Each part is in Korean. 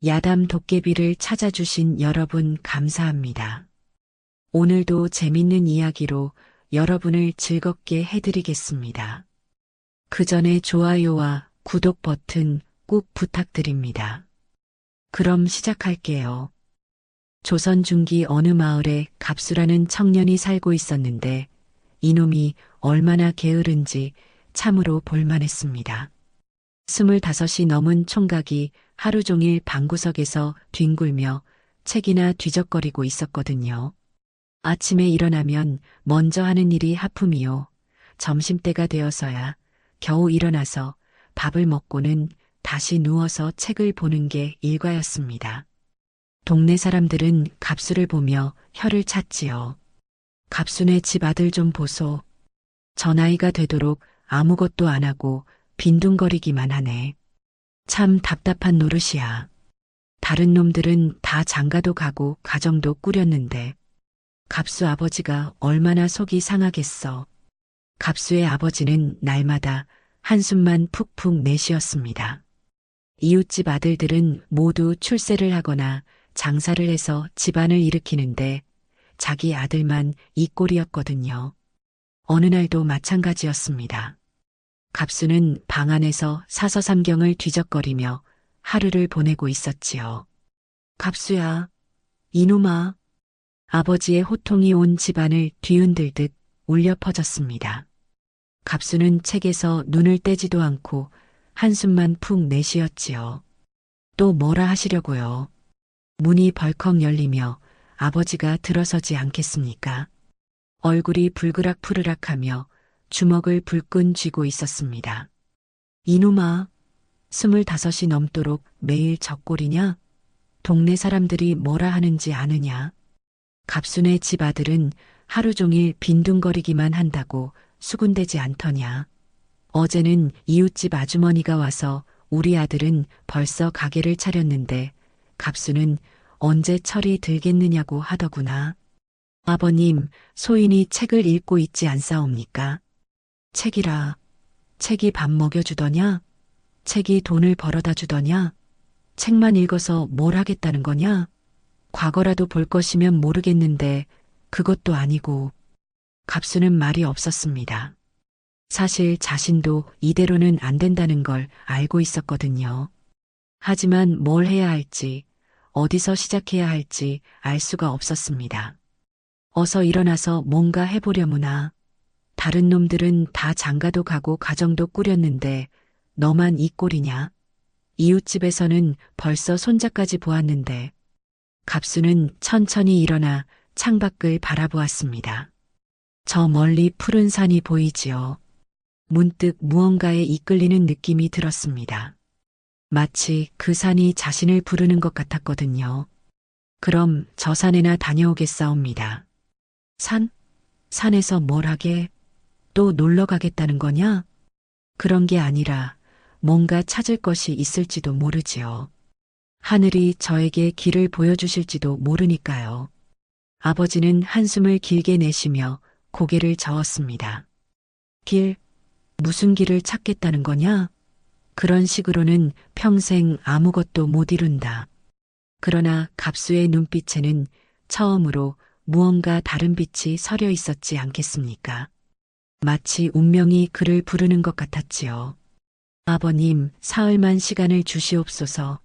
야담 도깨비를 찾아주신 여러분 감사합니다. 오늘도 재밌는 이야기로 여러분을 즐겁게 해드리겠습니다. 그 전에 좋아요와 구독 버튼 꼭 부탁드립니다. 그럼 시작할게요. 조선 중기 어느 마을에 갑수라는 청년이 살고 있었는데 이놈이 얼마나 게으른지 참으로 볼만했습니다. 25이 넘은 총각이 하루 종일 방구석에서 뒹굴며 책이나 뒤적거리고 있었거든요. 아침에 일어나면 먼저 하는 일이 하품이요. 점심때가 되어서야 겨우 일어나서 밥을 먹고는 다시 누워서 책을 보는 게 일과였습니다. 동네 사람들은 갑수를 보며 혀를 찼지요. 갑수네 집 아들 좀 보소. 저 나이가 되도록 아무것도 안 하고 빈둥거리기만 하네. 참 답답한 노릇이야. 다른 놈들은 다 장가도 가고 가정도 꾸렸는데 갑수 아버지가 얼마나 속이 상하겠어. 갑수의 아버지는 날마다 한숨만 푹푹 내쉬었습니다. 이웃집 아들들은 모두 출세를 하거나 장사를 해서 집안을 일으키는데 자기 아들만 이 꼴이었거든요. 어느 날도 마찬가지였습니다. 갑수는 방 안에서 사서삼경을 뒤적거리며 하루를 보내고 있었지요. 갑수야, 이놈아. 아버지의 호통이 온 집안을 뒤흔들듯 울려 퍼졌습니다. 갑수는 책에서 눈을 떼지도 않고 한숨만 푹 내쉬었지요. 또 뭐라 하시려고요. 문이 벌컥 열리며 아버지가 들어서지 않겠습니까? 얼굴이 불그락푸르락하며 주먹을 불끈 쥐고 있었습니다. 이놈아, 25이 넘도록 매일 젖꼴이냐? 동네 사람들이 뭐라 하는지 아느냐? 갑수네 집 아들은 하루 종일 빈둥거리기만 한다고 수군대지 않더냐? 어제는 이웃집 아주머니가 와서 우리 아들은 벌써 가게를 차렸는데 갑수는 언제 철이 들겠느냐고 하더구나. 아버님, 소인이 책을 읽고 있지 않사옵니까? 책이라. 책이 밥 먹여주더냐? 책이 돈을 벌어다 주더냐? 책만 읽어서 뭘 하겠다는 거냐? 과거라도 볼 것이면 모르겠는데 그것도 아니고. 갑수는 말이 없었습니다. 사실 자신도 이대로는 안 된다는 걸 알고 있었거든요. 하지만 뭘 해야 할지, 어디서 시작해야 할지 알 수가 없었습니다. 어서 일어나서 뭔가 해보려무나. 다른 놈들은 다 장가도 가고 가정도 꾸렸는데 너만 이 꼴이냐? 이웃집에서는 벌써 손자까지 보았는데. 갑수는 천천히 일어나 창밖을 바라보았습니다. 저 멀리 푸른 산이 보이지요. 문득 무언가에 이끌리는 느낌이 들었습니다. 마치 그 산이 자신을 부르는 것 같았거든요. 그럼 저 산에나 다녀오겠사옵니다. 산? 산에서 뭘 하게? 또 놀러 가겠다는 거냐? 그런 게 아니라 뭔가 찾을 것이 있을지도 모르지요. 하늘이 저에게 길을 보여주실지도 모르니까요. 아버지는 한숨을 길게 내쉬며 고개를 저었습니다. 길? 무슨 길을 찾겠다는 거냐? 그런 식으로는 평생 아무것도 못 이룬다. 그러나 갑수의 눈빛에는 처음으로 무언가 다른 빛이 서려 있었지 않겠습니까? 마치 운명이 그를 부르는 것 같았지요. 아버님, 사흘만 시간을 주시옵소서.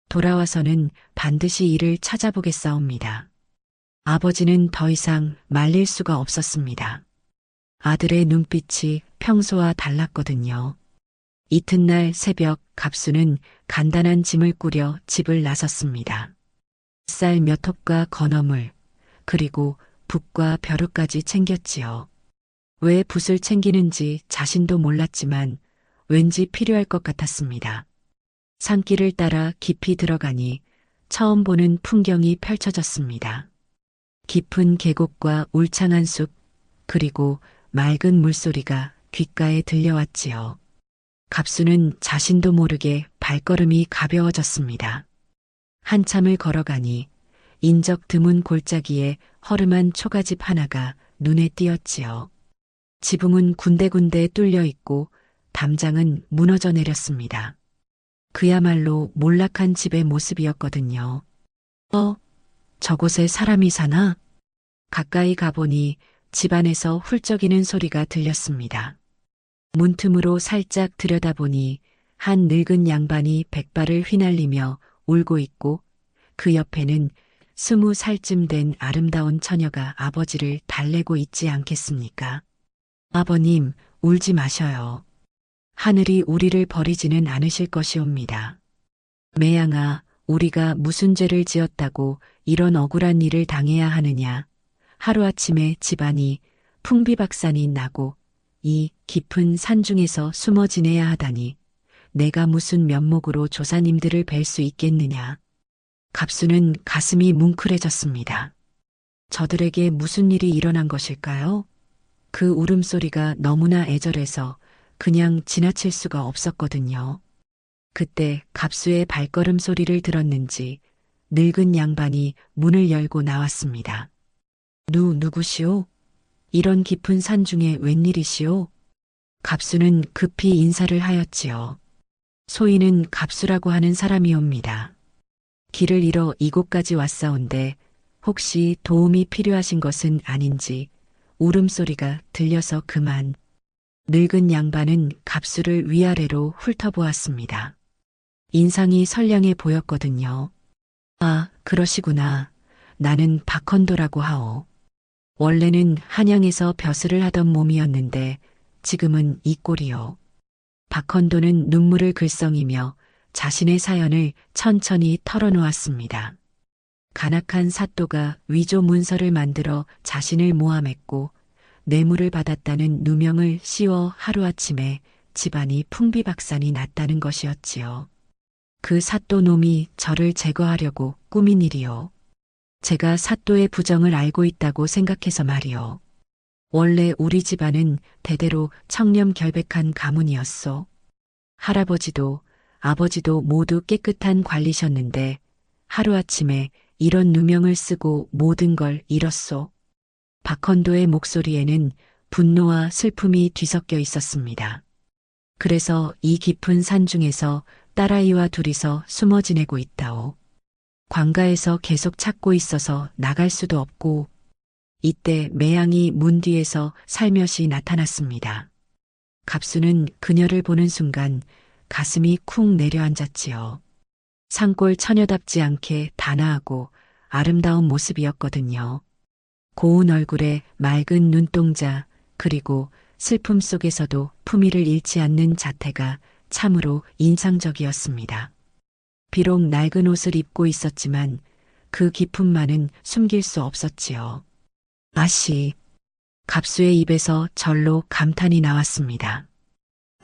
돌아와서는 반드시 일을 찾아보겠사옵니다. 아버지는 더 이상 말릴 수가 없었습니다. 아들의 눈빛이 평소와 달랐거든요. 이튿날 새벽 갑수는 간단한 짐을 꾸려 집을 나섰습니다. 쌀 몇 톱과 건어물, 그리고 붓과 벼룩까지 챙겼지요. 왜 붓을 챙기는지 자신도 몰랐지만 왠지 필요할 것 같았습니다. 산길을 따라 깊이 들어가니 처음 보는 풍경이 펼쳐졌습니다. 깊은 계곡과 울창한 숲, 그리고 맑은 물소리가 귓가에 들려왔지요. 갑수는 자신도 모르게 발걸음이 가벼워졌습니다. 한참을 걸어가니 인적 드문 골짜기에 허름한 초가집 하나가 눈에 띄었지요. 지붕은 군데군데 뚫려 있고 담장은 무너져 내렸습니다. 그야말로 몰락한 집의 모습이었거든요. 저곳에 사람이 사나? 가까이 가보니 집안에서 훌쩍이는 소리가 들렸습니다. 문틈으로 살짝 들여다보니 한 늙은 양반이 백발을 휘날리며 울고 있고 그 옆에는 20살쯤 된 아름다운 처녀가 아버지를 달래고 있지 않겠습니까? 아버님, 울지 마셔요. 하늘이 우리를 버리지는 않으실 것이옵니다. 매양아, 우리가 무슨 죄를 지었다고 이런 억울한 일을 당해야 하느냐. 하루아침에 집안이 풍비박산이 나고 이 깊은 산중에서 숨어 지내야 하다니 내가 무슨 면목으로 조사님들을 뵐 수 있겠느냐. 갑수는 가슴이 뭉클해졌습니다. 저들에게 무슨 일이 일어난 것일까요? 그 울음소리가 너무나 애절해서 그냥 지나칠 수가 없었거든요. 그때 갑수의 발걸음 소리를 들었는지 늙은 양반이 문을 열고 나왔습니다. 누구시오? 이런 깊은 산중에 웬일이시오? 갑수는 급히 인사를 하였지요. 소인은 갑수라고 하는 사람이옵니다. 길을 잃어 이곳까지 왔사온데 혹시 도움이 필요하신 것은 아닌지 울음소리가 들려서 그만. 늙은 양반은 갑수를 위아래로 훑어보았습니다. 인상이 선량해 보였거든요. 아, 그러시구나. 나는 박헌도라고 하오. 원래는 한양에서 벼슬을 하던 몸이었는데 지금은 이 꼴이요. 박헌도는 눈물을 글썽이며 자신의 사연을 천천히 털어놓았습니다. 간악한 사또가 위조 문서를 만들어 자신을 모함했고 뇌물을 받았다는 누명을 씌워 하루아침에 집안이 풍비박산이 났다는 것이었지요. 그 사또 놈이 저를 제거하려고 꾸민 일이요. 제가 사또의 부정을 알고 있다고 생각해서 말이요. 원래 우리 집안은 대대로 청렴결백한 가문이었소. 할아버지도 아버지도 모두 깨끗한 관리셨는데 하루아침에 이런 누명을 쓰고 모든 걸 잃었소. 박헌도의 목소리에는 분노와 슬픔이 뒤섞여 있었습니다. 그래서 이 깊은 산중에서 딸아이와 둘이서 숨어 지내고 있다오. 관가에서 계속 찾고 있어서 나갈 수도 없고 이때 매양이 문 뒤에서 살며시 나타났습니다. 갑수는 그녀를 보는 순간 가슴이 쿵 내려앉았지요. 산골 처녀답지 않게 단아하고 아름다운 모습이었거든요. 고운 얼굴에 맑은 눈동자 그리고 슬픔 속에서도 품위를 잃지 않는 자태가 참으로 인상적이었습니다. 비록 낡은 옷을 입고 있었지만 그 기품만은 숨길 수 없었지요. 아씨, 갑수의 입에서 절로 감탄이 나왔습니다.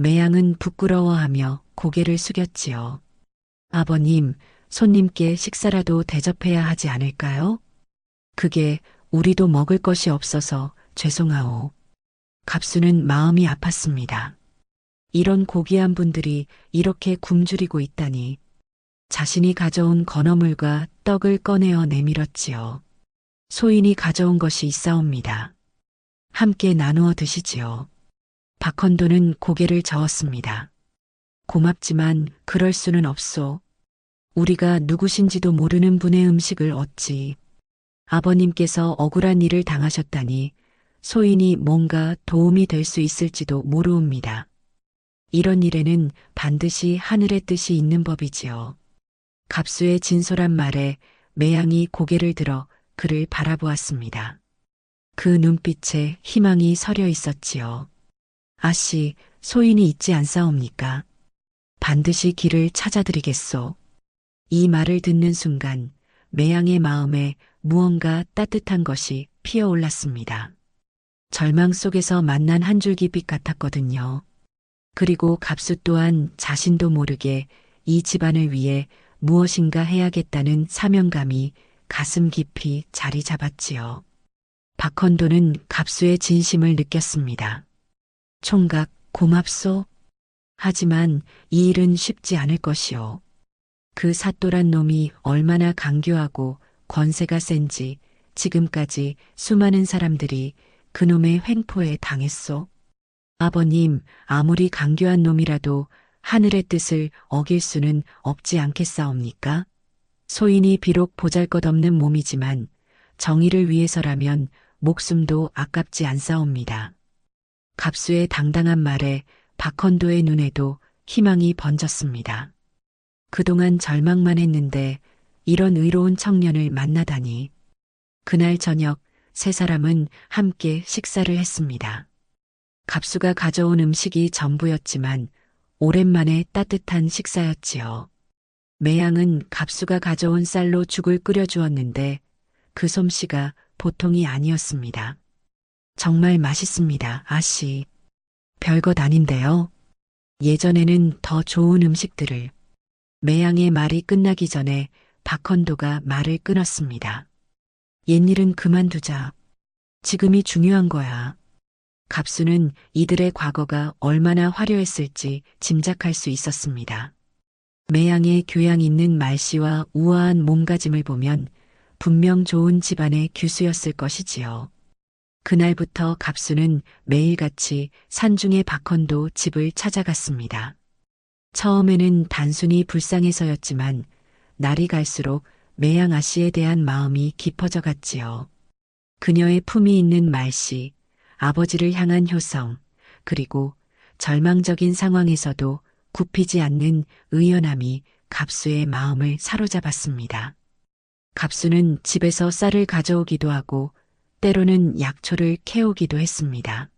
매양은 부끄러워하며 고개를 숙였지요. 아버님, 손님께 식사라도 대접해야 하지 않을까요? 그게 우리도 먹을 것이 없어서 죄송하오. 갑수는 마음이 아팠습니다. 이런 고귀한 분들이 이렇게 굶주리고 있다니. 자신이 가져온 건어물과 떡을 꺼내어 내밀었지요. 소인이 가져온 것이 있사옵니다. 함께 나누어 드시지요. 박헌도는 고개를 저었습니다. 고맙지만 그럴 수는 없소. 우리가 누구신지도 모르는 분의 음식을 어찌. 아버님께서 억울한 일을 당하셨다니 소인이 뭔가 도움이 될 수 있을지도 모르옵니다. 이런 일에는 반드시 하늘의 뜻이 있는 법이지요. 갑수의 진솔한 말에 매양이 고개를 들어 그를 바라보았습니다. 그 눈빛에 희망이 서려 있었지요. 아씨, 소인이 있지 않사옵니까? 반드시 길을 찾아드리겠소. 이 말을 듣는 순간 매양의 마음에 무언가 따뜻한 것이 피어올랐습니다. 절망 속에서 만난 한 줄기 빛 같았거든요. 그리고 갑수 또한 자신도 모르게 이 집안을 위해 무엇인가 해야겠다는 사명감이 가슴 깊이 자리 잡았지요. 박헌도는 갑수의 진심을 느꼈습니다. 총각, 고맙소. 하지만 이 일은 쉽지 않을 것이오. 그 사또란 놈이 얼마나 강교하고 권세가 센지 지금까지 수많은 사람들이 그놈의 횡포에 당했소. 아버님, 아무리 강교한 놈이라도 하늘의 뜻을 어길 수는 없지 않겠사옵니까? 소인이 비록 보잘것없는 몸이지만 정의를 위해서라면 목숨도 아깝지 않사옵니다. 갑수의 당당한 말에 박헌도의 눈에도 희망이 번졌습니다. 그동안 절망만 했는데 이런 의로운 청년을 만나다니. 그날 저녁 세 사람은 함께 식사를 했습니다. 갑수가 가져온 음식이 전부였지만 오랜만에 따뜻한 식사였지요. 매양은 갑수가 가져온 쌀로 죽을 끓여주었는데 그 솜씨가 보통이 아니었습니다. 정말 맛있습니다, 아씨. 별것 아닌데요. 예전에는 더 좋은 음식들을. 매양의 말이 끝나기 전에 박헌도가 말을 끊었습니다. 옛일은 그만두자. 지금이 중요한 거야. 갑수는 이들의 과거가 얼마나 화려했을지 짐작할 수 있었습니다. 매양의 교양 있는 말씨와 우아한 몸가짐을 보면 분명 좋은 집안의 규수였을 것이지요. 그날부터 갑수는 매일같이 산중의 박헌도 집을 찾아갔습니다. 처음에는 단순히 불쌍해서였지만 날이 갈수록 매양 아씨에 대한 마음이 깊어져 갔지요. 그녀의 품이 있는 말씨, 아버지를 향한 효성, 그리고 절망적인 상황에서도 굽히지 않는 의연함이 갑수의 마음을 사로잡았습니다. 갑수는 집에서 쌀을 가져오기도 하고 때로는 약초를 캐오기도 했습니다.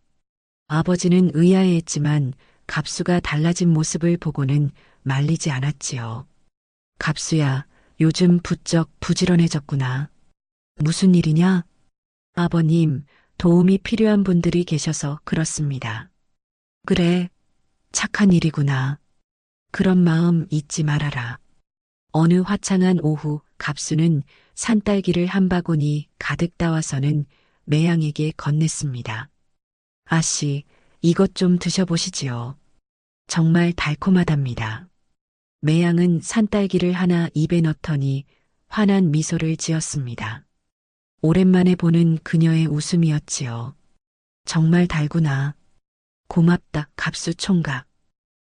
아버지는 의아해했지만 갑수가 달라진 모습을 보고는 말리지 않았지요. 갑수야, 요즘 부쩍 부지런해졌구나. 무슨 일이냐? 아버님, 도움이 필요한 분들이 계셔서 그렇습니다. 그래, 착한 일이구나. 그런 마음 잊지 말아라. 어느 화창한 오후 갑수는 산딸기를 한 바구니 가득 따와서는 매양에게 건넸습니다. 아씨, 이것 좀 드셔보시지요. 정말 달콤하답니다. 매양은 산딸기를 하나 입에 넣더니 환한 미소를 지었습니다. 오랜만에 보는 그녀의 웃음이었지요. 정말 달구나. 고맙다, 갑수 총각.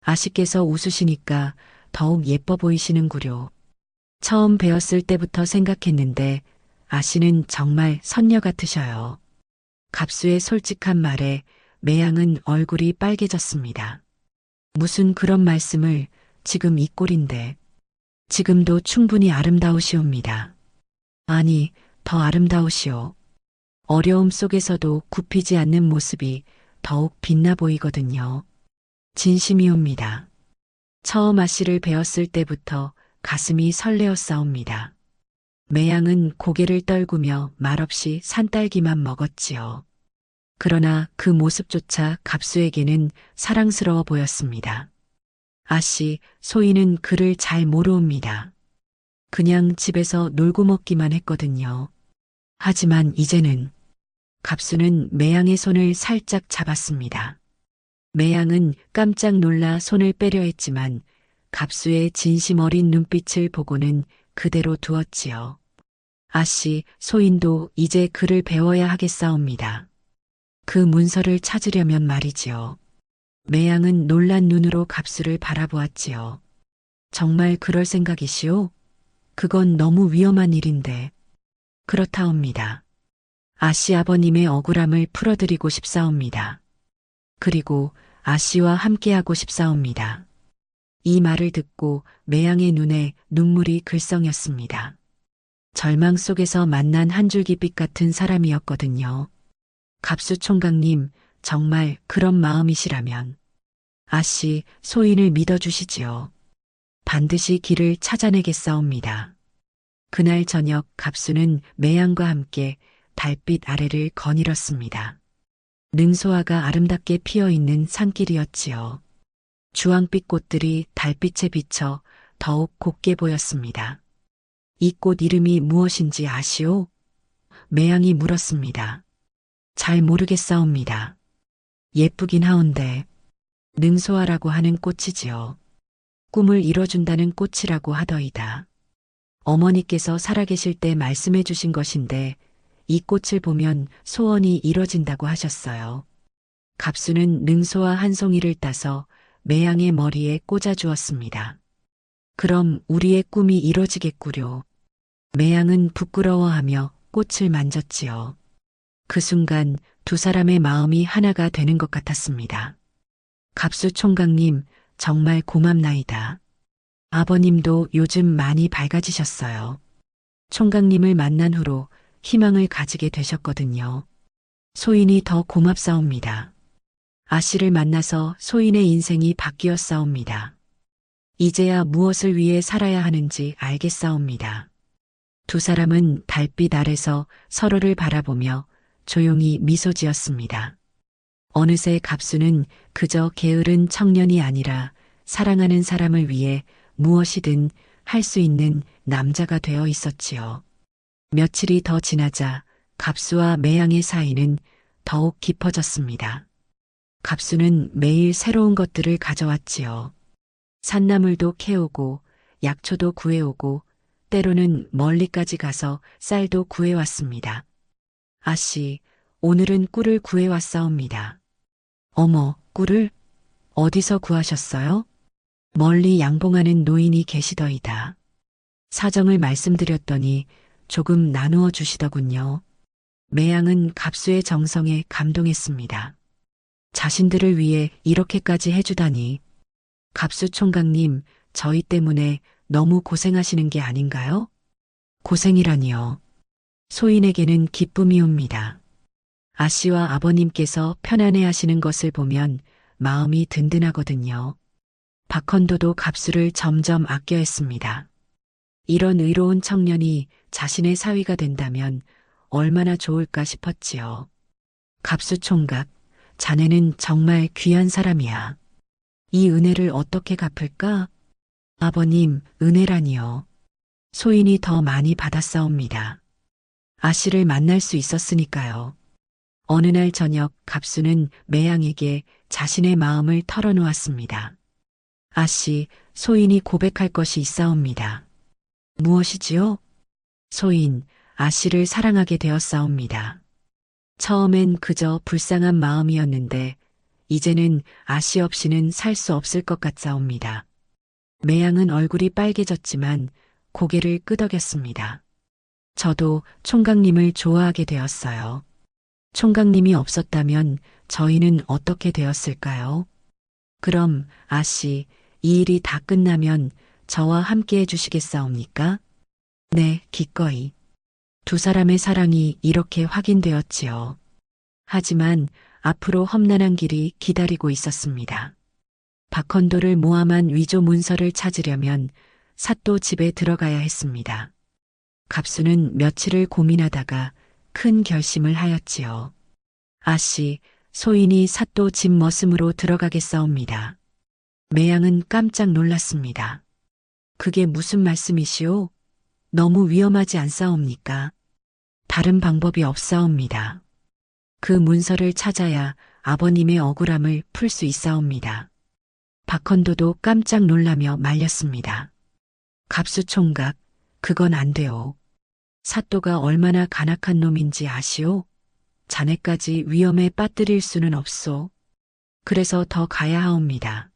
아씨께서 웃으시니까 더욱 예뻐 보이시는구려. 처음 뵈었을 때부터 생각했는데 아씨는 정말 선녀 같으셔요. 갑수의 솔직한 말에 매양은 얼굴이 빨개졌습니다. 무슨 그런 말씀을, 지금 이 꼴인데. 지금도 충분히 아름다우시옵니다. 아니, 더 아름다우시오. 어려움 속에서도 굽히지 않는 모습이 더욱 빛나 보이거든요. 진심이옵니다. 처음 아씨를 배웠을 때부터 가슴이 설레었사옵니다. 매양은 고개를 떨구며 말없이 산딸기만 먹었지요. 그러나 그 모습조차 갑수에게는 사랑스러워 보였습니다. 아씨, 소희는 그를 잘 모르옵니다. 그냥 집에서 놀고 먹기만 했거든요. 하지만 이제는. 갑수는 매양의 손을 살짝 잡았습니다. 매양은 깜짝 놀라 손을 빼려 했지만 갑수의 진심 어린 눈빛을 보고는 그대로 두었지요. 아씨, 소인도 이제 글을 배워야 하겠사옵니다. 그 문서를 찾으려면 말이지요. 매양은 놀란 눈으로 갑수를 바라보았지요. 정말 그럴 생각이시오? 그건 너무 위험한 일인데. 그렇다옵니다. 아씨 아버님의 억울함을 풀어드리고 싶사옵니다. 그리고 아씨와 함께하고 싶사옵니다. 이 말을 듣고 매양의 눈에 눈물이 글썽였습니다. 절망 속에서 만난 한 줄기빛 같은 사람이었거든요. 갑수 총각님, 정말 그런 마음이시라면 아씨, 소인을 믿어주시지요. 반드시 길을 찾아내겠사옵니다. 그날 저녁 갑수는 매양과 함께 달빛 아래를 거닐었습니다. 능소화가 아름답게 피어있는 산길이었지요. 주황빛 꽃들이 달빛에 비쳐 더욱 곱게 보였습니다. 이 꽃 이름이 무엇인지 아시오? 매양이 물었습니다. 잘 모르겠사옵니다. 예쁘긴 하온데 능소화라고 하는 꽃이지요. 꿈을 이뤄준다는 꽃이라고 하더이다. 어머니께서 살아계실 때 말씀해 주신 것인데 이 꽃을 보면 소원이 이뤄진다고 하셨어요. 갑수는 능소화 한 송이를 따서 매양의 머리에 꽂아 주었습니다. 그럼 우리의 꿈이 이뤄지겠구려. 매양은 부끄러워하며 꽃을 만졌지요. 그 순간 두 사람의 마음이 하나가 되는 것 같았습니다. 갑수 총각님, 정말 고맙나이다. 아버님도 요즘 많이 밝아지셨어요. 총각님을 만난 후로 희망을 가지게 되셨거든요. 소인이 더 고맙사옵니다. 아씨를 만나서 소인의 인생이 바뀌었사옵니다. 이제야 무엇을 위해 살아야 하는지 알겠사옵니다. 두 사람은 달빛 아래서 서로를 바라보며 조용히 미소 지었습니다. 어느새 갑수는 그저 게으른 청년이 아니라 사랑하는 사람을 위해 무엇이든 할 수 있는 남자가 되어 있었지요. 며칠이 더 지나자 갑수와 매양의 사이는 더욱 깊어졌습니다. 갑수는 매일 새로운 것들을 가져왔지요. 산나물도 캐오고 약초도 구해오고 때로는 멀리까지 가서 쌀도 구해왔습니다. 아씨, 오늘은 꿀을 구해왔사옵니다. 어머, 꿀을? 어디서 구하셨어요? 멀리 양봉하는 노인이 계시더이다. 사정을 말씀드렸더니 조금 나누어 주시더군요. 매양은 갑수의 정성에 감동했습니다. 자신들을 위해 이렇게까지 해주다니. 갑수 총각님, 저희 때문에 너무 고생하시는 게 아닌가요? 고생이라니요. 소인에게는 기쁨이 옵니다. 아씨와 아버님께서 편안해 하시는 것을 보면 마음이 든든하거든요. 박헌도도 갑수를 점점 아껴 했습니다. 이런 의로운 청년이 자신의 사위가 된다면 얼마나 좋을까 싶었지요. 갑수 총각, 자네는 정말 귀한 사람이야. 이 은혜를 어떻게 갚을까? 아버님, 은혜라니요. 소인이 더 많이 받았사옵니다. 아씨를 만날 수 있었으니까요. 어느 날 저녁 갑수는 매양에게 자신의 마음을 털어놓았습니다. 아씨, 소인이 고백할 것이 있사옵니다. 무엇이지요? 소인, 아씨를 사랑하게 되었사옵니다. 처음엔 그저 불쌍한 마음이었는데 이제는 아씨 없이는 살 수 없을 것 같사옵니다. 매양은 얼굴이 빨개졌지만 고개를 끄덕였습니다. 저도 총각님을 좋아하게 되었어요. 총각님이 없었다면 저희는 어떻게 되었을까요? 그럼 아씨, 이 일이 다 끝나면 저와 함께 해주시겠사옵니까? 네, 기꺼이. 두 사람의 사랑이 이렇게 확인되었지요. 하지만 앞으로 험난한 길이 기다리고 있었습니다. 박헌도를 모함한 위조 문서를 찾으려면 사또 집에 들어가야 했습니다. 갑수는 며칠을 고민하다가 큰 결심을 하였지요. 아씨, 소인이 사또 집 머슴으로 들어가겠사옵니다. 매양은 깜짝 놀랐습니다. 그게 무슨 말씀이시오? 너무 위험하지 않사옵니까? 다른 방법이 없사옵니다. 그 문서를 찾아야 아버님의 억울함을 풀 수 있사옵니다. 박헌도도 깜짝 놀라며 말렸습니다. 갑수 총각, 그건 안 돼요. 사또가 얼마나 간악한 놈인지 아시오? 자네까지 위험에 빠뜨릴 수는 없소. 그래서 더 가야 하옵니다.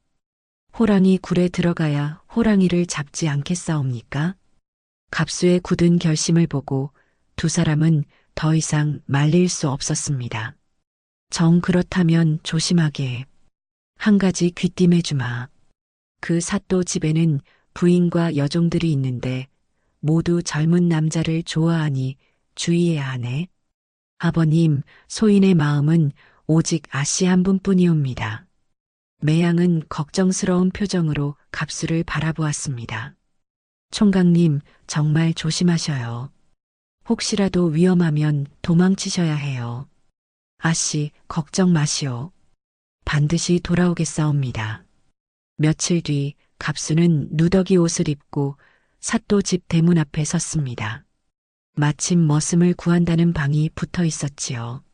호랑이 굴에 들어가야 호랑이를 잡지 않겠사옵니까? 갑수의 굳은 결심을 보고 두 사람은 더 이상 말릴 수 없었습니다. 정 그렇다면 조심하게. 한 가지 귀띔해 주마. 그 사또 집에는 부인과 여종들이 있는데 모두 젊은 남자를 좋아하니 주의해야 하네. 아버님, 소인의 마음은 오직 아씨 한 분뿐이옵니다. 매양은 걱정스러운 표정으로 갑수를 바라보았습니다. 총각님, 정말 조심하셔요. 혹시라도 위험하면 도망치셔야 해요. 아씨, 걱정 마시오. 반드시 돌아오겠사옵니다. 며칠 뒤 갑수는 누더기 옷을 입고 사또 집 대문 앞에 섰습니다. 마침 머슴을 구한다는 방이 붙어 있었지요.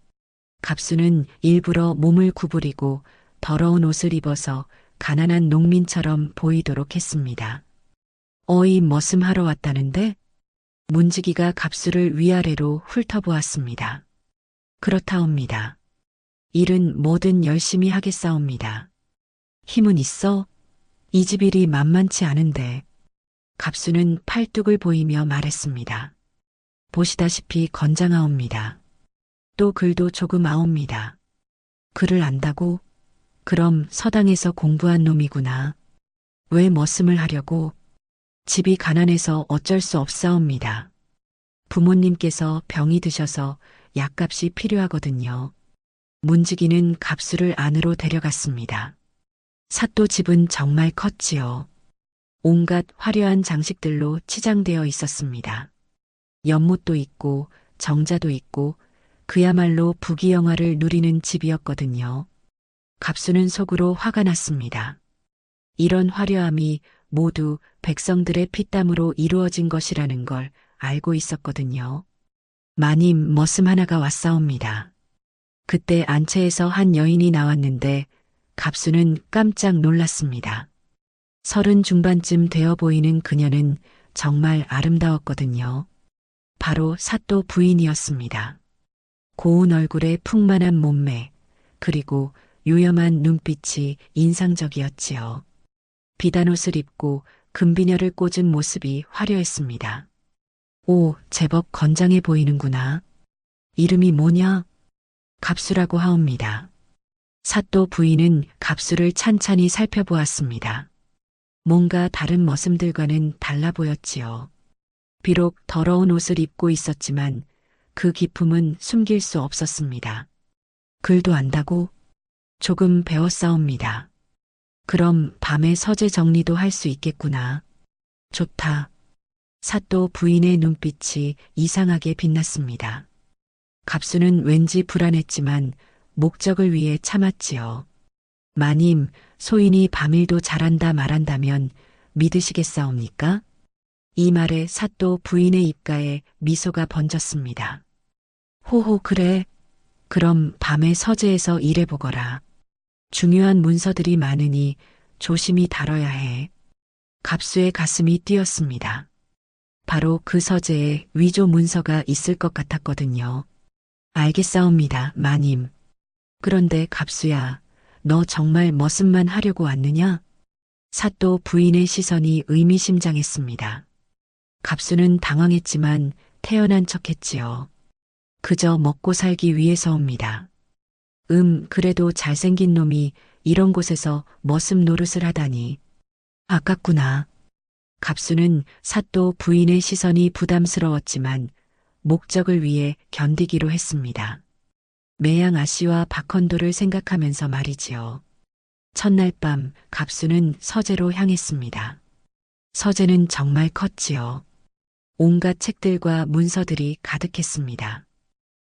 갑수는 일부러 몸을 구부리고 더러운 옷을 입어서 가난한 농민처럼 보이도록 했습니다. 어이 머슴하러 왔다는데? 문지기가 갑수를 위아래로 훑어보았습니다. 그렇다옵니다. 일은 뭐든 열심히 하겠사옵니다. 힘은 있어? 이 집 일이 만만치 않은데. 갑수는 팔뚝을 보이며 말했습니다. 보시다시피 건장하옵니다. 또 글도 조금 아옵니다. 글을 안다고? 그럼 서당에서 공부한 놈이구나. 왜 머슴을 하려고? 집이 가난해서 어쩔 수 없사옵니다. 부모님께서 병이 드셔서 약값이 필요하거든요. 문지기는 갑수를 안으로 데려갔습니다. 사또 집은 정말 컸지요. 온갖 화려한 장식들로 치장되어 있었습니다. 연못도 있고 정자도 있고 그야말로 부귀영화를 누리는 집이었거든요. 갑수는 속으로 화가 났습니다. 이런 화려함이 모두 백성들의 피땀으로 이루어진 것이라는 걸 알고 있었거든요. 마님 머슴 하나가 왔사옵니다. 그때 안채에서 한 여인이 나왔는데 갑수는 깜짝 놀랐습니다. 30 중반쯤 되어 보이는 그녀는 정말 아름다웠거든요. 바로 사또 부인이었습니다. 고운 얼굴에 풍만한 몸매, 그리고 요염한 눈빛이 인상적이었지요. 비단 옷을 입고 금비녀를 꽂은 모습이 화려했습니다. 오, 제법 건장해 보이는구나. 이름이 뭐냐? 갑수라고 하옵니다. 사또 부인은 갑수를 찬찬히 살펴보았습니다. 뭔가 다른 머슴들과는 달라 보였지요. 비록 더러운 옷을 입고 있었지만 그 기품은 숨길 수 없었습니다. 글도 안다고? 조금 배웠사옵니다. 그럼 밤에 서재 정리도 할 수 있겠구나. 좋다. 사또 부인의 눈빛이 이상하게 빛났습니다. 갑수는 왠지 불안했지만 목적을 위해 참았지요. 마님, 소인이 밤일도 잘한다 말한다면 믿으시겠사옵니까? 이 말에 사또 부인의 입가에 미소가 번졌습니다. 호호 그래. 그럼 밤에 서재에서 일해보거라. 중요한 문서들이 많으니 조심히 다뤄야 해. 갑수의 가슴이 뛰었습니다. 바로 그 서재에 위조 문서가 있을 것 같았거든요. 알겠사옵니다, 마님. 그런데 갑수야, 너 정말 머슴만 하려고 왔느냐? 사또 부인의 시선이 의미심장했습니다. 갑수는 당황했지만 태연한 척했지요. 그저 먹고 살기 위해서옵니다. 그래도 잘생긴 놈이 이런 곳에서 머슴 노릇을 하다니. 아깝구나. 갑수는 사또 부인의 시선이 부담스러웠지만 목적을 위해 견디기로 했습니다. 매양 아씨와 박헌도를 생각하면서 말이지요. 첫날 밤 갑수는 서재로 향했습니다. 서재는 정말 컸지요. 온갖 책들과 문서들이 가득했습니다.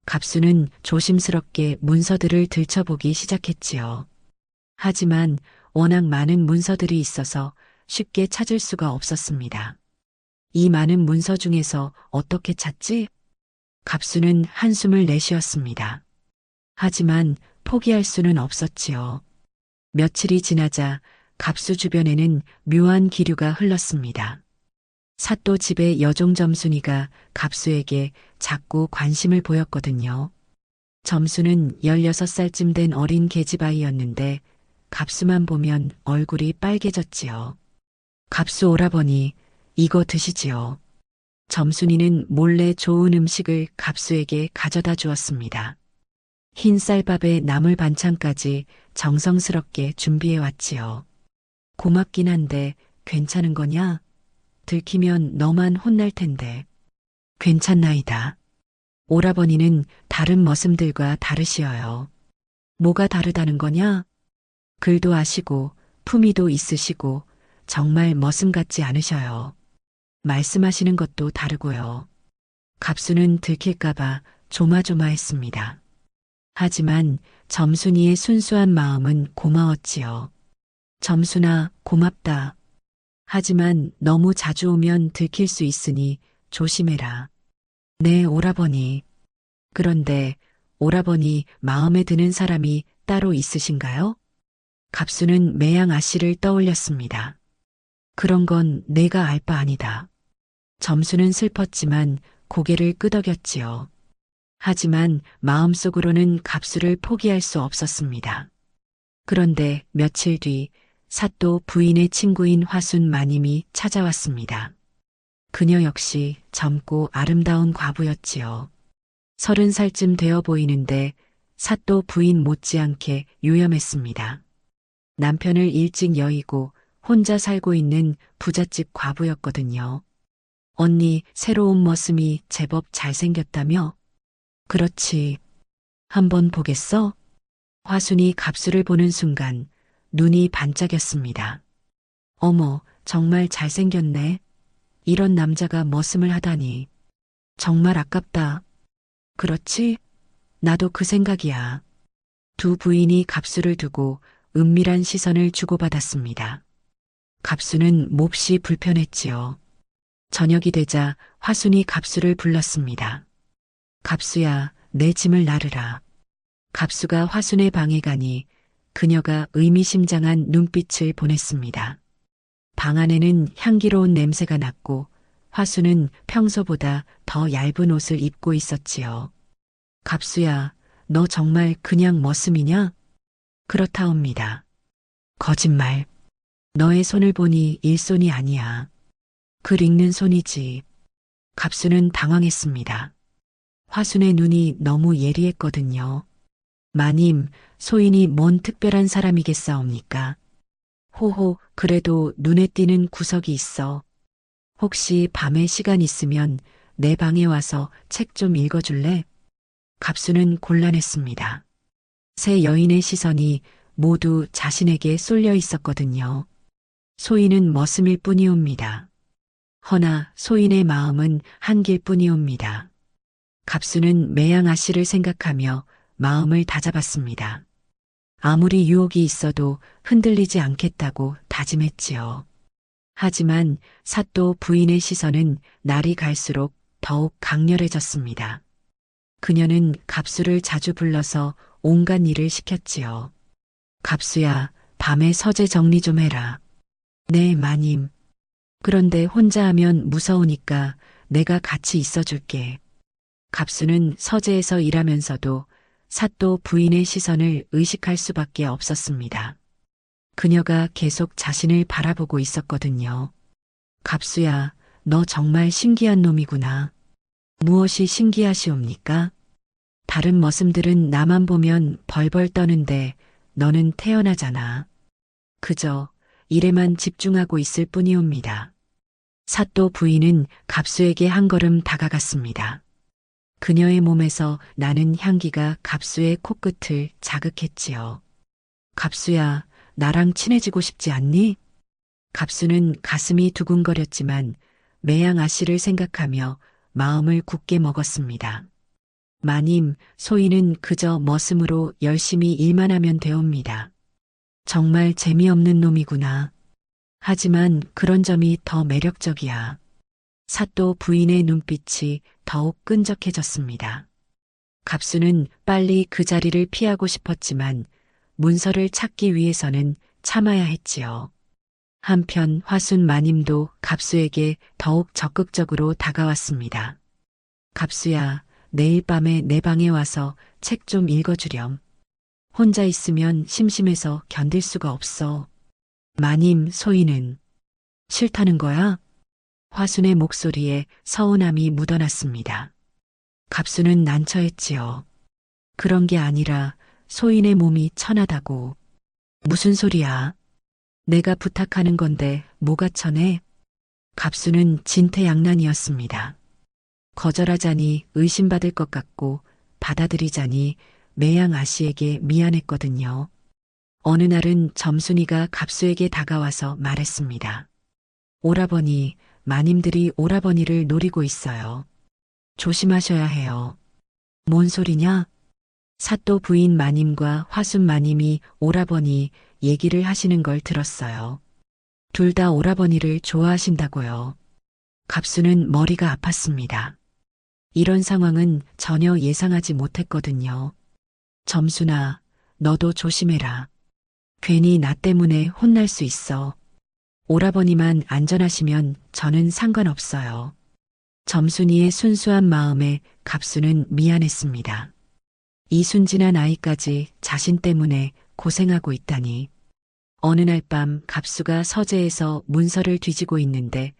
갑수는 조심스럽게 문서들을 들춰보기 시작했지요. 하지만 워낙 많은 문서들이 있어서 쉽게 찾을 수가 없었습니다. 이 많은 문서 중에서 어떻게 찾지? 갑수는 한숨을 내쉬었습니다. 하지만 포기할 수는 없었지요. 며칠이 지나자 갑수 주변에는 묘한 기류가 흘렀습니다. 사또 집의 여종 점순이가 갑수에게 자꾸 관심을 보였거든요. 점순은 16살쯤 된 어린 계집아이였는데 갑수만 보면 얼굴이 빨개졌지요. 갑수 오라버니, 이거 드시지요. 점순이는 몰래 좋은 음식을 갑수에게 가져다 주었습니다. 흰 쌀밥에 나물 반찬까지 정성스럽게 준비해 왔지요. 고맙긴 한데 괜찮은 거냐? 들키면 너만 혼날 텐데. 괜찮나이다. 오라버니는 다른 머슴들과 다르시어요. 뭐가 다르다는 거냐? 글도 아시고 품위도 있으시고 정말 머슴 같지 않으셔요. 말씀하시는 것도 다르고요. 갑수는 들킬까봐 조마조마했습니다. 하지만 점순이의 순수한 마음은 고마웠지요. 점순아, 고맙다. 하지만 너무 자주 오면 들킬 수 있으니 조심해라. 네, 오라버니. 그런데 오라버니 마음에 드는 사람이 따로 있으신가요? 갑수는 매양 아씨를 떠올렸습니다. 그런 건 내가 알 바 아니다. 점수는 슬펐지만 고개를 끄덕였지요. 하지만 마음속으로는 갑수를 포기할 수 없었습니다. 그런데 며칠 뒤 사또 부인의 친구인 화순 마님이 찾아왔습니다. 그녀 역시 젊고 아름다운 과부였지요. 30살쯤 되어 보이는데 사또 부인 못지않게 요염했습니다. 남편을 일찍 여의고 혼자 살고 있는 부잣집 과부였거든요. 언니, 새로운 머슴이 제법 잘생겼다며? 그렇지. 한번 보겠어? 화순이 갑수를 보는 순간 눈이 반짝였습니다. 어머, 정말 잘생겼네. 이런 남자가 머슴을 하다니. 정말 아깝다. 그렇지? 나도 그 생각이야. 두 부인이 갑수를 두고 은밀한 시선을 주고받았습니다. 갑수는 몹시 불편했지요. 저녁이 되자 화순이 갑수를 불렀습니다. 갑수야, 내 짐을 나르라. 갑수가 화순의 방에 가니 그녀가 의미심장한 눈빛을 보냈습니다. 방 안에는 향기로운 냄새가 났고 화순은 평소보다 더 얇은 옷을 입고 있었지요. 갑수야, 너 정말 그냥 머슴이냐? 그렇다옵니다. 거짓말. 너의 손을 보니 일손이 아니야. 글 읽는 손이지. 갑수는 당황했습니다. 화순의 눈이 너무 예리했거든요. 마님, 소인이 뭔 특별한 사람이겠사옵니까? 호호, 그래도 눈에 띄는 구석이 있어. 혹시 밤에 시간 있으면 내 방에 와서 책 좀 읽어줄래? 갑수는 곤란했습니다. 세 여인의 시선이 모두 자신에게 쏠려 있었거든요. 소인은 머슴일 뿐이옵니다. 허나 소인의 마음은 한길 뿐이옵니다. 갑수는 매양 아씨를 생각하며 마음을 다잡았습니다. 아무리 유혹이 있어도 흔들리지 않겠다고 다짐했지요. 하지만 사또 부인의 시선은 날이 갈수록 더욱 강렬해졌습니다. 그녀는 갑수를 자주 불러서 온갖 일을 시켰지요. 갑수야, 밤에 서재 정리 좀 해라. 네, 마님. 그런데 혼자 하면 무서우니까 내가 같이 있어줄게. 갑수는 서재에서 일하면서도 사또 부인의 시선을 의식할 수밖에 없었습니다. 그녀가 계속 자신을 바라보고 있었거든요. 갑수야, 너 정말 신기한 놈이구나. 무엇이 신기하시옵니까? 다른 머슴들은 나만 보면 벌벌 떠는데 너는 태연하잖아. 그저 일에만 집중하고 있을 뿐이옵니다. 사또 부인은 갑수에게 한 걸음 다가갔습니다. 그녀의 몸에서 나는 향기가 갑수의 코끝을 자극했지요. 갑수야, 나랑 친해지고 싶지 않니? 갑수는 가슴이 두근거렸지만 매양 아씨를 생각하며 마음을 굳게 먹었습니다. 마님, 소인은 그저 머슴으로 열심히 일만 하면 되옵니다. 정말 재미없는 놈이구나. 하지만 그런 점이 더 매력적이야. 사또 부인의 눈빛이 더욱 끈적해졌습니다. 갑수는 빨리 그 자리를 피하고 싶었지만 문서를 찾기 위해서는 참아야 했지요. 한편 화순 마님도 갑수에게 더욱 적극적으로 다가왔습니다. 갑수야, 내일 밤에 내 방에 와서 책 좀 읽어주렴. 혼자 있으면 심심해서 견딜 수가 없어. 마님, 소인은 싫다는 거야? 화순의 목소리에 서운함이 묻어났습니다. 갑수는 난처했지요. 그런 게 아니라 소인의 몸이 천하다고. 무슨 소리야? 내가 부탁하는 건데 뭐가 천해? 갑수는 진퇴양난이었습니다. 거절하자니 의심받을 것 같고 받아들이자니 매양 아씨에게 미안했거든요. 어느 날은 점순이가 갑수에게 다가와서 말했습니다. 오라버니, 마님들이 오라버니를 노리고 있어요. 조심하셔야 해요. 뭔 소리냐? 사또 부인 마님과 화순 마님이 오라버니 얘기를 하시는 걸 들었어요. 둘 다 오라버니를 좋아하신다고요. 갑수는 머리가 아팠습니다. 이런 상황은 전혀 예상하지 못했거든요. 점순아, 너도 조심해라. 괜히 나 때문에 혼날 수 있어. 오라버니만 안전하시면 저는 상관없어요. 점순이의 순수한 마음에 갑수는 미안했습니다. 이 순진한 아이까지 자신 때문에 고생하고 있다니. 어느 날 밤 갑수가 서재에서 문서를 뒤지고 있는데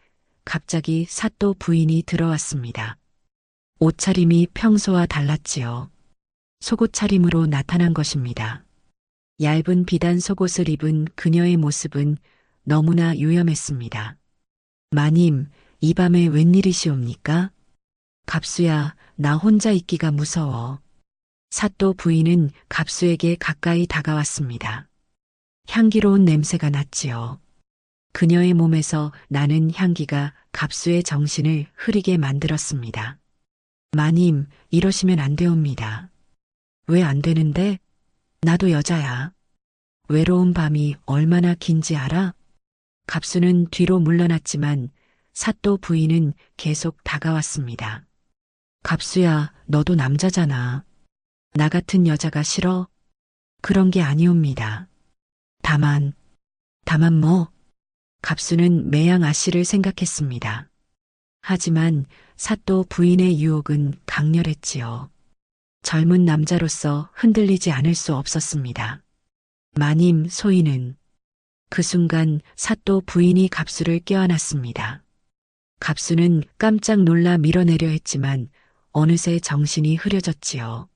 갑자기 사또 부인이 들어왔습니다. 옷차림이 평소와 달랐지요. 속옷 차림으로 나타난 것입니다. 얇은 비단 속옷을 입은 그녀의 모습은 너무나 요염했습니다. 마님, 이 밤에 웬일이시옵니까? 갑수야, 나 혼자 있기가 무서워. 사또 부인은 갑수에게 가까이 다가왔습니다. 향기로운 냄새가 났지요. 그녀의 몸에서 나는 향기가 갑수의 정신을 흐리게 만들었습니다. 마님, 이러시면 안 되옵니다. 왜 안 되는데? 나도 여자야. 외로운 밤이 얼마나 긴지 알아? 갑수는 뒤로 물러났지만 사또 부인은 계속 다가왔습니다. 갑수야, 너도 남자잖아. 나 같은 여자가 싫어? 그런 게 아니옵니다. 다만 뭐? 갑수는 매양 아씨를 생각했습니다. 하지만 사또 부인의 유혹은 강렬했지요. 젊은 남자로서 흔들리지 않을 수 없었습니다. 마님 소인은 그 순간 사또 부인이 갑수를 껴안았습니다. 갑수는 깜짝 놀라 밀어내려 했지만 어느새 정신이 흐려졌지요.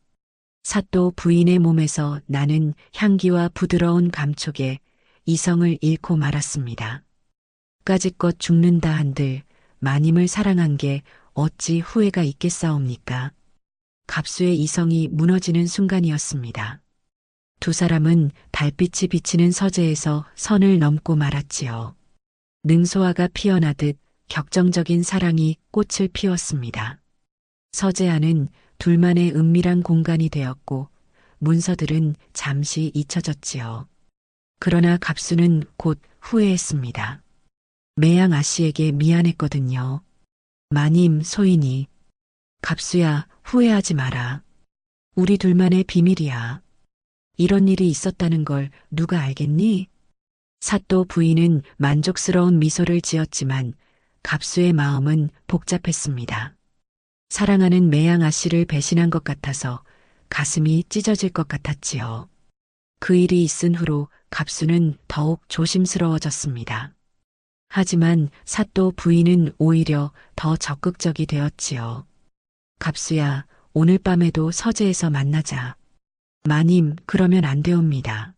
사또 부인의 몸에서 나는 향기와 부드러운 감촉에 이성을 잃고 말았습니다. 까짓것 죽는다 한들 마님을 사랑한 게 어찌 후회가 있겠사옵니까? 갑수의 이성이 무너지는 순간이었습니다. 두 사람은 달빛이 비치는 서재에서 선을 넘고 말았지요. 능소화가 피어나듯 격정적인 사랑이 꽃을 피웠습니다. 서재 안은 둘만의 은밀한 공간이 되었고 문서들은 잠시 잊혀졌지요. 그러나 갑수는 곧 후회했습니다. 매양 아씨에게 미안했거든요. 마님 소인이. 갑수야, 후회하지 마라. 우리 둘만의 비밀이야. 이런 일이 있었다는 걸 누가 알겠니? 사또 부인은 만족스러운 미소를 지었지만 갑수의 마음은 복잡했습니다. 사랑하는 매양 아씨를 배신한 것 같아서 가슴이 찢어질 것 같았지요. 그 일이 있은 후로 갑수는 더욱 조심스러워졌습니다. 하지만 사또 부인은 오히려 더 적극적이 되었지요. 갑수야, 오늘 밤에도 서재에서 만나자. 마님, 그러면 안 되옵니다.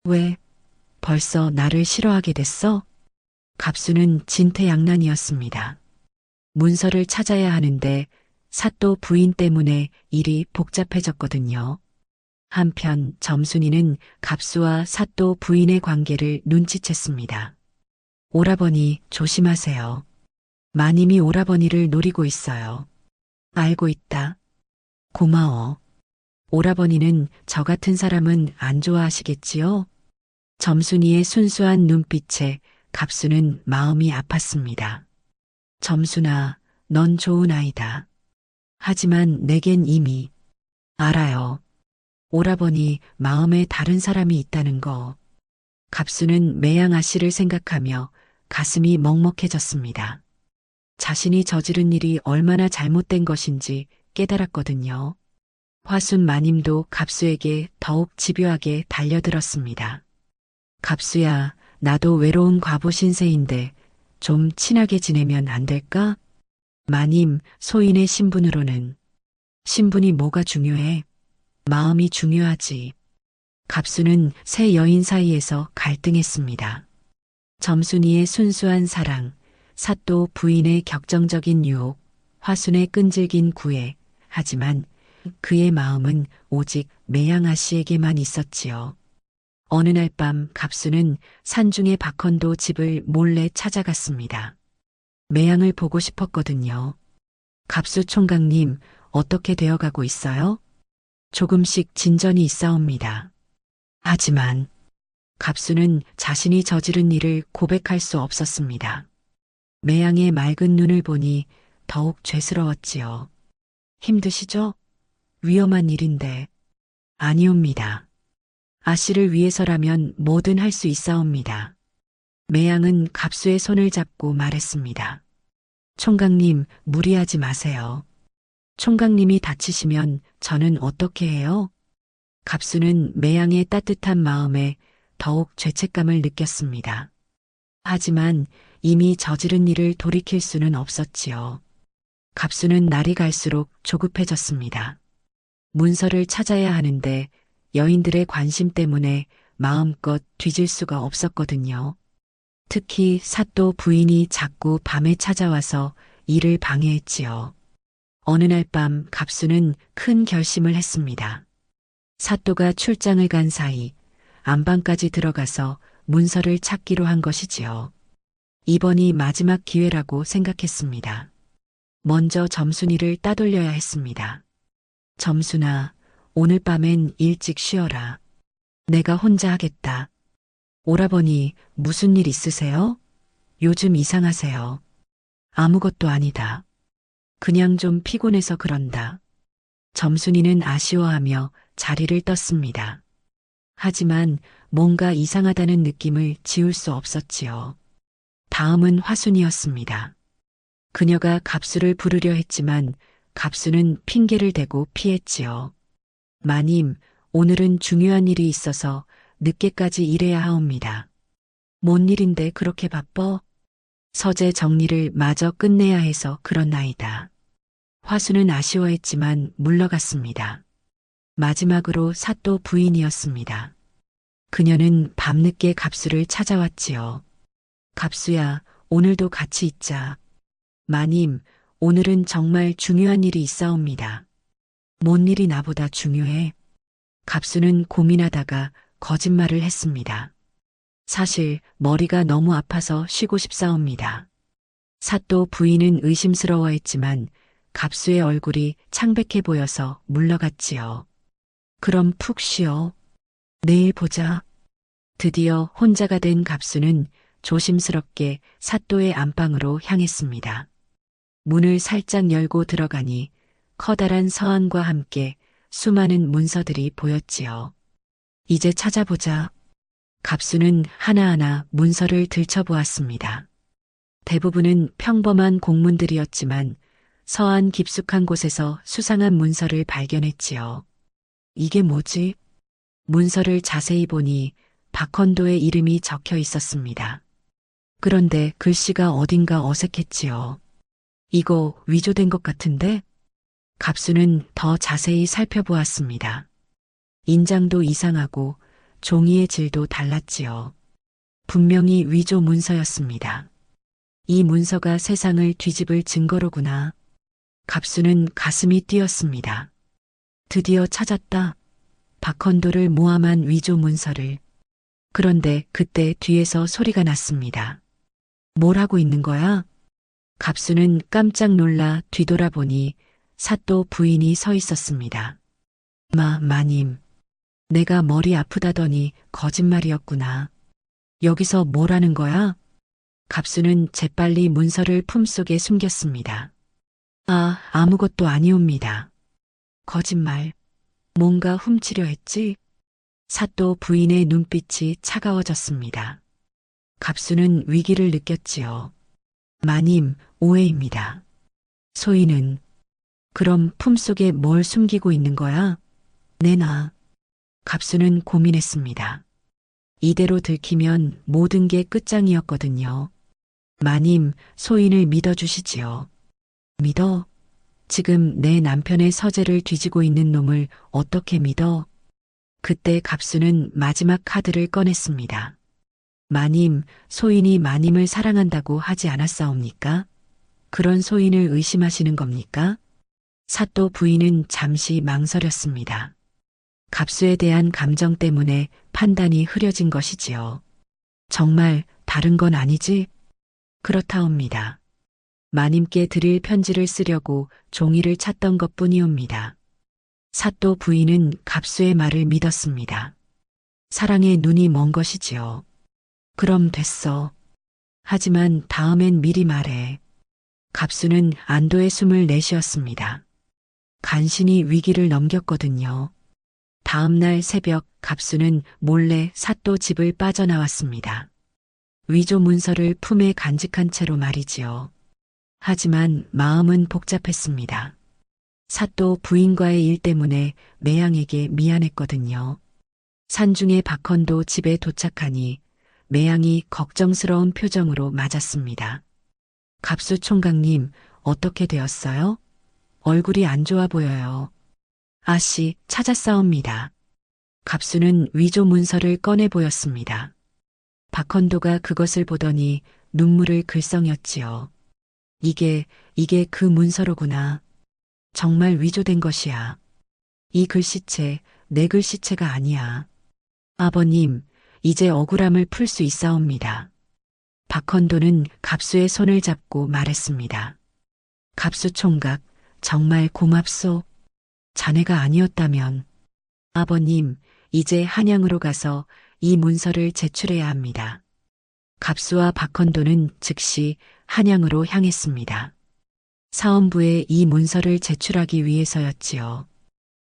왜? 벌써 나를 싫어하게 됐어? 갑수는 진퇴양난이었습니다. 문서를 찾아야 하는데 사또 부인 때문에 일이 복잡해졌거든요. 한편 점순이는 갑수와 사또 부인의 관계를 눈치챘습니다. 오라버니 조심하세요. 마님이 오라버니를 노리고 있어요. 알고 있다. 고마워. 오라버니는 저 같은 사람은 안 좋아하시겠지요? 점순이의 순수한 눈빛에 갑수는 마음이 아팠습니다. 점순아, 넌 좋은 아이다. 하지만 내겐 이미 알아요. 오라버니 마음에 다른 사람이 있다는 거. 갑수는 매양 아씨를 생각하며 가슴이 먹먹해졌습니다. 자신이 저지른 일이 얼마나 잘못된 것인지 깨달았거든요. 화순 마님도 갑수에게 더욱 집요하게 달려들었습니다. 갑수야, 나도 외로운 과부 신세인데 좀 친하게 지내면 안 될까? 마님, 소인의 신분으로는. 신분이 뭐가 중요해? 마음이 중요하지. 갑수는 새 여인 사이에서 갈등했습니다. 점순이의 순수한 사랑, 사또 부인의 격정적인 유혹, 화순의 끈질긴 구애. 하지만 그의 마음은 오직 매양 아씨에게만 있었지요. 어느 날 밤 갑수는 산중의 박헌도 집을 몰래 찾아갔습니다. 매양을 보고 싶었거든요. 갑수 총각님, 어떻게 되어가고 있어요? 조금씩 진전이 있사옵니다. 하지만 갑수는 자신이 저지른 일을 고백할 수 없었습니다. 매양의 맑은 눈을 보니 더욱 죄스러웠지요. 힘드시죠? 위험한 일인데. 아니옵니다. 아씨를 위해서라면 뭐든 할 수 있사옵니다. 매양은 갑수의 손을 잡고 말했습니다. 총각님, 무리하지 마세요. 총각님이 다치시면 저는 어떻게 해요? 갑수는 매양의 따뜻한 마음에 더욱 죄책감을 느꼈습니다. 하지만 이미 저지른 일을 돌이킬 수는 없었지요. 갑수는 날이 갈수록 조급해졌습니다. 문서를 찾아야 하는데 여인들의 관심 때문에 마음껏 뒤질 수가 없었거든요. 특히 사또 부인이 자꾸 밤에 찾아와서 일을 방해했지요. 어느 날 밤 갑수는 큰 결심을 했습니다. 사또가 출장을 간 사이 안방까지 들어가서 문서를 찾기로 한 것이지요. 이번이 마지막 기회라고 생각했습니다. 먼저 점순이를 따돌려야 했습니다. 점순아, 오늘 밤엔 일찍 쉬어라. 내가 혼자 하겠다. 오라버니, 무슨 일 있으세요? 요즘 이상하세요. 아무것도 아니다. 그냥 좀 피곤해서 그런다. 점순이는 아쉬워하며 자리를 떴습니다. 하지만 뭔가 이상하다는 느낌을 지울 수 없었지요. 다음은 화순이었습니다. 그녀가 갑수를 부르려 했지만 갑수는 핑계를 대고 피했지요. 마님, 오늘은 중요한 일이 있어서 늦게까지 일해야 하옵니다. 뭔 일인데 그렇게 바빠? 서재 정리를 마저 끝내야 해서 그렇나이다. 화수는 아쉬워했지만 물러갔습니다. 마지막으로 사또 부인이었습니다. 그녀는 밤늦게 갑수를 찾아왔지요. 갑수야, 오늘도 같이 있자. 마님, 오늘은 정말 중요한 일이 있사옵니다. 뭔 일이 나보다 중요해? 갑수는 고민하다가 거짓말을 했습니다. 사실 머리가 너무 아파서 쉬고 싶사옵니다. 사또 부인은 의심스러워했지만 갑수의 얼굴이 창백해 보여서 물러갔지요. 그럼 푹 쉬어. 내일 보자. 드디어 혼자가 된 갑수는 조심스럽게 사또의 안방으로 향했습니다. 문을 살짝 열고 들어가니 커다란 서한과 함께 수많은 문서들이 보였지요. 이제 찾아보자. 갑수는 하나하나 문서를 들춰보았습니다. 대부분은 평범한 공문들이었지만 서한 깊숙한 곳에서 수상한 문서를 발견했지요. 이게 뭐지? 문서를 자세히 보니 박헌도의 이름이 적혀 있었습니다. 그런데 글씨가 어딘가 어색했지요. 이거 위조된 것 같은데? 갑수는 더 자세히 살펴보았습니다. 인장도 이상하고 종이의 질도 달랐지요. 분명히 위조 문서였습니다. 이 문서가 세상을 뒤집을 증거로구나. 갑수는 가슴이 뛰었습니다. 드디어 찾았다. 박헌도를 모함한 위조 문서를. 그런데 그때 뒤에서 소리가 났습니다. 뭘 하고 있는 거야? 갑수는 깜짝 놀라 뒤돌아보니 사또 부인이 서 있었습니다. 마님. 내가 머리 아프다더니 거짓말이었구나. 여기서 뭘 하는 거야? 갑수는 재빨리 문서를 품속에 숨겼습니다. 아무것도 아니옵니다. 거짓말. 뭔가 훔치려 했지? 사또 부인의 눈빛이 차가워졌습니다. 갑수는 위기를 느꼈지요. 마님, 오해입니다. 소인은 그럼 품속에 뭘 숨기고 있는 거야? 내놔. 갑수는 고민했습니다. 이대로 들키면 모든 게 끝장이었거든요. 마님, 소인을 믿어주시지요. 믿어? 지금 내 남편의 서재를 뒤지고 있는 놈을 어떻게 믿어? 그때 갑수는 마지막 카드를 꺼냈습니다. 마님, 소인이 마님을 사랑한다고 하지 않았사옵니까? 그런 소인을 의심하시는 겁니까? 사또 부인은 잠시 망설였습니다. 갑수에 대한 감정 때문에 판단이 흐려진 것이지요. 정말 다른 건 아니지? 그렇다옵니다. 마님께 드릴 편지를 쓰려고 종이를 찾던 것뿐이옵니다. 사또 부인은 갑수의 말을 믿었습니다. 사랑에 눈이 먼 것이지요. 그럼 됐어. 하지만 다음엔 미리 말해. 갑수는 안도의 숨을 내쉬었습니다. 간신히 위기를 넘겼거든요. 다음 날 새벽 갑수는 몰래 사또 집을 빠져나왔습니다. 위조 문서를 품에 간직한 채로 말이지요. 하지만 마음은 복잡했습니다. 사또 부인과의 일 때문에 매양에게 미안했거든요. 산중에 박헌도 집에 도착하니 매양이 걱정스러운 표정으로 맞았습니다. 갑수 총각님, 어떻게 되었어요? 얼굴이 안 좋아 보여요. 아씨, 찾았사옵니다. 갑수는 위조 문서를 꺼내 보였습니다. 박헌도가 그것을 보더니 눈물을 글썽였지요. 이게 그 문서로구나. 정말 위조된 것이야. 이 글씨체, 내 글씨체가 아니야. 아버님, 이제 억울함을 풀 수 있사옵니다. 박헌도는 갑수의 손을 잡고 말했습니다. 갑수 총각, 정말 고맙소. 자네가 아니었다면. 아버님, 이제 한양으로 가서 이 문서를 제출해야 합니다. 갑수와 박헌도는 즉시 한양으로 향했습니다. 사헌부에 이 문서를 제출하기 위해서였지요.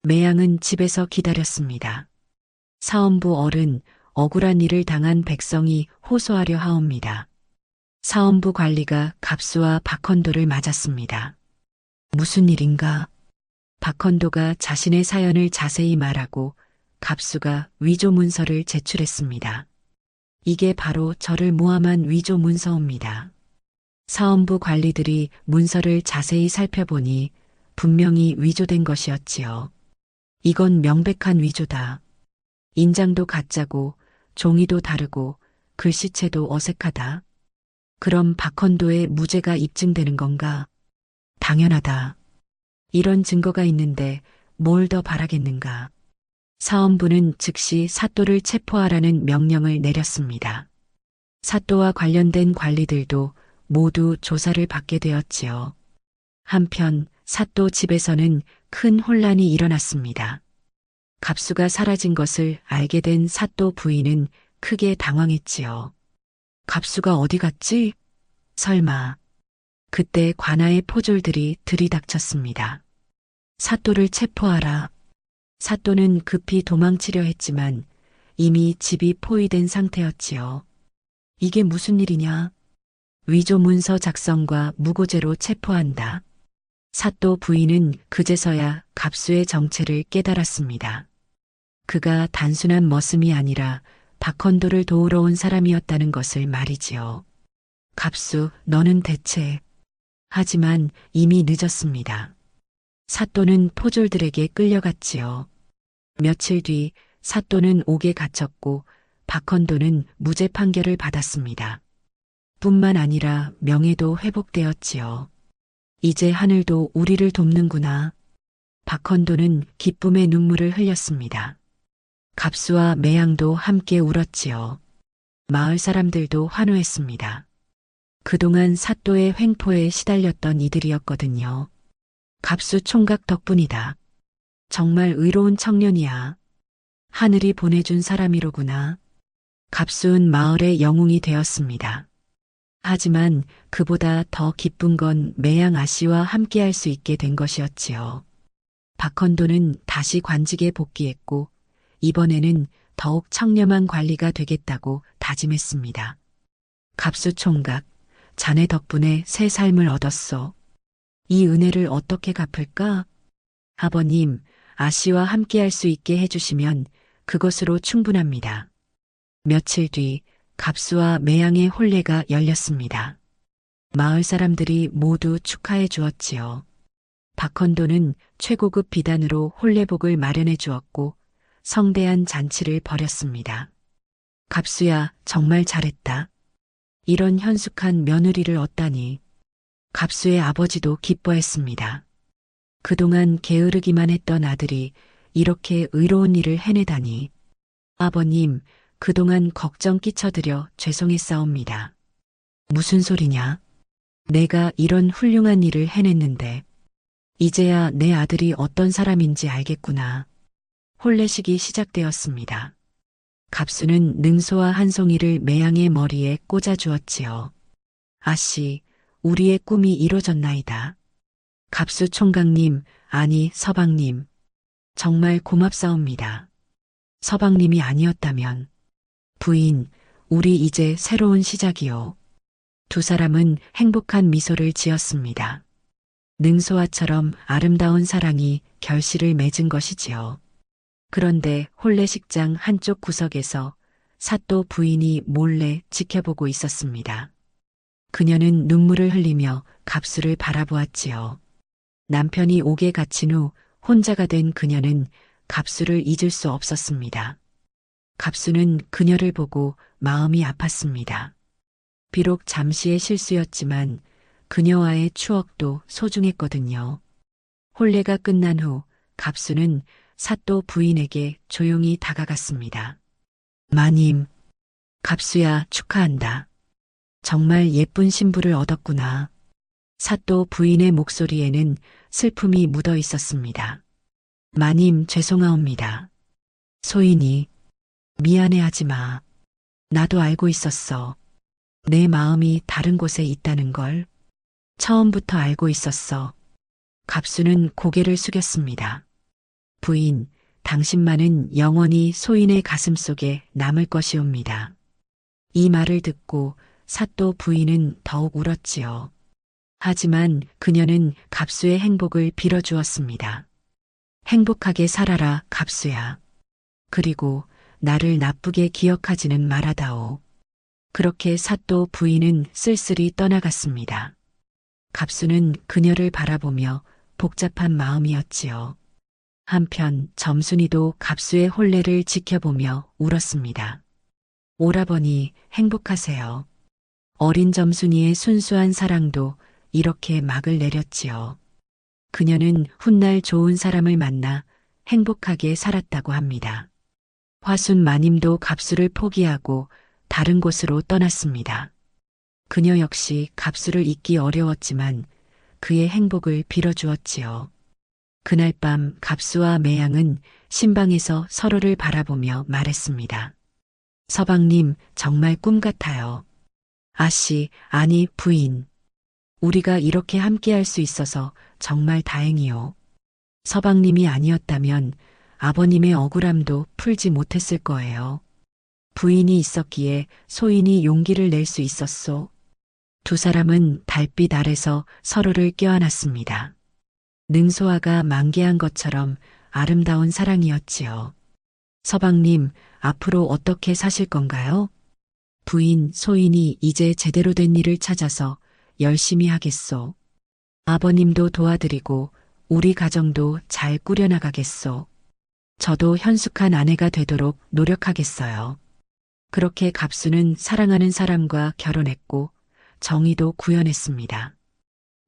매양은 집에서 기다렸습니다. 사헌부 어른, 억울한 일을 당한 백성이 호소하려 하옵니다. 사헌부 관리가 갑수와 박헌도를 맞았습니다. 무슨 일인가? 박헌도가 자신의 사연을 자세히 말하고 갑수가 위조 문서를 제출했습니다. 이게 바로 저를 모함한 위조 문서입니다. 사헌부 관리들이 문서를 자세히 살펴보니 분명히 위조된 것이었지요. 이건 명백한 위조다. 인장도 가짜고 종이도 다르고 글씨체도 어색하다. 그럼 박헌도의 무죄가 입증되는 건가? 당연하다. 이런 증거가 있는데 뭘 더 바라겠는가? 사헌부는 즉시 사또를 체포하라는 명령을 내렸습니다. 사또와 관련된 관리들도 모두 조사를 받게 되었지요. 한편 사또 집에서는 큰 혼란이 일어났습니다. 갑수가 사라진 것을 알게 된 사또 부인은 크게 당황했지요. 갑수가 어디 갔지? 설마. 그때 관아의 포졸들이 들이닥쳤습니다. 사또를 체포하라. 사또는 급히 도망치려 했지만 이미 집이 포위된 상태였지요. 이게 무슨 일이냐? 위조 문서 작성과 무고죄로 체포한다. 사또 부인은 그제서야 갑수의 정체를 깨달았습니다. 그가 단순한 머슴이 아니라 박헌도를 도우러 온 사람이었다는 것을 말이지요. 갑수, 너는 대체... 하지만 이미 늦었습니다. 사또는 포졸들에게 끌려갔지요. 며칠 뒤 사또는 옥에 갇혔고 박헌도는 무죄 판결을 받았습니다. 뿐만 아니라 명예도 회복되었지요. 이제 하늘도 우리를 돕는구나. 박헌도는 기쁨의 눈물을 흘렸습니다. 갑수와 매양도 함께 울었지요. 마을 사람들도 환호했습니다. 그동안 사또의 횡포에 시달렸던 이들이었거든요. 갑수 총각 덕분이다. 정말 의로운 청년이야. 하늘이 보내준 사람이로구나. 갑수는 마을의 영웅이 되었습니다. 하지만 그보다 더 기쁜 건 매양 아씨와 함께할 수 있게 된 것이었지요. 박헌도는 다시 관직에 복귀했고 이번에는 더욱 청렴한 관리가 되겠다고 다짐했습니다. 갑수 총각, 자네 덕분에 새 삶을 얻었소. 이 은혜를 어떻게 갚을까? 아버님, 아씨와 함께할 수 있게 해주시면 그것으로 충분합니다. 며칠 뒤 갑수와 매양의 혼례가 열렸습니다. 마을 사람들이 모두 축하해 주었지요. 박헌도는 최고급 비단으로 혼례복을 마련해 주었고 성대한 잔치를 벌였습니다. 갑수야, 정말 잘했다. 이런 현숙한 며느리를 얻다니. 갑수의 아버지도 기뻐했습니다. 그동안 게으르기만 했던 아들이 이렇게 의로운 일을 해내다니. 아버님, 그동안 걱정 끼쳐드려 죄송했사옵니다. 무슨 소리냐? 내가 이런 훌륭한 일을 해냈는데 이제야 내 아들이 어떤 사람인지 알겠구나. 혼례식이 시작되었습니다. 갑수는 능소와 한 송이를 매양의 머리에 꽂아 주었지요. 아씨, 우리의 꿈이 이루어졌나이다. 갑수 총각님, 아니 서방님, 정말 고맙사옵니다. 서방님이 아니었다면, 부인, 우리 이제 새로운 시작이요. 두 사람은 행복한 미소를 지었습니다. 능소와처럼 아름다운 사랑이 결실을 맺은 것이지요. 그런데 혼례식장 한쪽 구석에서 사또 부인이 몰래 지켜보고 있었습니다. 그녀는 눈물을 흘리며 갑수를 바라보았지요. 남편이 옥에 갇힌 후 혼자가 된 그녀는 갑수를 잊을 수 없었습니다. 갑수는 그녀를 보고 마음이 아팠습니다. 비록 잠시의 실수였지만 그녀와의 추억도 소중했거든요. 혼례가 끝난 후 갑수는 사또 부인에게 조용히 다가갔습니다. 마님, 갑수야 축하한다. 정말 예쁜 신부를 얻었구나. 사또 부인의 목소리에는 슬픔이 묻어 있었습니다. 마님 죄송하옵니다. 소인이 미안해하지 마. 나도 알고 있었어. 내 마음이 다른 곳에 있다는 걸. 처음부터 알고 있었어. 갑수는 고개를 숙였습니다. 부인, 당신만은 영원히 소인의 가슴 속에 남을 것이옵니다. 이 말을 듣고 사또 부인은 더욱 울었지요. 하지만 그녀는 갑수의 행복을 빌어주었습니다. 행복하게 살아라, 갑수야. 그리고 나를 나쁘게 기억하지는 말아다오. 그렇게 사또 부인은 쓸쓸히 떠나갔습니다. 갑수는 그녀를 바라보며 복잡한 마음이었지요. 한편 점순이도 갑수의 혼례를 지켜보며 울었습니다. 오라버니 행복하세요. 어린 점순이의 순수한 사랑도 이렇게 막을 내렸지요. 그녀는 훗날 좋은 사람을 만나 행복하게 살았다고 합니다. 화순 마님도 갑수를 포기하고 다른 곳으로 떠났습니다. 그녀 역시 갑수를 잊기 어려웠지만 그의 행복을 빌어주었지요. 그날 밤 갑수와 매양은 신방에서 서로를 바라보며 말했습니다. 서방님, 정말 꿈 같아요. 아씨, 아니 부인. 우리가 이렇게 함께할 수 있어서 정말 다행이요. 서방님이 아니었다면 아버님의 억울함도 풀지 못했을 거예요. 부인이 있었기에 소인이 용기를 낼 수 있었소. 두 사람은 달빛 아래서 서로를 껴안았습니다. 능소화가 만개한 것처럼 아름다운 사랑이었지요. 서방님, 앞으로 어떻게 사실 건가요? 부인 소인이 이제 제대로 된 일을 찾아서 열심히 하겠소. 아버님도 도와드리고 우리 가정도 잘 꾸려나가겠소. 저도 현숙한 아내가 되도록 노력하겠어요. 그렇게 갑수는 사랑하는 사람과 결혼했고 정의도 구현했습니다.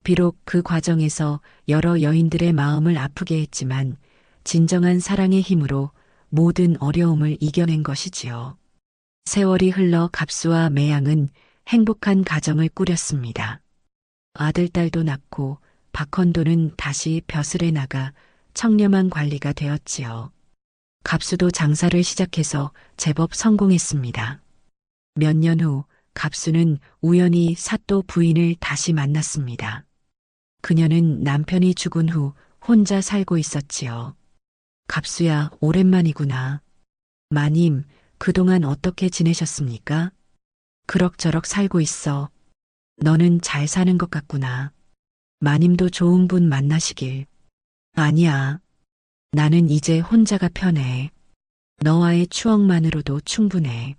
비록 그 과정에서 여러 여인들의 마음을 아프게 했지만 진정한 사랑의 힘으로 모든 어려움을 이겨낸 것이지요. 세월이 흘러 갑수와 매양은 행복한 가정을 꾸렸습니다. 아들, 딸도 낳고 박헌도는 다시 벼슬에 나가 청렴한 관리가 되었지요. 갑수도 장사를 시작해서 제법 성공했습니다. 몇 년 후 갑수는 우연히 사또 부인을 다시 만났습니다. 그녀는 남편이 죽은 후 혼자 살고 있었지요. 갑수야, 오랜만이구나. 마님, 그동안 어떻게 지내셨습니까? 그럭저럭 살고 있어. 너는 잘 사는 것 같구나. 마님도 좋은 분 만나시길. 아니야. 나는 이제 혼자가 편해. 너와의 추억만으로도 충분해.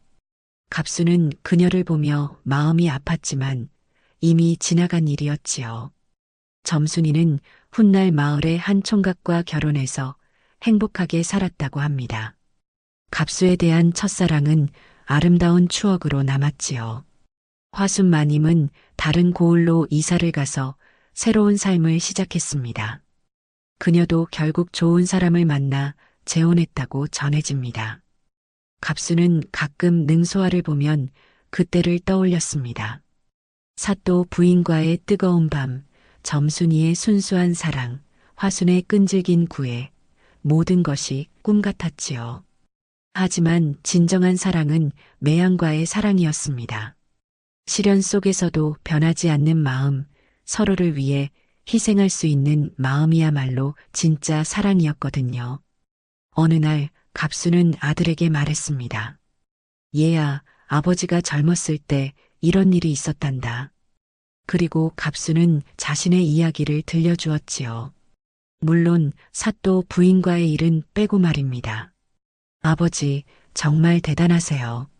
갑수는 그녀를 보며 마음이 아팠지만 이미 지나간 일이었지요. 점순이는 훗날 마을의 한 총각과 결혼해서 행복하게 살았다고 합니다. 갑수에 대한 첫사랑은 아름다운 추억으로 남았지요. 화순 마님은 다른 고을로 이사를 가서 새로운 삶을 시작했습니다. 그녀도 결국 좋은 사람을 만나 재혼했다고 전해집니다. 갑수는 가끔 능소화를 보면 그때를 떠올렸습니다. 사또 부인과의 뜨거운 밤, 점순이의 순수한 사랑, 화순의 끈질긴 구애, 모든 것이 꿈 같았지요. 하지만 진정한 사랑은 매양과의 사랑이었습니다. 시련 속에서도 변하지 않는 마음, 서로를 위해 희생할 수 있는 마음이야말로 진짜 사랑이었거든요. 어느 날 갑수는 아들에게 말했습니다. 얘야, 아버지가 젊었을 때 이런 일이 있었단다. 그리고 갑수는 자신의 이야기를 들려주었지요. 물론 사또 부인과의 일은 빼고 말입니다. 아버지, 정말 대단하세요.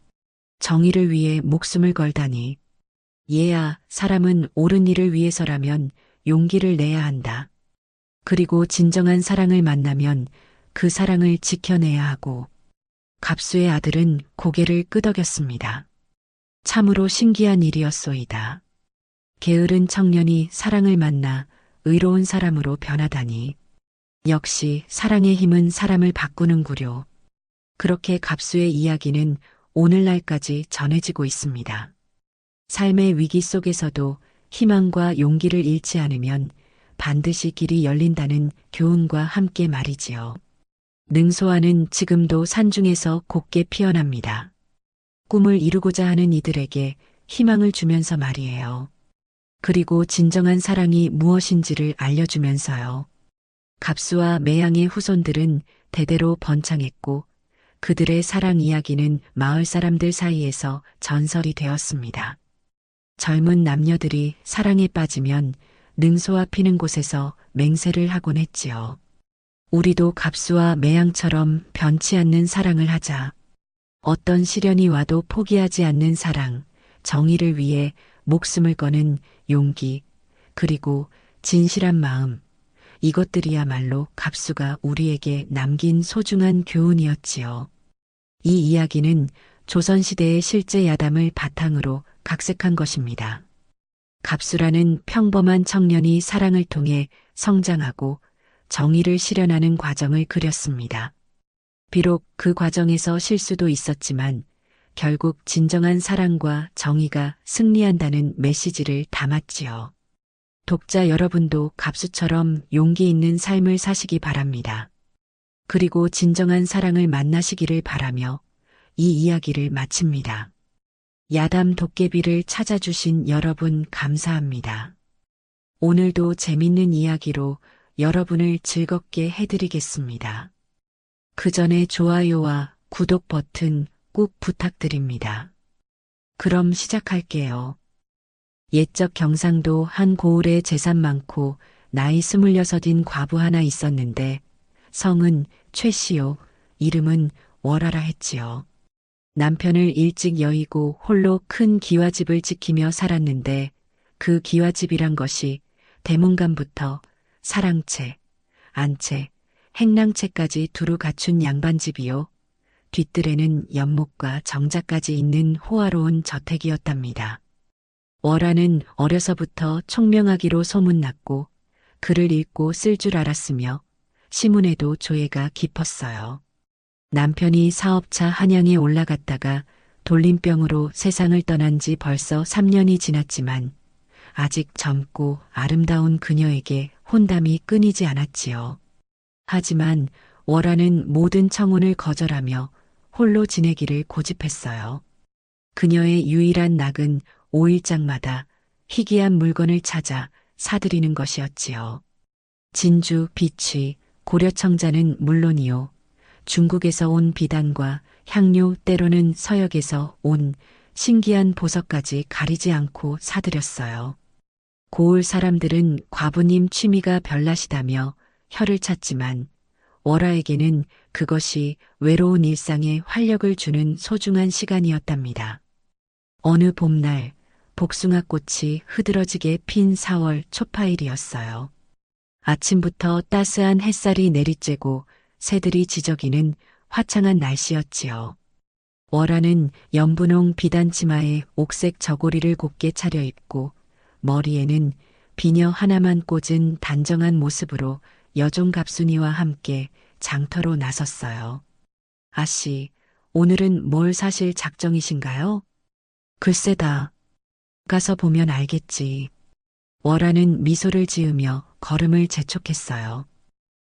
정의를 위해 목숨을 걸다니. 얘야, 사람은 옳은 일을 위해서라면 용기를 내야 한다. 그리고 진정한 사랑을 만나면 그 사랑을 지켜내야 하고. 갑수의 아들은 고개를 끄덕였습니다. 참으로 신기한 일이었소이다. 게으른 청년이 사랑을 만나 의로운 사람으로 변하다니. 역시 사랑의 힘은 사람을 바꾸는구려. 그렇게 갑수의 이야기는 오늘날까지 전해지고 있습니다. 삶의 위기 속에서도 희망과 용기를 잃지 않으면 반드시 길이 열린다는 교훈과 함께 말이지요. 능소화는 지금도 산중에서 곱게 피어납니다. 꿈을 이루고자 하는 이들에게 희망을 주면서 말이에요. 그리고 진정한 사랑이 무엇인지를 알려주면서요. 갑수와 매양의 후손들은 대대로 번창했고 그들의 사랑 이야기는 마을 사람들 사이에서 전설이 되었습니다. 젊은 남녀들이 사랑에 빠지면 능소화 피는 곳에서 맹세를 하곤 했지요. 우리도 갑수와 매양처럼 변치 않는 사랑을 하자. 어떤 시련이 와도 포기하지 않는 사랑, 정의를 위해 목숨을 거는 용기, 그리고 진실한 마음, 이것들이야말로 갑수가 우리에게 남긴 소중한 교훈이었지요. 이 이야기는 조선시대의 실제 야담을 바탕으로 각색한 것입니다. 갑수라는 평범한 청년이 사랑을 통해 성장하고 정의를 실현하는 과정을 그렸습니다. 비록 그 과정에서 실수도 있었지만 결국 진정한 사랑과 정의가 승리한다는 메시지를 담았지요. 독자 여러분도 갑수처럼 용기 있는 삶을 사시기 바랍니다. 그리고 진정한 사랑을 만나시기를 바라며 이 이야기를 마칩니다. 야담 도깨비를 찾아주신 여러분 감사합니다. 오늘도 재밌는 이야기로 여러분을 즐겁게 해드리겠습니다. 그 전에 좋아요와 구독 버튼 꼭 부탁드립니다. 그럼 시작할게요. 옛적 경상도 한 고을에 재산 많고 나이 26인 과부 하나 있었는데 성은 최씨요, 이름은 월하라 했지요. 남편을 일찍 여의고 홀로 큰 기와집을 지키며 살았는데 그 기와집이란 것이 대문간부터 사랑채, 안채, 행랑채까지 두루 갖춘 양반집이요. 뒷뜰에는 연못과 정자까지 있는 호화로운 저택이었답니다. 월하는 어려서부터 총명하기로 소문났고 글을 읽고 쓸 줄 알았으며 시문에도 조예가 깊었어요. 남편이 사업차 한양에 올라갔다가 돌림병으로 세상을 떠난 지 벌써 3년이 지났지만 아직 젊고 아름다운 그녀에게 혼담이 끊이지 않았지요. 하지만 월하는 모든 청혼을 거절하며 홀로 지내기를 고집했어요. 그녀의 유일한 낙은 5일장마다 희귀한 물건을 찾아 사들이는 것이었지요. 진주, 비취, 고려청자는 물론이요. 중국에서 온 비단과 향료, 때로는 서역에서 온 신기한 보석까지 가리지 않고 사들였어요. 고을 사람들은 과부님 취미가 별나시다며 혀를 찼지만 월하에게는 그것이 외로운 일상에 활력을 주는 소중한 시간이었답니다. 어느 봄날 복숭아꽃이 흐드러지게 핀 4월 초파일이었어요. 아침부터 따스한 햇살이 내리쬐고 새들이 지저귀는 화창한 날씨였지요. 월하는 연분홍 비단치마에 옥색 저고리를 곱게 차려입고 머리에는 비녀 하나만 꽂은 단정한 모습으로 여종 갑순이와 함께 장터로 나섰어요. 아씨, 오늘은 뭘 사실 작정이신가요? 글쎄다. 가서 보면 알겠지. 월하는 미소를 지으며 걸음을 재촉했어요.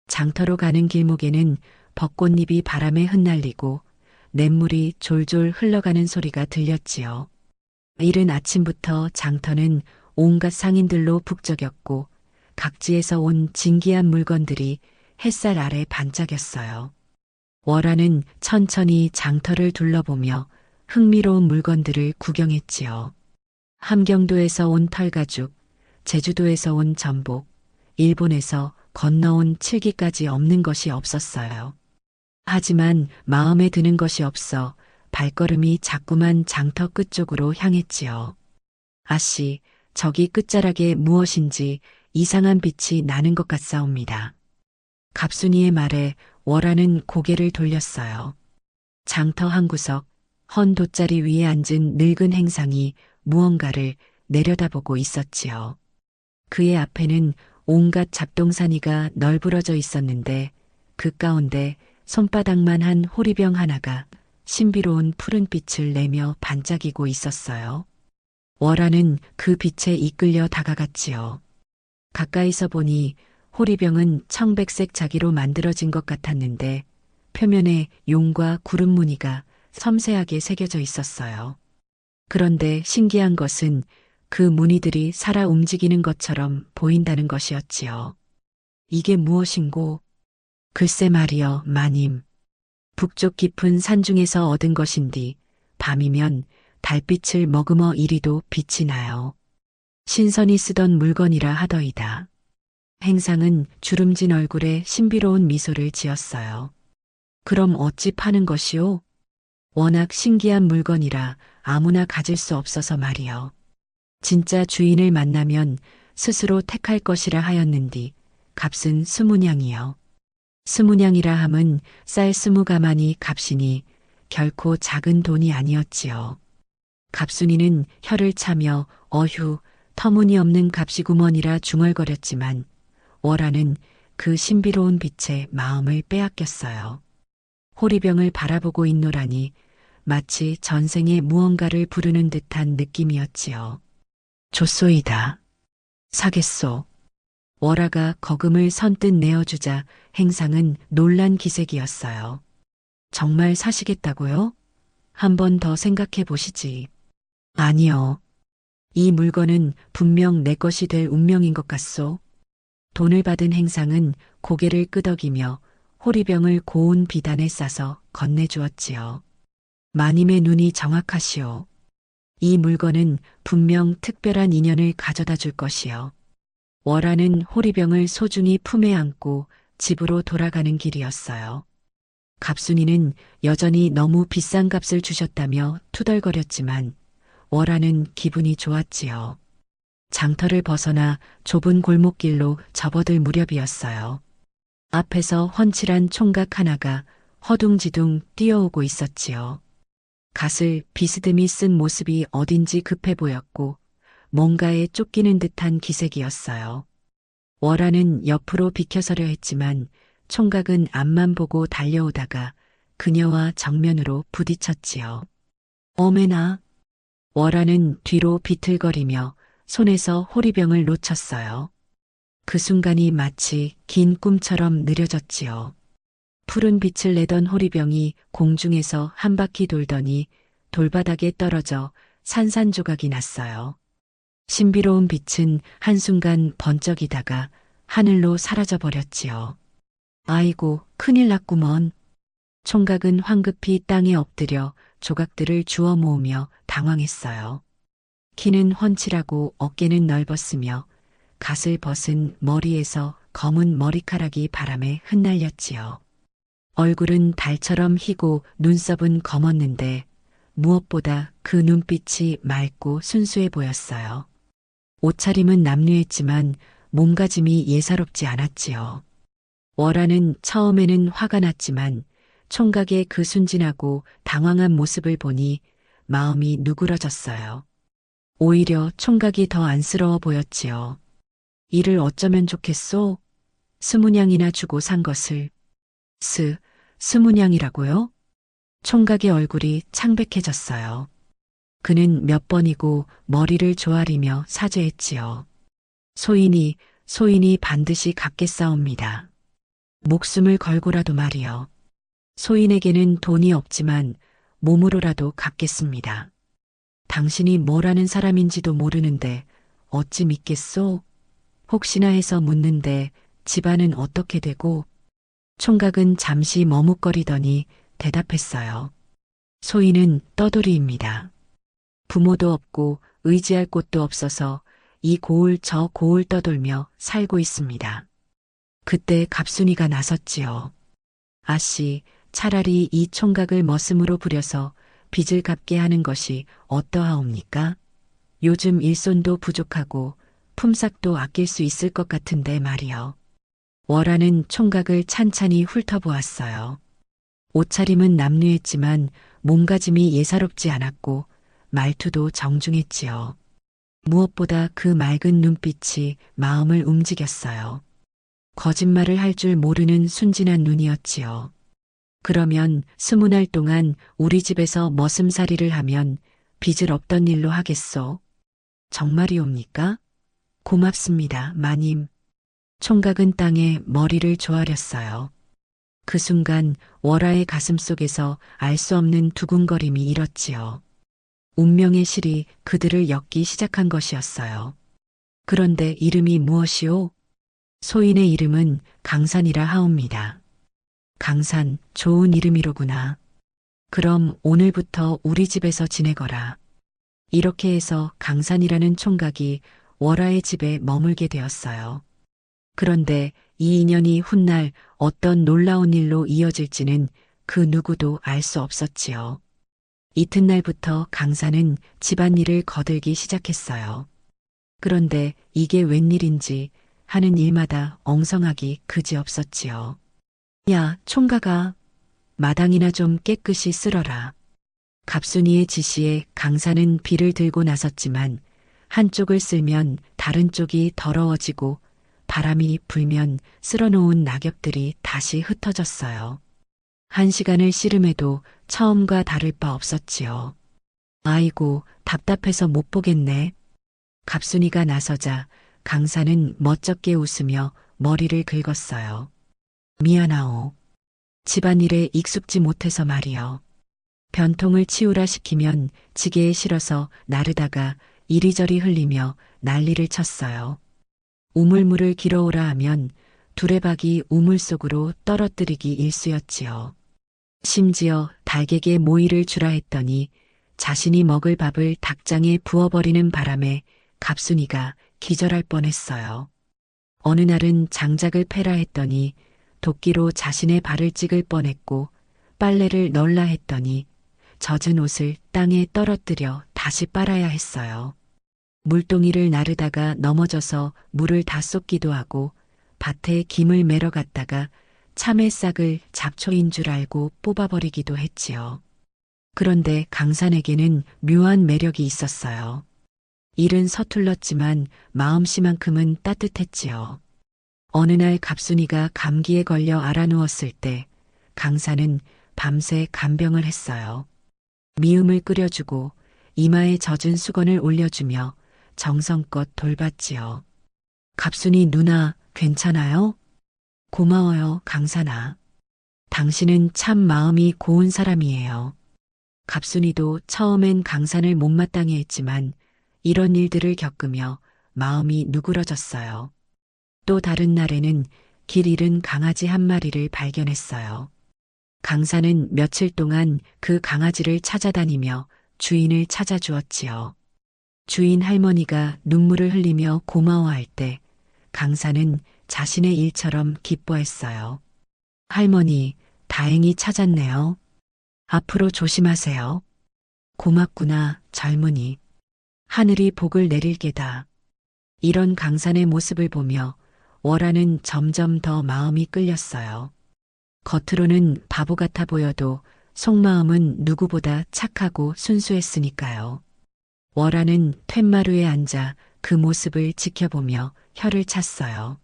장터로 가는 길목에는 벚꽃잎이 바람에 흩날리고 냇물이 졸졸 흘러가는 소리가 들렸지요. 이른 아침부터 장터는 온갖 상인들로 북적였고 각지에서 온 진기한 물건들이 햇살 아래 반짝였어요. 월하는 천천히 장터를 둘러보며 흥미로운 물건들을 구경했지요. 함경도에서 온 털가죽, 제주도에서 온 전복, 일본에서 건너온 칠기까지 없는 것이 없었어요. 하지만 마음에 드는 것이 없어 발걸음이 자꾸만 장터 끝쪽으로 향했지요. 아씨, 저기 끝자락에 무엇인지 이상한 빛이 나는 것 같사옵니다. 갑순이의 말에 월하는 고개를 돌렸어요. 장터 한 구석, 헌 돗자리 위에 앉은 늙은 행상이 무언가를 내려다보고 있었지요. 그의 앞에는 온갖 잡동사니가 널브러져 있었는데 그 가운데 손바닥만 한 호리병 하나가 신비로운 푸른 빛을 내며 반짝이고 있었어요. 월하는 그 빛에 이끌려 다가갔지요. 가까이서 보니 호리병은 청백색 자기로 만들어진 것 같았는데 표면에 용과 구름 무늬가 섬세하게 새겨져 있었어요. 그런데 신기한 것은 그 무늬들이 살아 움직이는 것처럼 보인다는 것이었지요. 이게 무엇인고? 글쎄 말이여, 마님. 북쪽 깊은 산중에서 얻은 것인디 밤이면 달빛을 머금어 이리도 빛이 나요. 신선이 쓰던 물건이라 하더이다. 행상은 주름진 얼굴에 신비로운 미소를 지었어요. 그럼 어찌 파는 것이오? 워낙 신기한 물건이라 아무나 가질 수 없어서 말이요. 진짜 주인을 만나면 스스로 택할 것이라 하였는디 값은 20냥이요. 20냥이라 함은 쌀 20가마니 값이니 결코 작은 돈이 아니었지요. 갑순이는 혀를 차며 어휴, 터무니없는 값이구먼이라 중얼거렸지만 월하는 그 신비로운 빛에 마음을 빼앗겼어요. 호리병을 바라보고 있노라니 마치 전생에 무언가를 부르는 듯한 느낌이었지요. 좋소이다. 사겠소. 월하가 거금을 선뜻 내어주자 행상은 놀란 기색이었어요. 정말 사시겠다고요? 한 번 더 생각해 보시지. 아니요. 이 물건은 분명 내 것이 될 운명인 것 같소. 돈을 받은 행상은 고개를 끄덕이며 호리병을 고운 비단에 싸서 건네주었지요. 마님의 눈이 정확하시오. 이 물건은 분명 특별한 인연을 가져다 줄 것이요. 월하는 호리병을 소중히 품에 안고 집으로 돌아가는 길이었어요. 갑순이는 여전히 너무 비싼 값을 주셨다며 투덜거렸지만 월하는 기분이 좋았지요. 장터를 벗어나 좁은 골목길로 접어들 무렵이었어요. 앞에서 훤칠한 총각 하나가 허둥지둥 뛰어오고 있었지요. 갓을 비스듬히 쓴 모습이 어딘지 급해 보였고 뭔가에 쫓기는 듯한 기색이었어요. 월하는 옆으로 비켜서려 했지만 총각은 앞만 보고 달려오다가 그녀와 정면으로 부딪혔지요. 어메나! 월하는 뒤로 비틀거리며 손에서 호리병을 놓쳤어요. 그 순간이 마치 긴 꿈처럼 느려졌지요. 푸른 빛을 내던 호리병이 공중에서 한 바퀴 돌더니 돌바닥에 떨어져 산산조각이 났어요. 신비로운 빛은 한순간 번쩍이다가 하늘로 사라져 버렸지요. 아이고, 큰일 났구먼. 총각은 황급히 땅에 엎드려 조각들을 주워 모으며 당황했어요. 키는 훤칠하고 어깨는 넓었으며 갓을 벗은 머리에서 검은 머리카락이 바람에 흩날렸지요. 얼굴은 달처럼 희고 눈썹은 검었는데 무엇보다 그 눈빛이 맑고 순수해 보였어요. 옷차림은 남루했지만 몸가짐이 예사롭지 않았지요. 월하는 처음에는 화가 났지만 총각의 그 순진하고 당황한 모습을 보니 마음이 누그러졌어요. 오히려 총각이 더 안쓰러워 보였지요. 이를 어쩌면 좋겠소? 20냥이나 주고 산 것을. 20냥이라고요? 총각의 얼굴이 창백해졌어요. 그는 몇 번이고 머리를 조아리며 사죄했지요. 소인이 반드시 갚겠사옵니다. 목숨을 걸고라도 말이요. 소인에게는 돈이 없지만 몸으로라도 갚겠습니다. 당신이 뭐라는 사람인지도 모르는데 어찌 믿겠소? 혹시나 해서 묻는데 집안은 어떻게 되고? 총각은 잠시 머뭇거리더니 대답했어요. 소인은 떠돌이입니다. 부모도 없고 의지할 곳도 없어서 이 고을 저 고을 떠돌며 살고 있습니다. 그때 갑순이가 나섰지요. 아씨, 차라리 이 총각을 머슴으로 부려서 빚을 갚게 하는 것이 어떠하옵니까? 요즘 일손도 부족하고 품삯도 아낄 수 있을 것 같은데 말이요. 월하는 총각을 찬찬히 훑어보았어요. 옷차림은 남루했지만 몸가짐이 예사롭지 않았고 말투도 정중했지요. 무엇보다 그 맑은 눈빛이 마음을 움직였어요. 거짓말을 할 줄 모르는 순진한 눈이었지요. 그러면 20날 동안 우리 집에서 머슴살이를 하면 빚을 없던 일로 하겠소? 정말이옵니까? 고맙습니다, 마님. 총각은 땅에 머리를 조아렸어요. 그 순간 월하의 가슴 속에서 알 수 없는 두근거림이 일었지요. 운명의 실이 그들을 엮기 시작한 것이었어요. 그런데 이름이 무엇이오? 소인의 이름은 강산이라 하옵니다. 강산, 좋은 이름이로구나. 그럼 오늘부터 우리 집에서 지내거라. 이렇게 해서 강산이라는 총각이 월하의 집에 머물게 되었어요. 그런데 이 인연이 훗날 어떤 놀라운 일로 이어질지는 그 누구도 알 수 없었지요. 이튿날부터 강산은 집안일을 거들기 시작했어요. 그런데 이게 웬일인지 하는 일마다 엉성하기 그지없었지요. 야, 총각아, 마당이나 좀 깨끗이 쓸어라. 갑순이의 지시에 강산은 비를 들고 나섰지만 한쪽을 쓸면 다른 쪽이 더러워지고 바람이 불면 쓸어놓은 낙엽들이 다시 흩어졌어요. 1시간을 씨름해도 처음과 다를 바 없었지요. 아이고, 답답해서 못 보겠네. 갑순이가 나서자 강산은 멋쩍게 웃으며 머리를 긁었어요. 미안하오. 집안일에 익숙지 못해서 말이여. 변통을 치우라 시키면 지게에 실어서 나르다가 이리저리 흘리며 난리를 쳤어요. 우물물을 길어오라 하면 두레박이 우물 속으로 떨어뜨리기 일쑤였지요. 심지어 닭에게 모이를 주라 했더니 자신이 먹을 밥을 닭장에 부어버리는 바람에 갑순이가 기절할 뻔했어요. 어느 날은 장작을 패라 했더니 도끼로 자신의 발을 찍을 뻔했고 빨래를 널라 했더니 젖은 옷을 땅에 떨어뜨려 다시 빨아야 했어요. 물동이를 나르다가 넘어져서 물을 다 쏟기도 하고 밭에 김을 매러 갔다가 참외 싹을 잡초인 줄 알고 뽑아버리기도 했지요. 그런데 강산에게는 묘한 매력이 있었어요. 일은 서툴렀지만 마음씨만큼은 따뜻했지요. 어느 날 갑순이가 감기에 걸려 알아누웠을 때 강산은 밤새 간병을 했어요. 미음을 끓여주고 이마에 젖은 수건을 올려주며 정성껏 돌봤지요. 갑순이 누나, 괜찮아요? 고마워요, 강산아. 당신은 참 마음이 고운 사람이에요. 갑순이도 처음엔 강산을 못마땅해 했지만 이런 일들을 겪으며 마음이 누그러졌어요. 또 다른 날에는 길 잃은 강아지 한 마리를 발견했어요. 강산은 며칠 동안 그 강아지를 찾아다니며 주인을 찾아주었지요. 주인 할머니가 눈물을 흘리며 고마워할 때 강산은 자신의 일처럼 기뻐했어요. 할머니, 다행히 찾았네요. 앞으로 조심하세요. 고맙구나, 젊은이. 하늘이 복을 내릴 게다. 이런 강산의 모습을 보며 월하는 점점 더 마음이 끌렸어요. 겉으로는 바보 같아 보여도 속마음은 누구보다 착하고 순수했으니까요. 월하는 툇마루에 앉아 그 모습을 지켜보며 혀를 찼어요.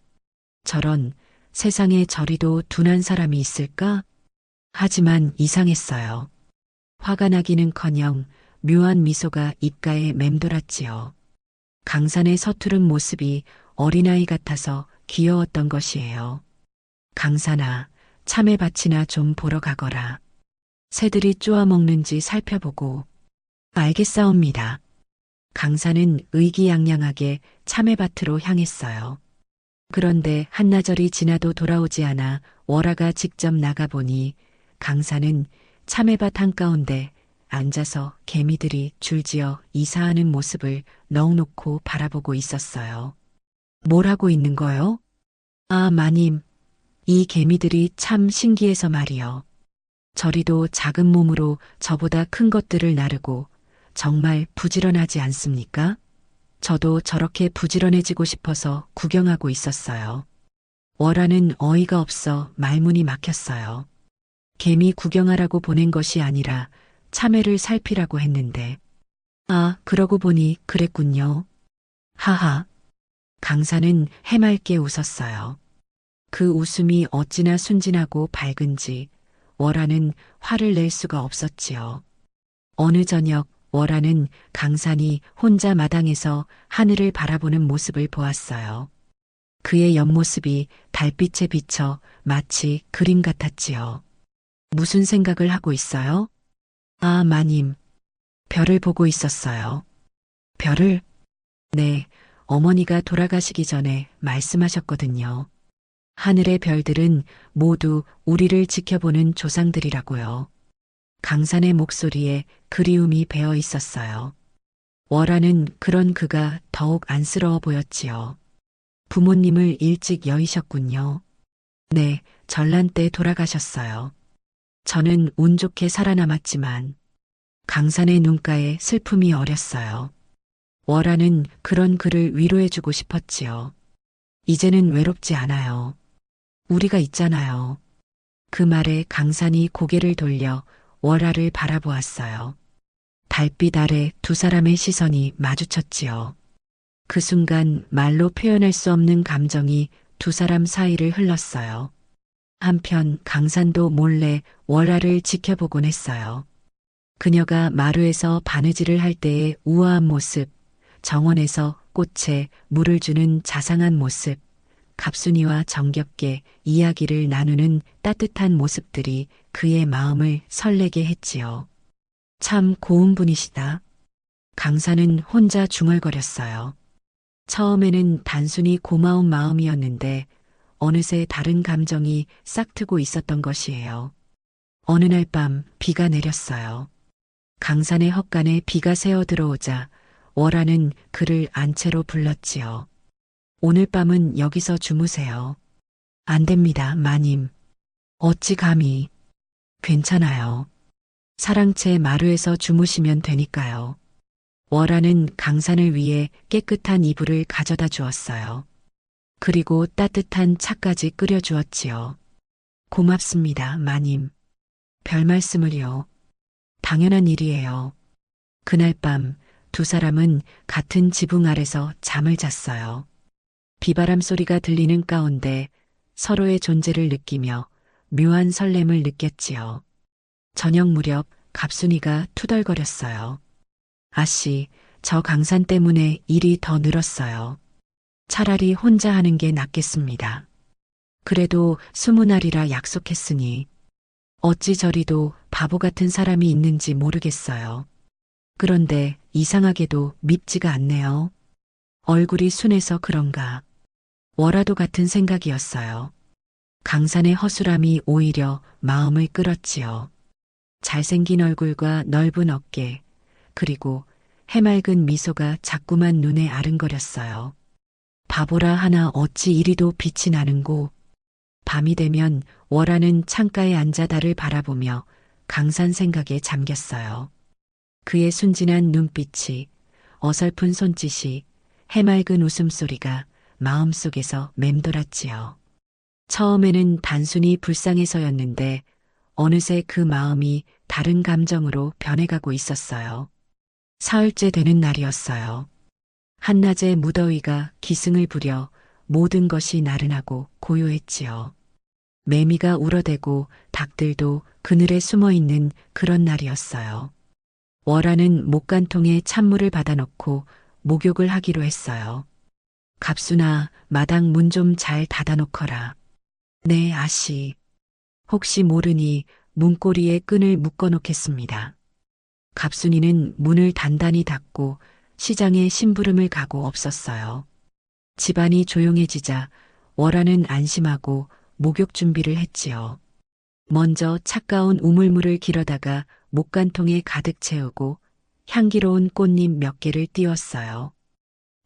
저런, 세상에 저리도 둔한 사람이 있을까? 하지만 이상했어요. 화가 나기는커녕 묘한 미소가 입가에 맴돌았지요. 강산의 서투른 모습이 어린아이 같아서 귀여웠던 것이에요. 강산아, 참외밭이나 좀 보러 가거라. 새들이 쪼아먹는지 살펴보고. 알겠사옵니다. 강산은 의기양양하게 참외밭으로 향했어요. 그런데 한나절이 지나도 돌아오지 않아 월하가 직접 나가보니 강산은 참외밭 한가운데 앉아서 개미들이 줄지어 이사하는 모습을 넋놓고 바라보고 있었어요. 뭘 하고 있는 거요? 아, 마님. 이 개미들이 참 신기해서 말이요. 저리도 작은 몸으로 저보다 큰 것들을 나르고 정말 부지런하지 않습니까? 저도 저렇게 부지런해지고 싶어서 구경하고 있었어요. 월화는 어이가 없어 말문이 막혔어요. 개미 구경하라고 보낸 것이 아니라 참외를 살피라고 했는데. 아, 그러고 보니 그랬군요. 하하. 강사는 해맑게 웃었어요. 그 웃음이 어찌나 순진하고 밝은지 월화는 화를 낼 수가 없었지요. 어느 저녁 월화는 강산이 혼자 마당에서 하늘을 바라보는 모습을 보았어요. 그의 옆모습이 달빛에 비쳐 마치 그림 같았지요. 무슨 생각을 하고 있어요? 아, 마님. 별을 보고 있었어요. 별을? 네, 어머니가 돌아가시기 전에 말씀하셨거든요. 하늘의 별들은 모두 우리를 지켜보는 조상들이라고요. 강산의 목소리에 그리움이 배어 있었어요. 월화는 그런 그가 더욱 안쓰러워 보였지요. 부모님을 일찍 여의셨군요. 네, 전란 때 돌아가셨어요. 저는 운 좋게 살아남았지만 강산의 눈가에 슬픔이 어렸어요. 월화는 그런 그를 위로해주고 싶었지요. 이제는 외롭지 않아요. 우리가 있잖아요. 그 말에 강산이 고개를 돌려 월화를 바라보았어요. 달빛 아래 두 사람의 시선이 마주쳤지요. 그 순간 말로 표현할 수 없는 감정이 두 사람 사이를 흘렀어요. 한편 강산도 몰래 월화를 지켜보곤 했어요. 그녀가 마루에서 바느질을 할 때의 우아한 모습, 정원에서 꽃에 물을 주는 자상한 모습, 갑순이와 정겹게 이야기를 나누는 따뜻한 모습들이 그의 마음을 설레게 했지요. 참 고운 분이시다. 강사는 혼자 중얼거렸어요. 처음에는 단순히 고마운 마음이었는데 어느새 다른 감정이 싹트고 있었던 것이에요. 어느 날 밤 비가 내렸어요. 강산의 헛간에 비가 새어 들어오자 월화는 그를 안채로 불렀지요. 오늘 밤은 여기서 주무세요. 안 됩니다, 마님. 어찌 감히. 괜찮아요. 사랑채 마루에서 주무시면 되니까요. 월화는 강산을 위해 깨끗한 이불을 가져다 주었어요. 그리고 따뜻한 차까지 끓여 주었지요. 고맙습니다, 마님. 별 말씀을요. 당연한 일이에요. 그날 밤 두 사람은 같은 지붕 아래서 잠을 잤어요. 비바람 소리가 들리는 가운데 서로의 존재를 느끼며 묘한 설렘을 느꼈지요. 저녁 무렵 갑순이가 투덜거렸어요. 아씨, 저 강산 때문에 일이 더 늘었어요. 차라리 혼자 하는 게 낫겠습니다. 그래도 20알이라 약속했으니 어찌 저리도 바보 같은 사람이 있는지 모르겠어요. 그런데 이상하게도 밉지가 않네요. 얼굴이 순해서 그런가. 월화도 같은 생각이었어요. 강산의 허술함이 오히려 마음을 끌었지요. 잘생긴 얼굴과 넓은 어깨, 그리고 해맑은 미소가 자꾸만 눈에 아른거렸어요. 바보라 하나 어찌 이리도 빛이 나는고. 밤이 되면 월화는 창가에 앉아 달을 바라보며 강산 생각에 잠겼어요. 그의 순진한 눈빛이, 어설픈 손짓이, 해맑은 웃음소리가 마음속에서 맴돌았지요. 처음에는 단순히 불쌍해서였는데 어느새 그 마음이 다른 감정으로 변해가고 있었어요. 사흘째 되는 날이었어요. 한낮의 무더위가 기승을 부려 모든 것이 나른하고 고요했지요. 매미가 울어대고 닭들도 그늘에 숨어있는 그런 날이었어요. 월화는 목간통에 찬물을 받아넣고 목욕을 하기로 했어요. 갑순아, 마당 문 좀 잘 닫아놓거라. 네, 아씨. 혹시 모르니 문고리에 끈을 묶어놓겠습니다. 갑순이는 문을 단단히 닫고 시장에 심부름을 가고 없었어요. 집안이 조용해지자 월화는 안심하고 목욕 준비를 했지요. 먼저 차가운 우물물을 길어다가 목간통에 가득 채우고 향기로운 꽃잎 몇 개를 띄웠어요.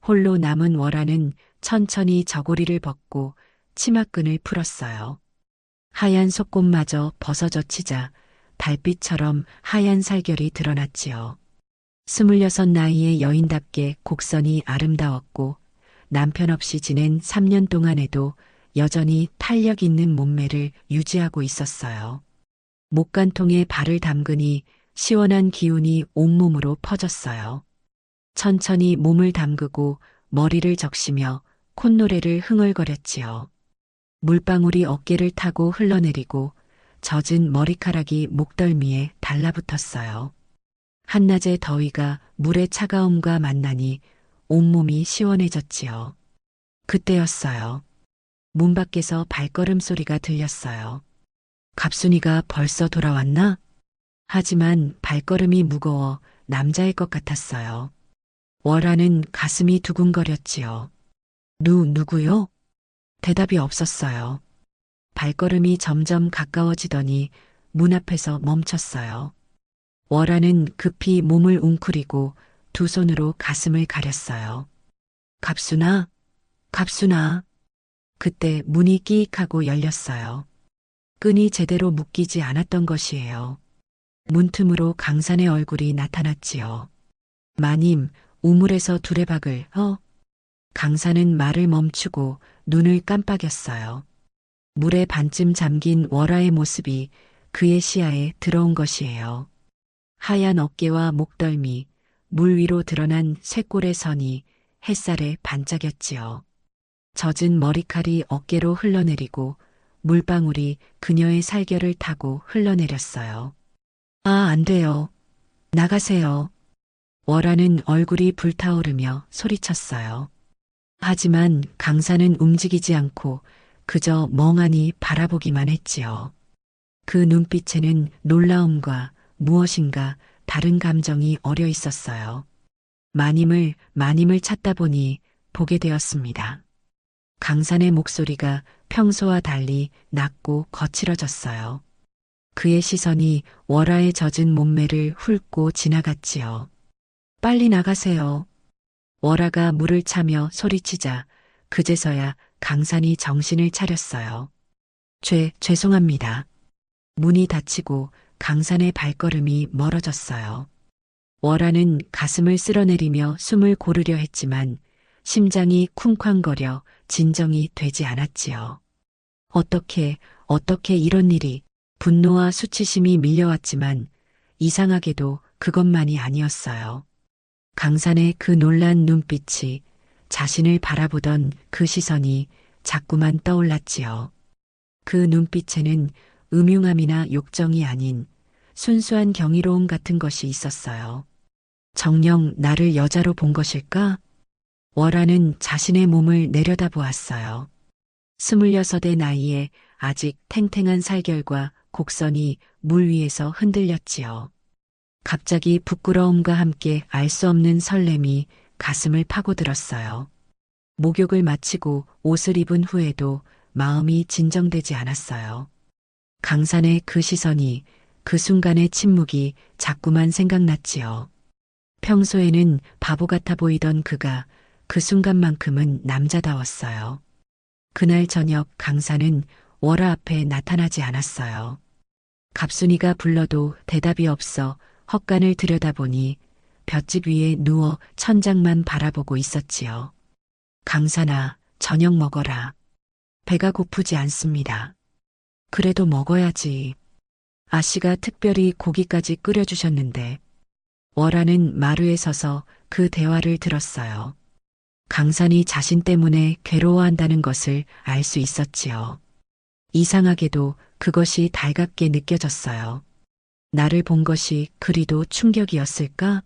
홀로 남은 월화는 천천히 저고리를 벗고 치마끈을 풀었어요. 하얀 속꽃마저 벗어젖히자 달빛처럼 하얀 살결이 드러났지요. 26 나이의 여인답게 곡선이 아름다웠고 남편 없이 지낸 3년 동안에도 여전히 탄력 있는 몸매를 유지하고 있었어요. 목간통에 발을 담그니 시원한 기운이 온몸으로 퍼졌어요. 천천히 몸을 담그고 머리를 적시며 콧노래를 흥얼거렸지요. 물방울이 어깨를 타고 흘러내리고 젖은 머리카락이 목덜미에 달라붙었어요. 한낮의 더위가 물의 차가움과 만나니 온몸이 시원해졌지요. 그때였어요. 문 밖에서 발걸음 소리가 들렸어요. 갑순이가 벌써 돌아왔나? 하지만 발걸음이 무거워 남자일 것 같았어요. 월화는 가슴이 두근거렸지요. 누구요? 대답이 없었어요. 발걸음이 점점 가까워지더니 문 앞에서 멈췄어요. 월화는 급히 몸을 웅크리고 두 손으로 가슴을 가렸어요. 갑순아, 갑순아. 그때 문이 끼익하고 열렸어요. 끈이 제대로 묶이지 않았던 것이에요. 문틈으로 강산의 얼굴이 나타났지요. 마님, 우물에서 두레박을, 강산은 말을 멈추고 눈을 깜빡였어요. 물에 반쯤 잠긴 월화의 모습이 그의 시야에 들어온 것이에요. 하얀 어깨와 목덜미, 물 위로 드러난 쇄골의 선이 햇살에 반짝였지요. 젖은 머리칼이 어깨로 흘러내리고 물방울이 그녀의 살결을 타고 흘러내렸어요. 아, 안 돼요. 나가세요. 월화는 얼굴이 불타오르며 소리쳤어요. 하지만 강산은 움직이지 않고 그저 멍하니 바라보기만 했지요. 그 눈빛에는 놀라움과 무엇인가 다른 감정이 어려 있었어요. 마님을 찾다 보니 보게 되었습니다. 강산의 목소리가 평소와 달리 낮고 거칠어졌어요. 그의 시선이 월화의 젖은 몸매를 훑고 지나갔지요. 빨리 나가세요. 월화가 물을 차며 소리치자 그제서야 강산이 정신을 차렸어요. 죄송합니다. 문이 닫히고 강산의 발걸음이 멀어졌어요. 월화는 가슴을 쓸어내리며 숨을 고르려 했지만 심장이 쿵쾅거려 진정이 되지 않았지요. 어떻게 이런 일이. 분노와 수치심이 밀려왔지만 이상하게도 그것만이 아니었어요. 강산의 그 놀란 눈빛이, 자신을 바라보던 그 시선이 자꾸만 떠올랐지요. 그 눈빛에는 음흉함이나 욕정이 아닌 순수한 경이로움 같은 것이 있었어요. 정녕 나를 여자로 본 것일까? 월화는 자신의 몸을 내려다보았어요. 26의 나이에 아직 탱탱한 살결과 곡선이 물 위에서 흔들렸지요. 갑자기 부끄러움과 함께 알 수 없는 설렘이 가슴을 파고들었어요. 목욕을 마치고 옷을 입은 후에도 마음이 진정되지 않았어요. 강산의 그 시선이, 그 순간의 침묵이 자꾸만 생각났지요. 평소에는 바보 같아 보이던 그가 그 순간만큼은 남자다웠어요. 그날 저녁 강산은 월화 앞에 나타나지 않았어요. 갑순이가 불러도 대답이 없어 헛간을 들여다보니 볏짚 위에 누워 천장만 바라보고 있었지요. 강산아, 저녁 먹어라. 배가 고프지 않습니다. 그래도 먹어야지. 아씨가 특별히 고기까지 끓여주셨는데. 월화는 마루에 서서 그 대화를 들었어요. 강산이 자신 때문에 괴로워한다는 것을 알 수 있었지요. 이상하게도 그것이 달갑게 느껴졌어요. 나를 본 것이 그리도 충격이었을까?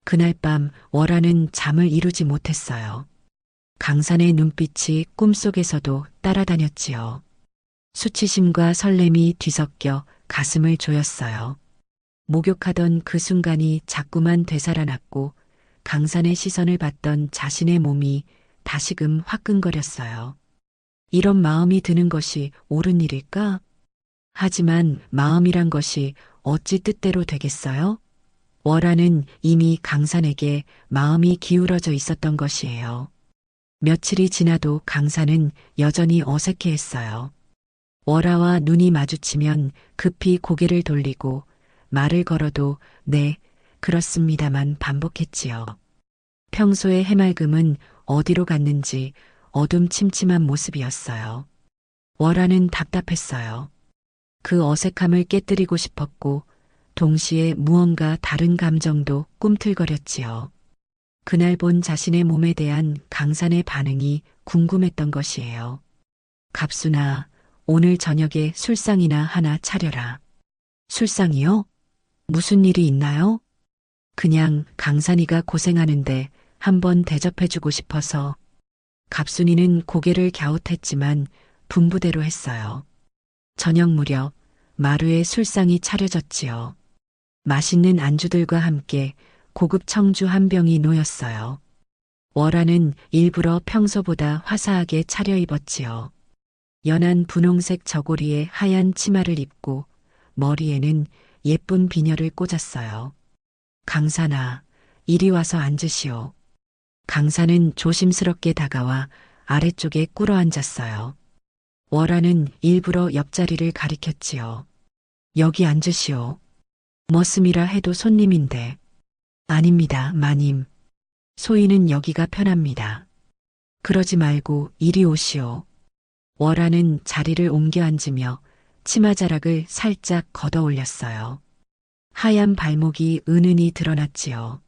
그날 밤 월화는 잠을 이루지 못했어요. 강산의 눈빛이 꿈속에서도 따라다녔지요. 수치심과 설렘이 뒤섞여 가슴을 조였어요. 목욕하던 그 순간이 자꾸만 되살아났고 강산의 시선을 받던 자신의 몸이 다시금 화끈거렸어요. 이런 마음이 드는 것이 옳은 일일까? 하지만 마음이란 것이 어찌 뜻대로 되겠어요? 월화는 이미 강산에게 마음이 기울어져 있었던 것이에요. 며칠이 지나도 강산은 여전히 어색해했어요. 월화와 눈이 마주치면 급히 고개를 돌리고 말을 걸어도 네, 그렇습니다만 반복했지요. 평소의 해맑음은 어디로 갔는지 어둠침침한 모습이었어요. 월화는 답답했어요. 그 어색함을 깨뜨리고 싶었고 동시에 무언가 다른 감정도 꿈틀거렸지요. 그날 본 자신의 몸에 대한 강산의 반응이 궁금했던 것이에요. 갑순아, 오늘 저녁에 술상이나 하나 차려라. 술상이요? 무슨 일이 있나요? 그냥 강산이가 고생하는데 한번 대접해주고 싶어서. 갑순이는 고개를 갸웃했지만 분부대로 했어요. 저녁 무렵 마루에 술상이 차려졌지요. 맛있는 안주들과 함께 고급 청주 한 병이 놓였어요. 월화는 일부러 평소보다 화사하게 차려입었지요. 연한 분홍색 저고리에 하얀 치마를 입고 머리에는 예쁜 비녀를 꽂았어요. 강산아, 이리 와서 앉으시오. 강산은 조심스럽게 다가와 아래쪽에 꿇어 앉았어요. 월화는 일부러 옆자리를 가리켰지요. 여기 앉으시오. 머슴이라 해도 손님인데. 아닙니다, 마님. 소인은 여기가 편합니다. 그러지 말고 이리 오시오. 월화는 자리를 옮겨 앉으며 치마자락을 살짝 걷어 올렸어요. 하얀 발목이 은은히 드러났지요.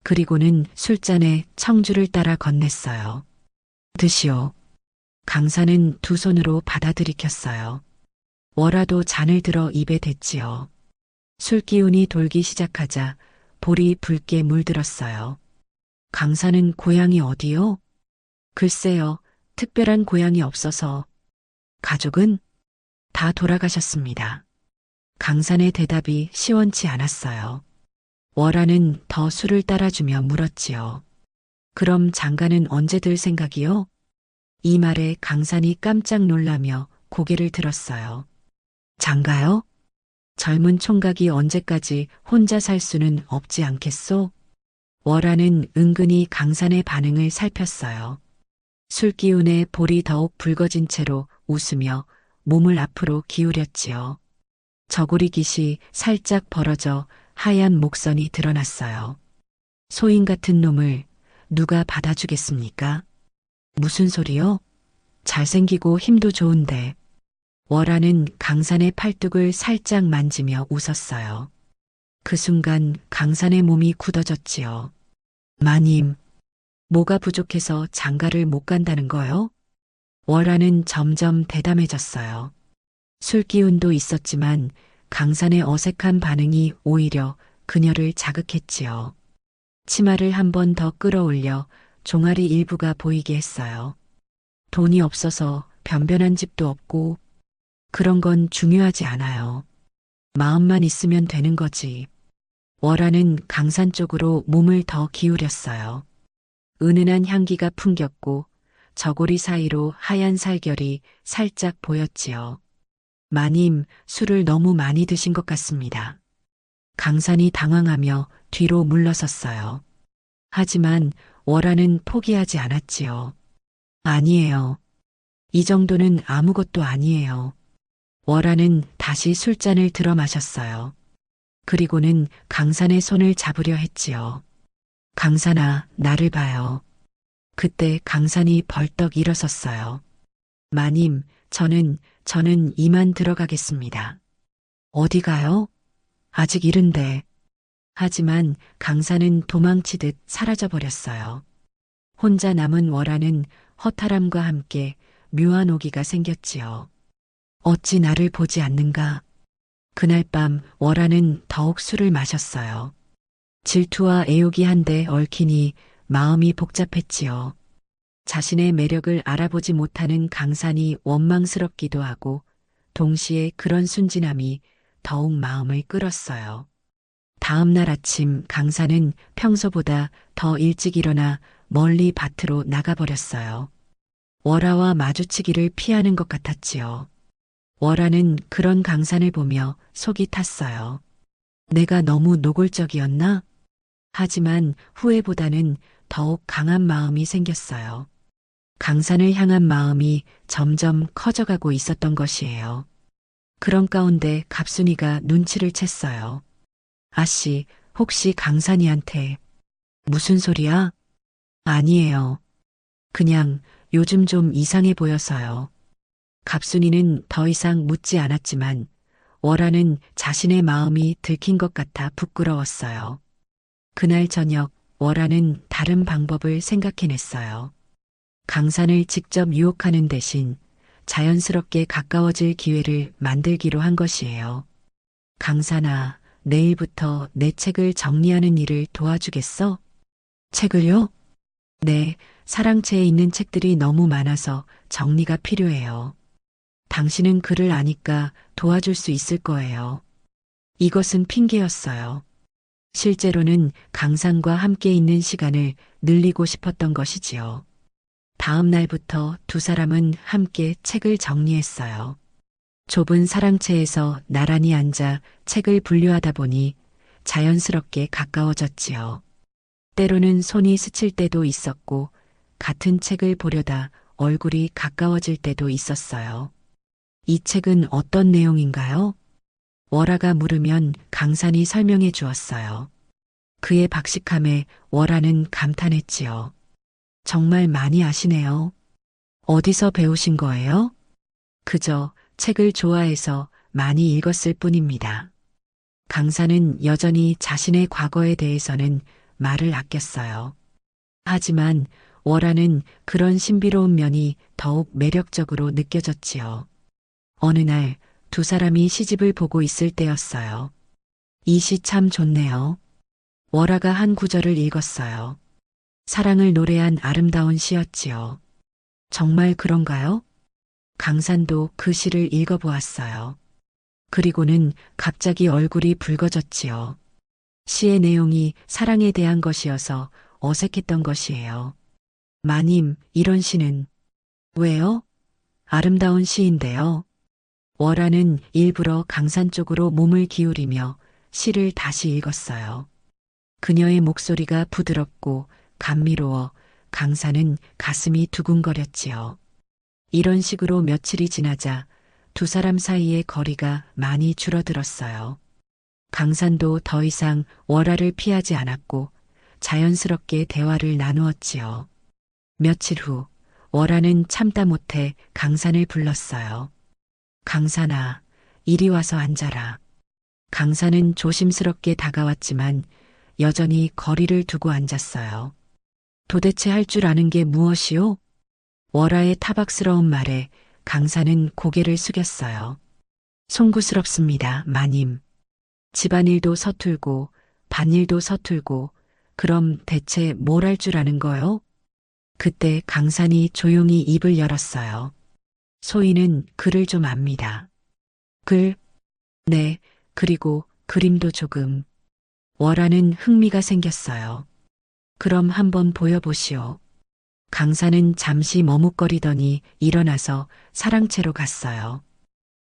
그리고는 술잔에 청주를 따라 건넸어요. 드시오. 강산은 두 손으로 받아들이켰어요. 월화도 잔을 들어 입에 댔지요. 술기운이 돌기 시작하자 볼이 붉게 물들었어요. 강산은 고향이 어디요? 글쎄요, 특별한 고향이 없어서. 가족은? 다 돌아가셨습니다. 강산의 대답이 시원치 않았어요. 월화는 더 술을 따라주며 물었지요. 그럼 장가는 언제 들 생각이요? 이 말에 강산이 깜짝 놀라며 고개를 들었어요. 장가요? 젊은 총각이 언제까지 혼자 살 수는 없지 않겠소? 월화는 은근히 강산의 반응을 살폈어요. 술기운에 볼이 더욱 붉어진 채로 웃으며 몸을 앞으로 기울였지요. 저고리 깃이 살짝 벌어져 하얀 목선이 드러났어요. 소인 같은 놈을 누가 받아주겠습니까? 무슨 소리요? 잘생기고 힘도 좋은데. 월화는 강산의 팔뚝을 살짝 만지며 웃었어요. 그 순간 강산의 몸이 굳어졌지요. 마님, 뭐가 부족해서 장가를 못 간다는 거요? 월화는 점점 대담해졌어요. 술기운도 있었지만 강산의 어색한 반응이 오히려 그녀를 자극했지요. 치마를 한 번 더 끌어올려 종아리 일부가 보이게 했어요. 돈이 없어서 변변한 집도 없고 그런 건 중요하지 않아요. 마음만 있으면 되는 거지. 월화는 강산 쪽으로 몸을 더 기울였어요. 은은한 향기가 풍겼고 저고리 사이로 하얀 살결이 살짝 보였지요. 마님, 술을 너무 많이 드신 것 같습니다. 강산이 당황하며 뒤로 물러섰어요. 하지만 월화는 포기하지 않았지요. 아니에요. 이 정도는 아무것도 아니에요. 월화는 다시 술잔을 들어 마셨어요. 그리고는 강산의 손을 잡으려 했지요. 강산아, 나를 봐요. 그때 강산이 벌떡 일어섰어요. 마님, 저는 이만 들어가겠습니다. 어디 가요? 아직 이른데. 하지만 강산은 도망치듯 사라져버렸어요. 혼자 남은 월화는 허탈함과 함께 묘한 오기가 생겼지요. 어찌 나를 보지 않는가? 그날 밤 월화는 더욱 술을 마셨어요. 질투와 애욕이 한데 얽히니 마음이 복잡했지요. 자신의 매력을 알아보지 못하는 강산이 원망스럽기도 하고 동시에 그런 순진함이 더욱 마음을 끌었어요. 다음 날 아침 강산은 평소보다 더 일찍 일어나 멀리 밭으로 나가버렸어요. 월화와 마주치기를 피하는 것 같았지요. 월화는 그런 강산을 보며 속이 탔어요. 내가 너무 노골적이었나? 하지만 후회보다는 더욱 강한 마음이 생겼어요. 강산을 향한 마음이 점점 커져가고 있었던 것이에요. 그런 가운데 갑순이가 눈치를 챘어요. 아씨, 혹시 강산이한테 무슨 소리야? 아니에요. 그냥 요즘 좀 이상해 보여서요. 갑순이는 더 이상 묻지 않았지만 월아는 자신의 마음이 들킨 것 같아 부끄러웠어요. 그날 저녁 월아는 다른 방법을 생각해냈어요. 강산을 직접 유혹하는 대신 자연스럽게 가까워질 기회를 만들기로 한 것이에요. 강산아, 내일부터 내 책을 정리하는 일을 도와주겠어? 책을요? 네, 사랑채에 있는 책들이 너무 많아서 정리가 필요해요. 당신은 글을 아니까 도와줄 수 있을 거예요. 이것은 핑계였어요. 실제로는 강산과 함께 있는 시간을 늘리고 싶었던 것이지요. 다음 날부터 두 사람은 함께 책을 정리했어요. 좁은 사랑채에서 나란히 앉아 책을 분류하다 보니 자연스럽게 가까워졌지요. 때로는 손이 스칠 때도 있었고 같은 책을 보려다 얼굴이 가까워질 때도 있었어요. 이 책은 어떤 내용인가요? 월아가 물으면 강산이 설명해 주었어요. 그의 박식함에 월아는 감탄했지요. 정말 많이 아시네요. 어디서 배우신 거예요? 그저 책을 좋아해서 많이 읽었을 뿐입니다. 강산은 여전히 자신의 과거에 대해서는 말을 아꼈어요. 하지만 월아는 그런 신비로운 면이 더욱 매력적으로 느껴졌지요. 어느 날 두 사람이 시집을 보고 있을 때였어요. 이 시 참 좋네요. 월아가 한 구절을 읽었어요. 사랑을 노래한 아름다운 시였지요. 정말 그런가요? 강산도 그 시를 읽어보았어요. 그리고는 갑자기 얼굴이 붉어졌지요. 시의 내용이 사랑에 대한 것이어서 어색했던 것이에요. 마님, 이런 시는 왜요? 아름다운 시인데요. 월아는 일부러 강산 쪽으로 몸을 기울이며 시를 다시 읽었어요. 그녀의 목소리가 부드럽고 감미로워 강산은 가슴이 두근거렸지요. 이런 식으로 며칠이 지나자 두 사람 사이의 거리가 많이 줄어들었어요. 강산도 더 이상 월아를 피하지 않았고 자연스럽게 대화를 나누었지요. 며칠 후 월아는 참다 못해 강산을 불렀어요. 강산아, 이리 와서 앉아라. 강산은 조심스럽게 다가왔지만 여전히 거리를 두고 앉았어요. 도대체 할 줄 아는 게 무엇이오? 월아의 타박스러운 말에 강산은 고개를 숙였어요. 송구스럽습니다, 마님. 집안일도 서툴고 밭일도 서툴고 그럼 대체 뭘 할 줄 아는 거요? 그때 강산이 조용히 입을 열었어요. 소희는 글을 좀 압니다. 글? 네, 그리고 그림도 조금. 월아는 흥미가 생겼어요. 그럼 한번 보여보시오. 강산은 잠시 머뭇거리더니 일어나서 사랑채로 갔어요.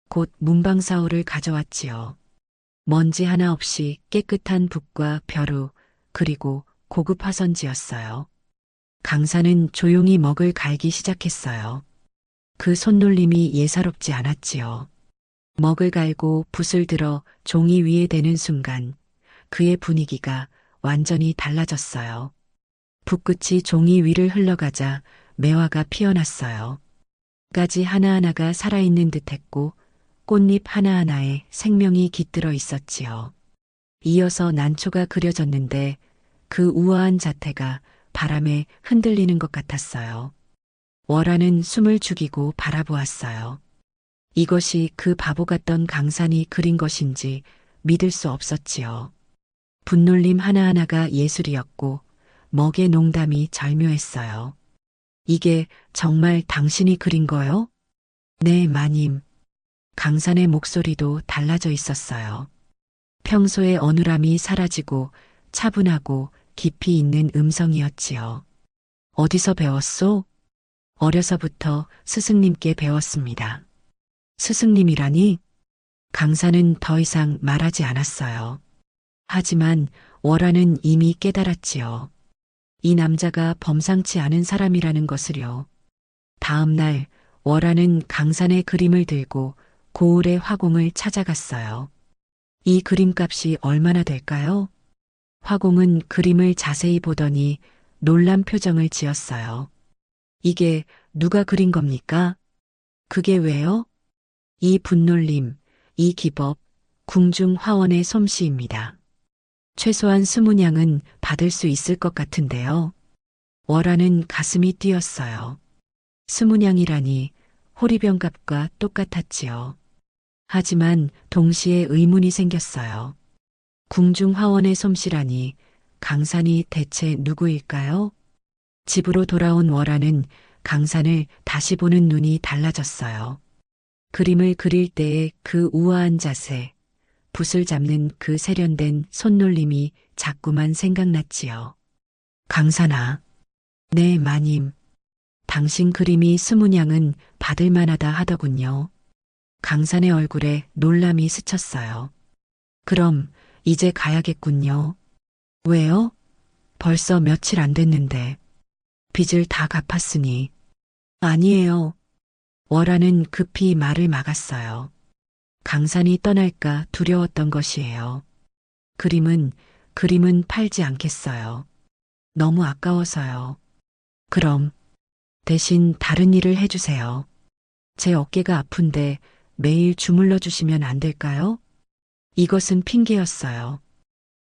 곧 문방사오를 가져왔지요. 먼지 하나 없이 깨끗한 붓과 벼루, 그리고 고급 화선지였어요. 강산은 조용히 먹을 갈기 시작했어요. 그 손놀림이 예사롭지 않았지요. 먹을 갈고 붓을 들어 종이 위에 대는 순간 그의 분위기가 완전히 달라졌어요. 붓끝이 종이 위를 흘러가자 매화가 피어났어요. 가지 하나하나가 살아있는 듯했고 꽃잎 하나하나에 생명이 깃들어 있었지요. 이어서 난초가 그려졌는데 그 우아한 자태가 바람에 흔들리는 것 같았어요. 월아는 숨을 죽이고 바라보았어요. 이것이 그 바보 같던 강산이 그린 것인지 믿을 수 없었지요. 분놀림 하나하나가 예술이었고 먹의 농담이 절묘했어요. 이게 정말 당신이 그린 거요? 네, 마님. 강산의 목소리도 달라져 있었어요. 평소의 어눌함이 사라지고 차분하고 깊이 있는 음성이었지요. 어디서 배웠소? 어려서부터 스승님께 배웠습니다. 스승님이라니? 강산은 더 이상 말하지 않았어요. 하지만 월화는 이미 깨달았지요. 이 남자가 범상치 않은 사람이라는 것을요. 다음 날 월화는 강산의 그림을 들고 고을의 화공을 찾아갔어요. 이 그림값이 얼마나 될까요? 화공은 그림을 자세히 보더니 놀란 표정을 지었어요. 이게 누가 그린 겁니까? 그게 왜요? 이 분놀림, 이 기법, 궁중 화원의 솜씨입니다. 최소한 20냥은 받을 수 있을 것 같은데요. 월화는 가슴이 뛰었어요. 20냥이라니 호리병값과 똑같았지요. 하지만 동시에 의문이 생겼어요. 궁중 화원의 솜씨라니 강산이 대체 누구일까요? 집으로 돌아온 월화는 강산을 다시 보는 눈이 달라졌어요. 그림을 그릴 때의 그 우아한 자세, 붓을 잡는 그 세련된 손놀림이 자꾸만 생각났지요. 강산아, 네 마님, 당신 그림이 20냥은 받을 만하다 하더군요. 강산의 얼굴에 놀람이 스쳤어요. 그럼 이제 가야겠군요. 왜요? 벌써 며칠 안 됐는데 빚을 다 갚았으니. 아니에요. 월화는 급히 말을 막았어요. 강산이 떠날까 두려웠던 것이에요. 그림은 팔지 않겠어요. 너무 아까워서요. 그럼 대신 다른 일을 해주세요. 제 어깨가 아픈데 매일 주물러 주시면 안 될까요? 이것은 핑계였어요.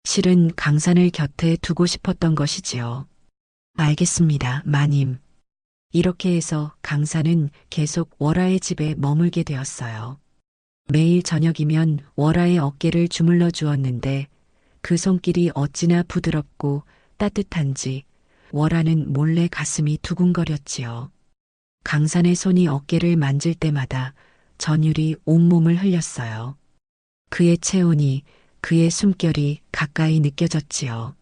실은 강산을 곁에 두고 싶었던 것이지요. 알겠습니다, 마님. 이렇게 해서 강산은 계속 월화의 집에 머물게 되었어요. 매일 저녁이면 월화의 어깨를 주물러 주었는데 그 손길이 어찌나 부드럽고 따뜻한지 월화는 몰래 가슴이 두근거렸지요. 강산의 손이 어깨를 만질 때마다 전율이 온몸을 흘렸어요. 그의 체온이, 그의 숨결이 가까이 느껴졌지요.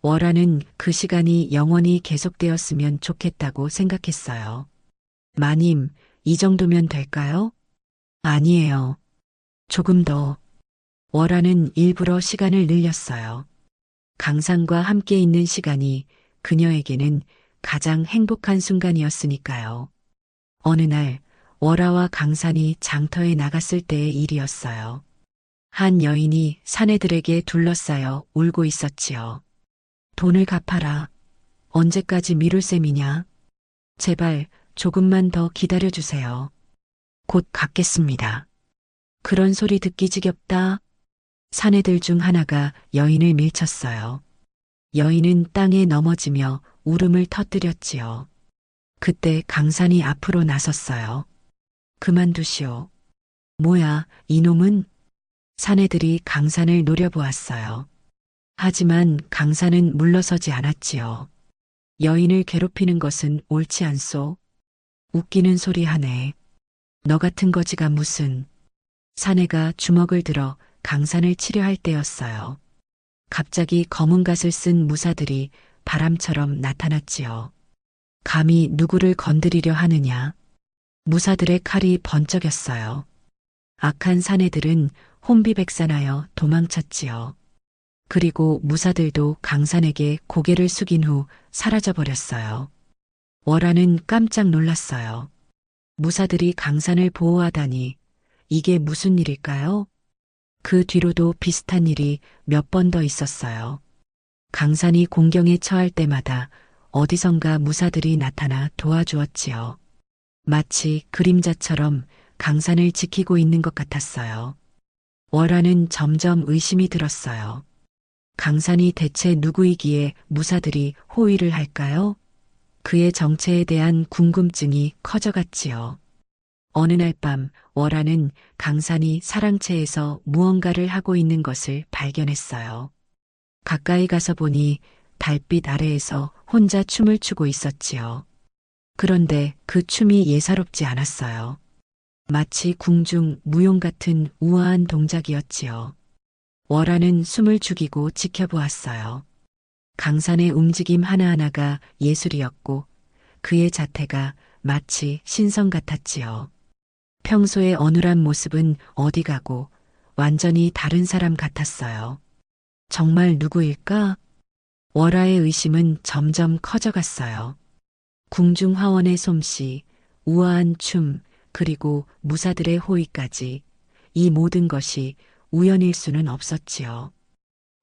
월화는 그 시간이 영원히 계속되었으면 좋겠다고 생각했어요. 마님, 이 정도면 될까요? 아니에요. 조금 더. 월화는 일부러 시간을 늘렸어요. 강산과 함께 있는 시간이 그녀에게는 가장 행복한 순간이었으니까요. 어느 날 월화와 강산이 장터에 나갔을 때의 일이었어요. 한 여인이 사내들에게 둘러싸여 울고 있었지요. 돈을 갚아라. 언제까지 미룰 셈이냐? 제발 조금만 더 기다려주세요. 곧 갚겠습니다. 그런 소리 듣기 지겹다. 사내들 중 하나가 여인을 밀쳤어요. 여인은 땅에 넘어지며 울음을 터뜨렸지요. 그때 강산이 앞으로 나섰어요. 그만두시오. 뭐야, 이놈은? 사내들이 강산을 노려보았어요. 하지만 강산은 물러서지 않았지요. 여인을 괴롭히는 것은 옳지 않소. 웃기는 소리 하네. 너 같은 거지가 무슨. 사내가 주먹을 들어 강산을 치려 할 때였어요. 갑자기 검은 갓을 쓴 무사들이 바람처럼 나타났지요. 감히 누구를 건드리려 하느냐. 무사들의 칼이 번쩍였어요. 악한 사내들은 혼비백산하여 도망쳤지요. 그리고 무사들도 강산에게 고개를 숙인 후 사라져버렸어요. 월화는 깜짝 놀랐어요. 무사들이 강산을 보호하다니 이게 무슨 일일까요? 그 뒤로도 비슷한 일이 몇 번 더 있었어요. 강산이 공경에 처할 때마다 어디선가 무사들이 나타나 도와주었지요. 마치 그림자처럼 강산을 지키고 있는 것 같았어요. 월화는 점점 의심이 들었어요. 강산이 대체 누구이기에 무사들이 호위를 할까요? 그의 정체에 대한 궁금증이 커져갔지요. 어느 날 밤 월화는 강산이 사랑채에서 무언가를 하고 있는 것을 발견했어요. 가까이 가서 보니 달빛 아래에서 혼자 춤을 추고 있었지요. 그런데 그 춤이 예사롭지 않았어요. 마치 궁중 무용 같은 우아한 동작이었지요. 월화는 숨을 죽이고 지켜보았어요. 강산의 움직임 하나하나가 예술이었고 그의 자태가 마치 신성 같았지요. 평소의 어눌한 모습은 어디 가고 완전히 다른 사람 같았어요. 정말 누구일까? 월아의 의심은 점점 커져갔어요. 궁중화원의 솜씨, 우아한 춤, 그리고 무사들의 호의까지 이 모든 것이 우연일 수는 없었지요.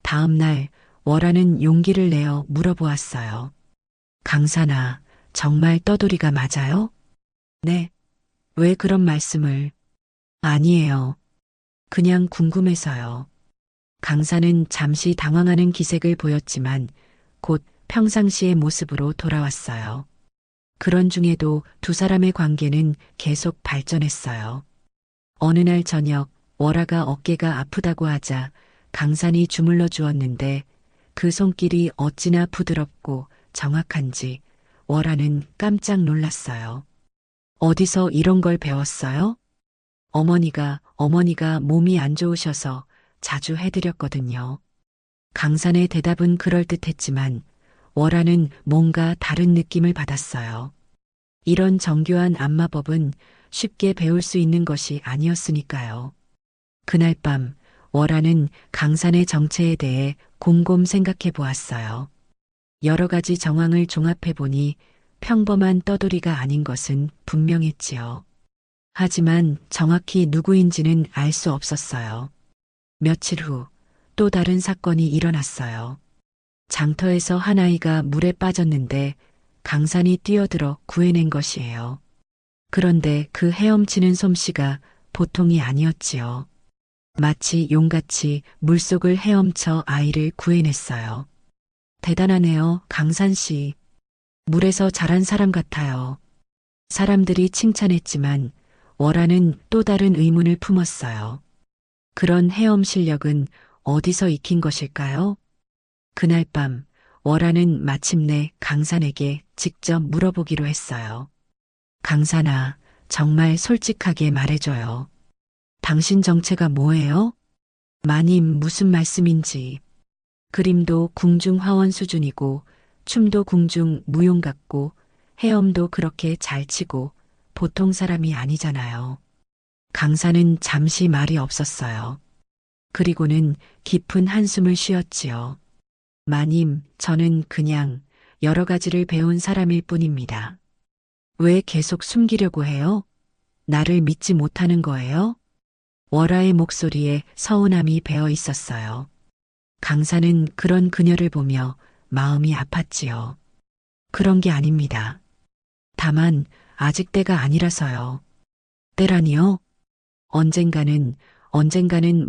다음 날 월아는 용기를 내어 물어보았어요. 강사나, 정말 떠돌이가 맞아요? 네. 왜 그런 말씀을? 아니에요. 그냥 궁금해서요. 강사는 잠시 당황하는 기색을 보였지만 곧 평상시의 모습으로 돌아왔어요. 그런 중에도 두 사람의 관계는 계속 발전했어요. 어느 날 저녁 월아가 어깨가 아프다고 하자 강산이 주물러 주었는데 그 손길이 어찌나 부드럽고 정확한지 월아는 깜짝 놀랐어요. 어디서 이런 걸 배웠어요? 어머니가 몸이 안 좋으셔서 자주 해드렸거든요. 강산의 대답은 그럴듯했지만 월아는 뭔가 다른 느낌을 받았어요. 이런 정교한 안마법은 쉽게 배울 수 있는 것이 아니었으니까요. 그날 밤 월아는 강산의 정체에 대해 곰곰 생각해 보았어요. 여러 가지 정황을 종합해 보니 평범한 떠돌이가 아닌 것은 분명했지요. 하지만 정확히 누구인지는 알 수 없었어요. 며칠 후 또 다른 사건이 일어났어요. 장터에서 한 아이가 물에 빠졌는데 강산이 뛰어들어 구해낸 것이에요. 그런데 그 헤엄치는 솜씨가 보통이 아니었지요. 마치 용같이 물속을 헤엄쳐 아이를 구해냈어요. 대단하네요, 강산 씨. 물에서 자란 사람 같아요. 사람들이 칭찬했지만 월아는 또 다른 의문을 품었어요. 그런 헤엄 실력은 어디서 익힌 것일까요? 그날 밤 월아는 마침내 강산에게 직접 물어보기로 했어요. 강산아, 정말 솔직하게 말해줘요. 당신 정체가 뭐예요? 마님 무슨 말씀인지. 그림도 궁중 화원 수준이고 춤도 궁중 무용 같고 헤엄도 그렇게 잘 치고 보통 사람이 아니잖아요. 강사는 잠시 말이 없었어요. 그리고는 깊은 한숨을 쉬었지요. 마님, 저는 그냥 여러 가지를 배운 사람일 뿐입니다. 왜 계속 숨기려고 해요? 나를 믿지 못하는 거예요? 월아의 목소리에 서운함이 배어 있었어요. 강사는 그런 그녀를 보며 마음이 아팠지요. 그런 게 아닙니다. 다만 아직 때가 아니라서요. 때라니요? 언젠가는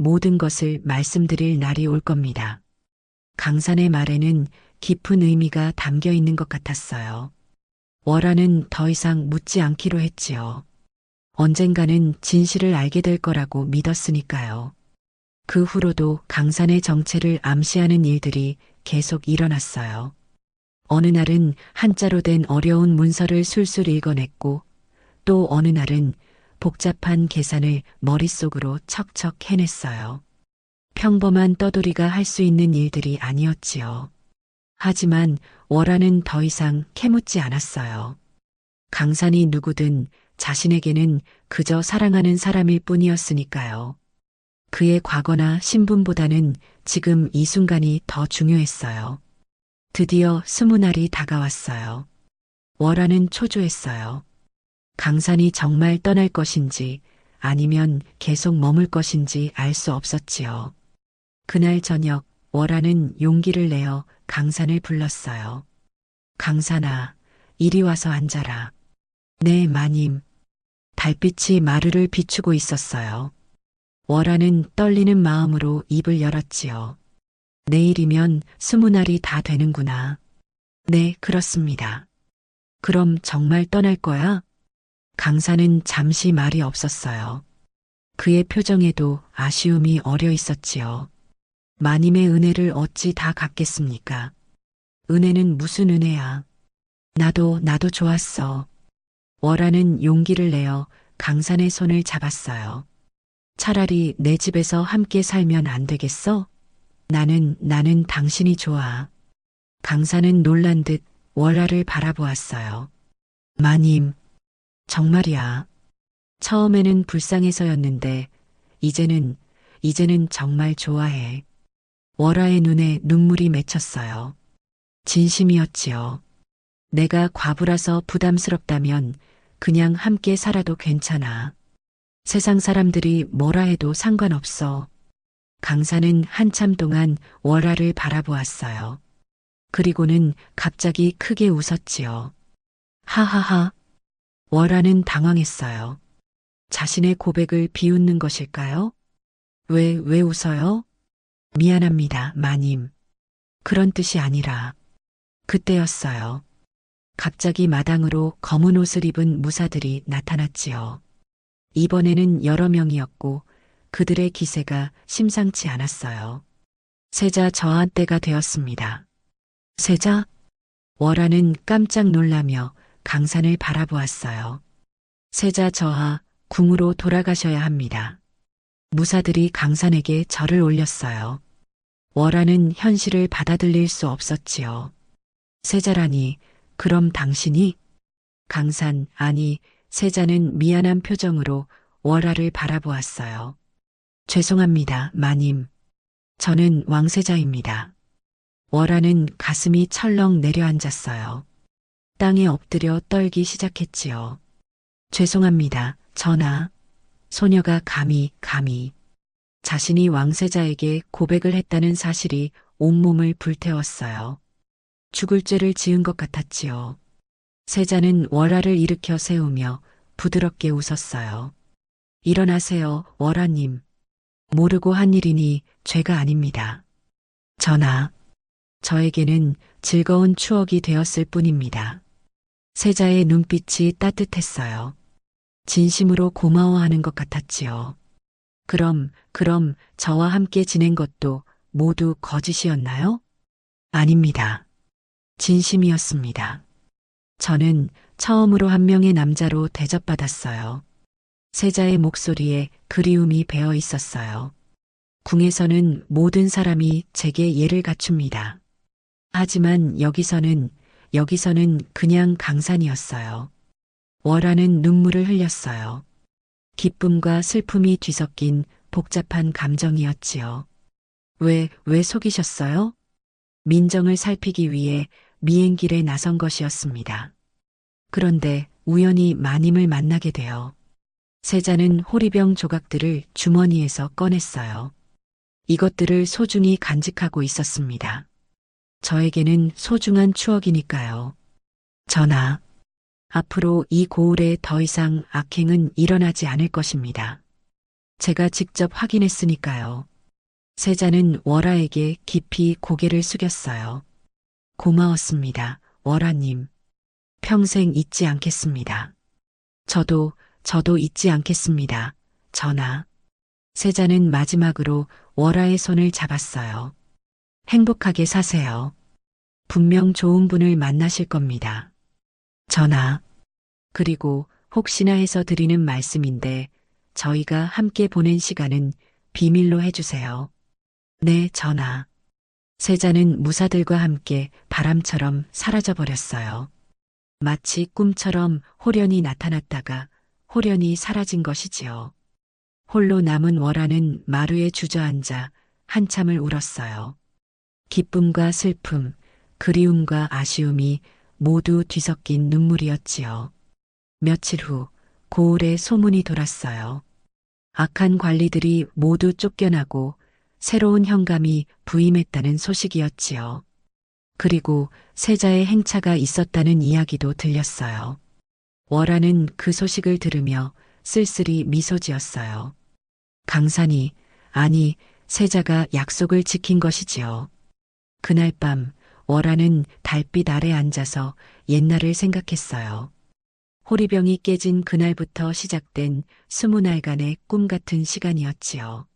모든 것을 말씀드릴 날이 올 겁니다. 강산의 말에는 깊은 의미가 담겨 있는 것 같았어요. 월아는 더 이상 묻지 않기로 했지요. 언젠가는 진실을 알게 될 거라고 믿었으니까요. 그 후로도 강산의 정체를 암시하는 일들이 계속 일어났어요. 어느 날은 한자로 된 어려운 문서를 술술 읽어냈고 또 어느 날은 복잡한 계산을 머릿속으로 척척 해냈어요. 평범한 떠돌이가 할 수 있는 일들이 아니었지요. 하지만 월아는 더 이상 캐묻지 않았어요. 강산이 누구든 자신에게는 그저 사랑하는 사람일 뿐이었으니까요. 그의 과거나 신분보다는 지금 이 순간이 더 중요했어요. 드디어 20날이 다가왔어요. 월아는 초조했어요. 강산이 정말 떠날 것인지 아니면 계속 머물 것인지 알 수 없었지요. 그날 저녁 월아는 용기를 내어 강산을 불렀어요. 강산아, 이리 와서 앉아라. 네, 마님. 달빛이 마루를 비추고 있었어요. 월아는 떨리는 마음으로 입을 열었지요. 내일이면 20날이 다 되는구나. 네, 그렇습니다. 그럼 정말 떠날 거야? 강사는 잠시 말이 없었어요. 그의 표정에도 아쉬움이 어려 있었지요. 마님의 은혜를 어찌 다 갚겠습니까? 은혜는 무슨 은혜야? 나도 좋았어. 월아는 용기를 내어 강산의 손을 잡았어요. 차라리 내 집에서 함께 살면 안 되겠어? 나는 당신이 좋아. 강산은 놀란 듯 월아를 바라보았어요. 마님, 정말이야. 처음에는 불쌍해서였는데, 이제는 정말 좋아해. 월아의 눈에 눈물이 맺혔어요. 진심이었지요. 내가 과부라서 부담스럽다면 그냥 함께 살아도 괜찮아. 세상 사람들이 뭐라 해도 상관없어. 강사는 한참 동안 월아를 바라보았어요. 그리고는 갑자기 크게 웃었지요. 하하하. 월아는 당황했어요. 자신의 고백을 비웃는 것일까요? 왜 웃어요? 미안합니다, 마님. 그런 뜻이 아니라. 그때였어요. 갑자기 마당으로 검은 옷을 입은 무사들이 나타났지요. 이번에는 여러 명이었고 그들의 기세가 심상치 않았어요. 세자 저하 때가 되었습니다. 세자? 월아는 깜짝 놀라며 강산을 바라보았어요. 세자 저하, 궁으로 돌아가셔야 합니다. 무사들이 강산에게 절을 올렸어요. 월아는 현실을 받아들일 수 없었지요. 세자라니, 그럼 당신이? 강산, 아니, 세자는 미안한 표정으로 월아를 바라보았어요. 죄송합니다, 마님. 저는 왕세자입니다. 월아는 가슴이 철렁 내려앉았어요. 땅에 엎드려 떨기 시작했지요. 죄송합니다, 전하. 소녀가 감히 자신이 왕세자에게 고백을 했다는 사실이 온몸을 불태웠어요. 죽을 죄를 지은 것 같았지요. 세자는 월아를 일으켜 세우며 부드럽게 웃었어요. 일어나세요, 월아님. 모르고 한 일이니 죄가 아닙니다. 전하, 저에게는 즐거운 추억이 되었을 뿐입니다. 세자의 눈빛이 따뜻했어요. 진심으로 고마워하는 것 같았지요. 그럼 저와 함께 지낸 것도 모두 거짓이었나요? 아닙니다. 진심이었습니다. 저는 처음으로 한 명의 남자로 대접받았어요. 세자의 목소리에 그리움이 배어 있었어요. 궁에서는 모든 사람이 제게 예를 갖춥니다. 하지만 여기서는 그냥 강산이었어요. 월아는 눈물을 흘렸어요. 기쁨과 슬픔이 뒤섞인 복잡한 감정이었지요. 왜 속이셨어요? 민정을 살피기 위해 미행길에 나선 것이었습니다. 그런데 우연히 마님을 만나게 되어 세자는 호리병 조각들을 주머니에서 꺼냈어요. 이것들을 소중히 간직하고 있었습니다. 저에게는 소중한 추억이니까요. 전하, 앞으로 이 고을에 더 이상 악행은 일어나지 않을 것입니다. 제가 직접 확인했으니까요. 세자는 월아에게 깊이 고개를 숙였어요. 고마웠습니다, 월아님. 평생 잊지 않겠습니다. 저도 잊지 않겠습니다, 전하. 세자는 마지막으로 월아의 손을 잡았어요. 행복하게 사세요. 분명 좋은 분을 만나실 겁니다. 전하. 그리고 혹시나 해서 드리는 말씀인데 저희가 함께 보낸 시간은 비밀로 해주세요. 네, 전하. 세자는 무사들과 함께 바람처럼 사라져버렸어요. 마치 꿈처럼 호련히 나타났다가 호련히 사라진 것이지요. 홀로 남은 월아는 마루에 주저앉아 한참을 울었어요. 기쁨과 슬픔, 그리움과 아쉬움이 모두 뒤섞인 눈물이었지요. 며칠 후 고을에 소문이 돌았어요. 악한 관리들이 모두 쫓겨나고 새로운 현감이 부임했다는 소식이었지요. 그리고 세자의 행차가 있었다는 이야기도 들렸어요. 월아는 그 소식을 들으며 쓸쓸히 미소 지었어요. 강산이, 아니, 세자가 약속을 지킨 것이지요. 그날 밤 월아는 달빛 아래 앉아서 옛날을 생각했어요. 호리병이 깨진 그날부터 시작된 20날간의 꿈 같은 시간이었지요.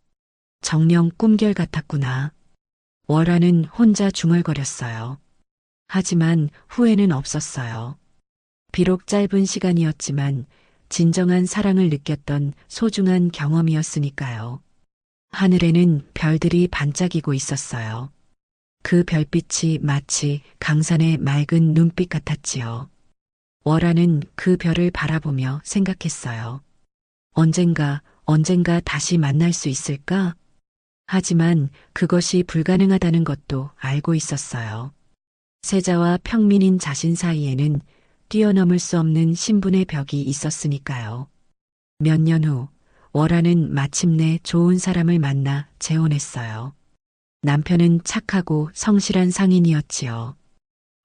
정녕 꿈결 같았구나. 월아는 혼자 중얼거렸어요. 하지만 후회는 없었어요. 비록 짧은 시간이었지만 진정한 사랑을 느꼈던 소중한 경험이었으니까요. 하늘에는 별들이 반짝이고 있었어요. 그 별빛이 마치 강산의 맑은 눈빛 같았지요. 월아는 그 별을 바라보며 생각했어요. 언젠가 다시 만날 수 있을까? 하지만 그것이 불가능하다는 것도 알고 있었어요. 세자와 평민인 자신 사이에는 뛰어넘을 수 없는 신분의 벽이 있었으니까요. 몇 년 후, 월화는 마침내 좋은 사람을 만나 재혼했어요. 남편은 착하고 성실한 상인이었지요.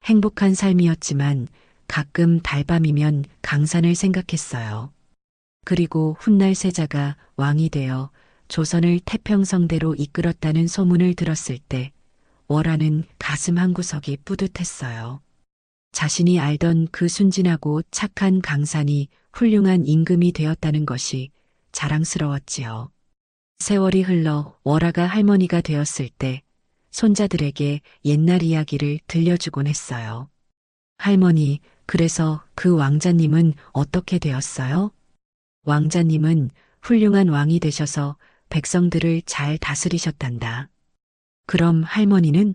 행복한 삶이었지만 가끔 달밤이면 강산을 생각했어요. 그리고 훗날 세자가 왕이 되어 조선을 태평성대로 이끌었다는 소문을 들었을 때 월화는 가슴 한구석이 뿌듯했어요. 자신이 알던 그 순진하고 착한 강산이 훌륭한 임금이 되었다는 것이 자랑스러웠지요. 세월이 흘러 월화가 할머니가 되었을 때 손자들에게 옛날 이야기를 들려주곤 했어요. 할머니, 그래서 그 왕자님은 어떻게 되었어요? 왕자님은 훌륭한 왕이 되셔서 백성들을 잘 다스리셨단다. 그럼 할머니는?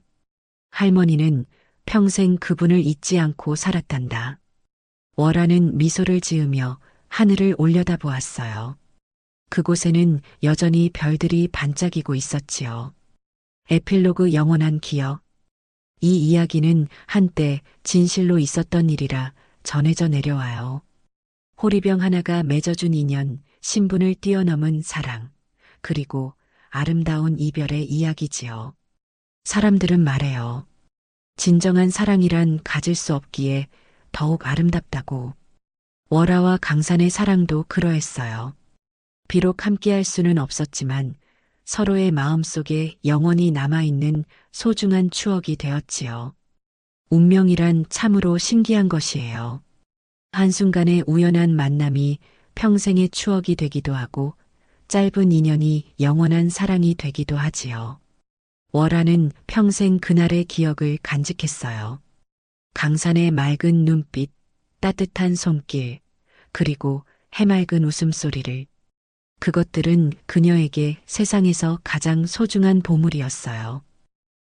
할머니는 평생 그분을 잊지 않고 살았단다. 월화는 미소를 지으며 하늘을 올려다보았어요. 그곳에는 여전히 별들이 반짝이고 있었지요. 에필로그 영원한 기억. 이 이야기는 한때 진실로 있었던 일이라 전해져 내려와요. 호리병 하나가 맺어준 인연, 신분을 뛰어넘은 사랑, 그리고 아름다운 이별의 이야기지요. 사람들은 말해요. 진정한 사랑이란 가질 수 없기에 더욱 아름답다고. 월화와 강산의 사랑도 그러했어요. 비록 함께할 수는 없었지만 서로의 마음속에 영원히 남아있는 소중한 추억이 되었지요. 운명이란 참으로 신기한 것이에요. 한순간의 우연한 만남이 평생의 추억이 되기도 하고 짧은 인연이 영원한 사랑이 되기도 하지요. 월화는 평생 그날의 기억을 간직했어요. 강산의 맑은 눈빛, 따뜻한 손길, 그리고 해맑은 웃음소리를. 그것들은 그녀에게 세상에서 가장 소중한 보물이었어요.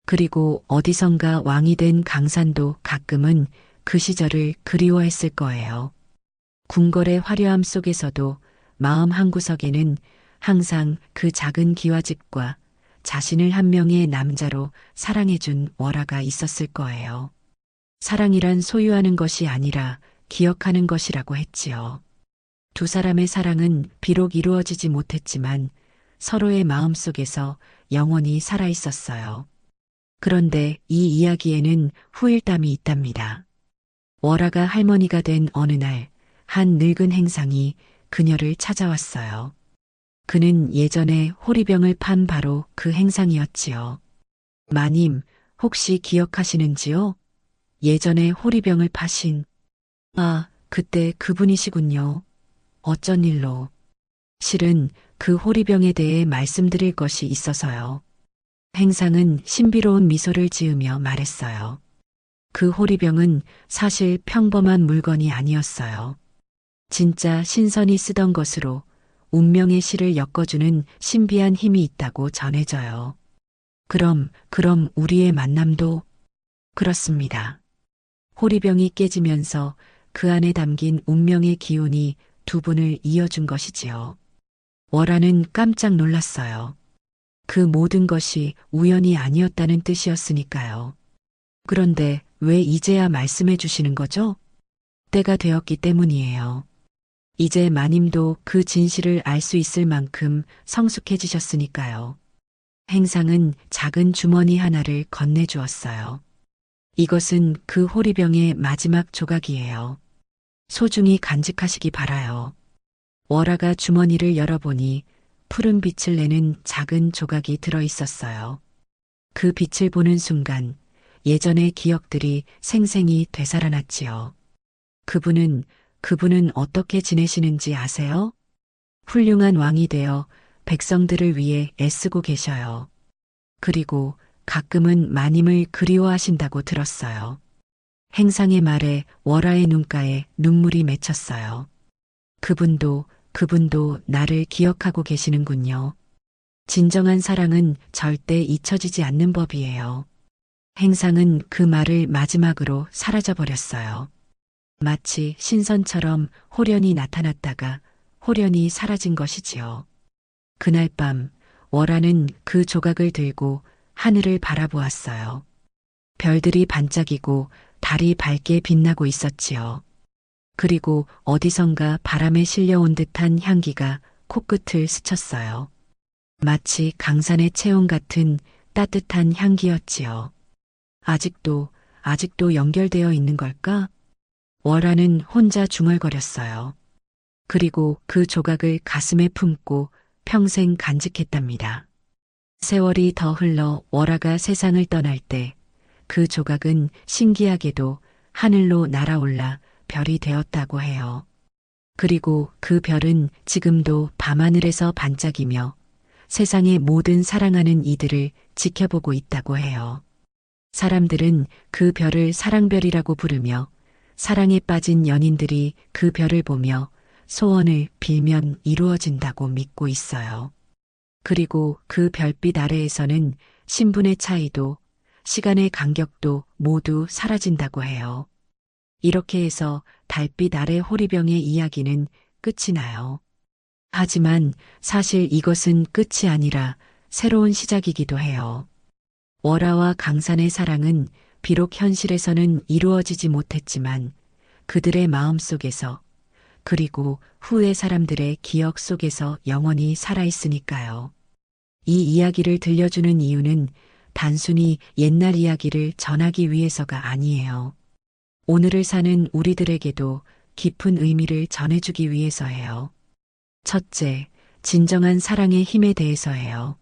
그리고 어디선가 왕이 된 강산도 가끔은 그 시절을 그리워했을 거예요. 궁궐의 화려함 속에서도 마음 한구석에는 항상 그 작은 기와집과 자신을 한 명의 남자로 사랑해준 월화가 있었을 거예요. 사랑이란 소유하는 것이 아니라 기억하는 것이라고 했지요. 두 사람의 사랑은 비록 이루어지지 못했지만 서로의 마음 속에서 영원히 살아 있었어요. 그런데 이 이야기에는 후일담이 있답니다. 월화가 할머니가 된 어느 날, 한 늙은 행상이 그녀를 찾아왔어요. 그는 예전에 호리병을 판 바로 그 행상이었지요. 마님, 혹시 기억하시는지요? 예전에 호리병을 파신. 아, 그때 그분이시군요. 어쩐 일로. 실은 그 호리병에 대해 말씀드릴 것이 있어서요. 행상은 신비로운 미소를 지으며 말했어요. 그 호리병은 사실 평범한 물건이 아니었어요. 진짜 신선이 쓰던 것으로 운명의 실을 엮어주는 신비한 힘이 있다고 전해져요. 그럼 우리의 만남도? 그렇습니다. 호리병이 깨지면서 그 안에 담긴 운명의 기운이 두 분을 이어준 것이지요. 월화는 깜짝 놀랐어요. 그 모든 것이 우연이 아니었다는 뜻이었으니까요. 그런데 왜 이제야 말씀해 주시는 거죠? 때가 되었기 때문이에요. 이제 마님도 그 진실을 알 수 있을 만큼 성숙해지셨으니까요. 행상은 작은 주머니 하나를 건네주었어요. 이것은 그 호리병의 마지막 조각이에요. 소중히 간직하시기 바라요. 월화가 주머니를 열어보니 푸른 빛을 내는 작은 조각이 들어있었어요. 그 빛을 보는 순간 예전의 기억들이 생생히 되살아났지요. 그분은 어떻게 지내시는지 아세요? 훌륭한 왕이 되어 백성들을 위해 애쓰고 계셔요. 그리고 가끔은 마님을 그리워하신다고 들었어요. 행상의 말에 월화의 눈가에 눈물이 맺혔어요. 그분도 나를 기억하고 계시는군요. 진정한 사랑은 절대 잊혀지지 않는 법이에요. 행상은 그 말을 마지막으로 사라져버렸어요. 마치 신선처럼 홀연히 나타났다가 홀연히 사라진 것이지요. 그날 밤 월화는 그 조각을 들고 하늘을 바라보았어요. 별들이 반짝이고 달이 밝게 빛나고 있었지요. 그리고 어디선가 바람에 실려온 듯한 향기가 코끝을 스쳤어요. 마치 강산의 체온 같은 따뜻한 향기였지요. 아직도 연결되어 있는 걸까? 월화는 혼자 중얼거렸어요. 그리고 그 조각을 가슴에 품고 평생 간직했답니다. 세월이 더 흘러 월화가 세상을 떠날 때 그 조각은 신기하게도 하늘로 날아올라 별이 되었다고 해요. 그리고 그 별은 지금도 밤하늘에서 반짝이며 세상의 모든 사랑하는 이들을 지켜보고 있다고 해요. 사람들은 그 별을 사랑별이라고 부르며 사랑에 빠진 연인들이 그 별을 보며 소원을 빌면 이루어진다고 믿고 있어요. 그리고 그 별빛 아래에서는 신분의 차이도 시간의 간격도 모두 사라진다고 해요. 이렇게 해서 달빛 아래 호리병의 이야기는 끝이 나요. 하지만 사실 이것은 끝이 아니라 새로운 시작이기도 해요. 월화와 강산의 사랑은 비록 현실에서는 이루어지지 못했지만 그들의 마음 속에서 그리고 후의 사람들의 기억 속에서 영원히 살아있으니까요. 이 이야기를 들려주는 이유는 단순히 옛날 이야기를 전하기 위해서가 아니에요. 오늘을 사는 우리들에게도 깊은 의미를 전해주기 위해서예요. 첫째, 진정한 사랑의 힘에 대해서예요.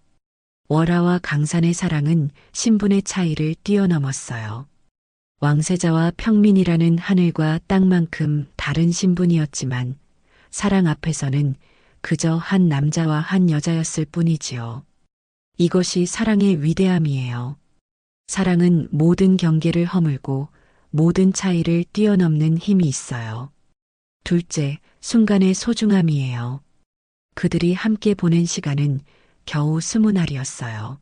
월화와 강산의 사랑은 신분의 차이를 뛰어넘었어요. 왕세자와 평민이라는 하늘과 땅만큼 다른 신분이었지만 사랑 앞에서는 그저 한 남자와 한 여자였을 뿐이지요. 이것이 사랑의 위대함이에요. 사랑은 모든 경계를 허물고 모든 차이를 뛰어넘는 힘이 있어요. 둘째, 순간의 소중함이에요. 그들이 함께 보낸 시간은 겨우 20날이었어요.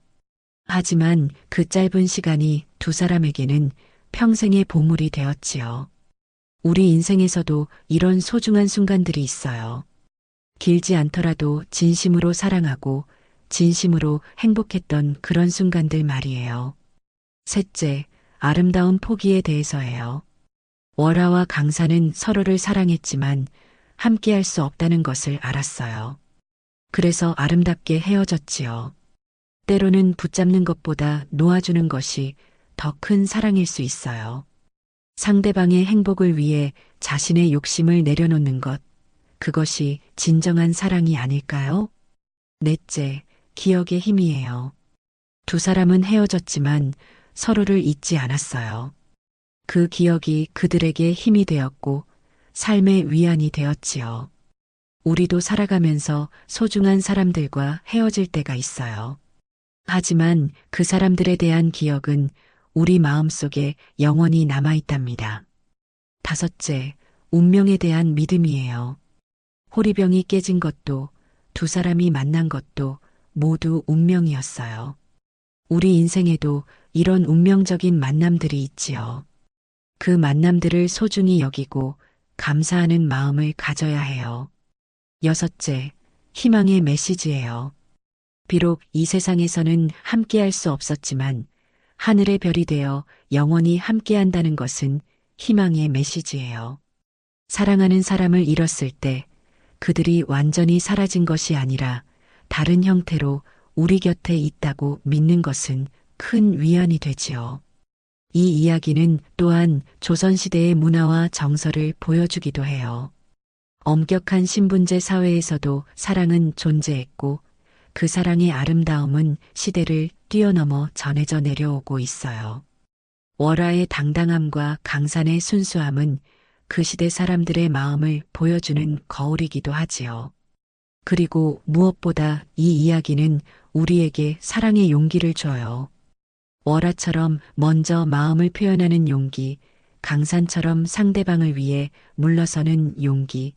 하지만 그 짧은 시간이 두 사람에게는 평생의 보물이 되었지요. 우리 인생에서도 이런 소중한 순간들이 있어요. 길지 않더라도 진심으로 사랑하고 진심으로 행복했던 그런 순간들 말이에요. 셋째, 아름다운 포기에 대해서예요. 월화와 강산은 서로를 사랑했지만 함께할 수 없다는 것을 알았어요. 그래서 아름답게 헤어졌지요. 때로는 붙잡는 것보다 놓아주는 것이 더 큰 사랑일 수 있어요. 상대방의 행복을 위해 자신의 욕심을 내려놓는 것, 그것이 진정한 사랑이 아닐까요? 넷째, 기억의 힘이에요. 두 사람은 헤어졌지만 서로를 잊지 않았어요. 그 기억이 그들에게 힘이 되었고 삶의 위안이 되었지요. 우리도 살아가면서 소중한 사람들과 헤어질 때가 있어요. 하지만 그 사람들에 대한 기억은 우리 마음속에 영원히 남아있답니다. 다섯째, 운명에 대한 믿음이에요. 호리병이 깨진 것도 두 사람이 만난 것도 모두 운명이었어요. 우리 인생에도 이런 운명적인 만남들이 있지요. 그 만남들을 소중히 여기고 감사하는 마음을 가져야 해요. 여섯째, 희망의 메시지예요. 비록 이 세상에서는 함께할 수 없었지만 하늘의 별이 되어 영원히 함께한다는 것은 희망의 메시지예요. 사랑하는 사람을 잃었을 때 그들이 완전히 사라진 것이 아니라 다른 형태로 우리 곁에 있다고 믿는 것은 큰 위안이 되지요. 이 이야기는 또한 조선시대의 문화와 정서를 보여주기도 해요. 엄격한 신분제 사회에서도 사랑은 존재했고 그 사랑의 아름다움은 시대를 뛰어넘어 전해져 내려오고 있어요. 월화의 당당함과 강산의 순수함은 그 시대 사람들의 마음을 보여주는 거울이기도 하지요. 그리고 무엇보다 이 이야기는 우리에게 사랑의 용기를 줘요. 월화처럼 먼저 마음을 표현하는 용기, 강산처럼 상대방을 위해 물러서는 용기,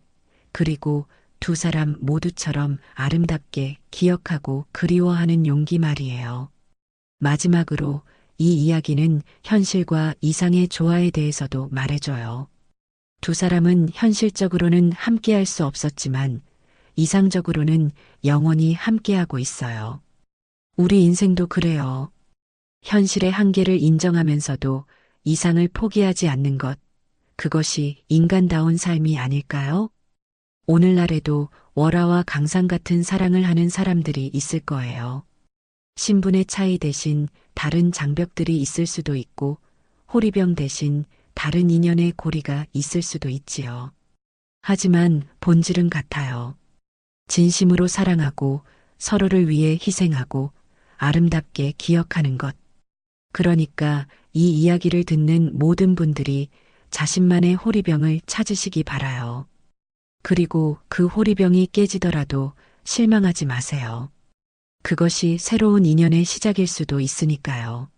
그리고 두 사람 모두처럼 아름답게 기억하고 그리워하는 용기 말이에요. 마지막으로 이 이야기는 현실과 이상의 조화에 대해서도 말해줘요. 두 사람은 현실적으로는 함께할 수 없었지만 이상적으로는 영원히 함께하고 있어요. 우리 인생도 그래요. 현실의 한계를 인정하면서도 이상을 포기하지 않는 것, 그것이 인간다운 삶이 아닐까요? 오늘날에도 월화와 강산 같은 사랑을 하는 사람들이 있을 거예요. 신분의 차이 대신 다른 장벽들이 있을 수도 있고, 호리병 대신 다른 인연의 고리가 있을 수도 있지요. 하지만 본질은 같아요. 진심으로 사랑하고 서로를 위해 희생하고 아름답게 기억하는 것. 그러니까 이 이야기를 듣는 모든 분들이 자신만의 호리병을 찾으시기 바라요. 그리고 그 호리병이 깨지더라도 실망하지 마세요. 그것이 새로운 인연의 시작일 수도 있으니까요.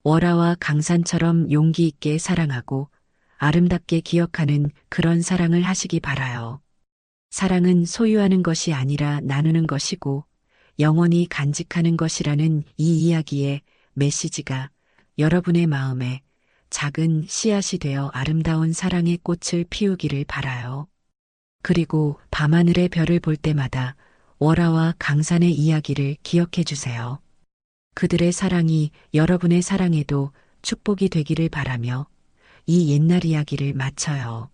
월화와 강산처럼 용기 있게 사랑하고 아름답게 기억하는 그런 사랑을 하시기 바라요. 사랑은 소유하는 것이 아니라 나누는 것이고 영원히 간직하는 것이라는 이 이야기의 메시지가 여러분의 마음에 작은 씨앗이 되어 아름다운 사랑의 꽃을 피우기를 바라요. 그리고 밤하늘의 별을 볼 때마다 월화와 강산의 이야기를 기억해 주세요. 그들의 사랑이 여러분의 사랑에도 축복이 되기를 바라며 이 옛날 이야기를 마쳐요.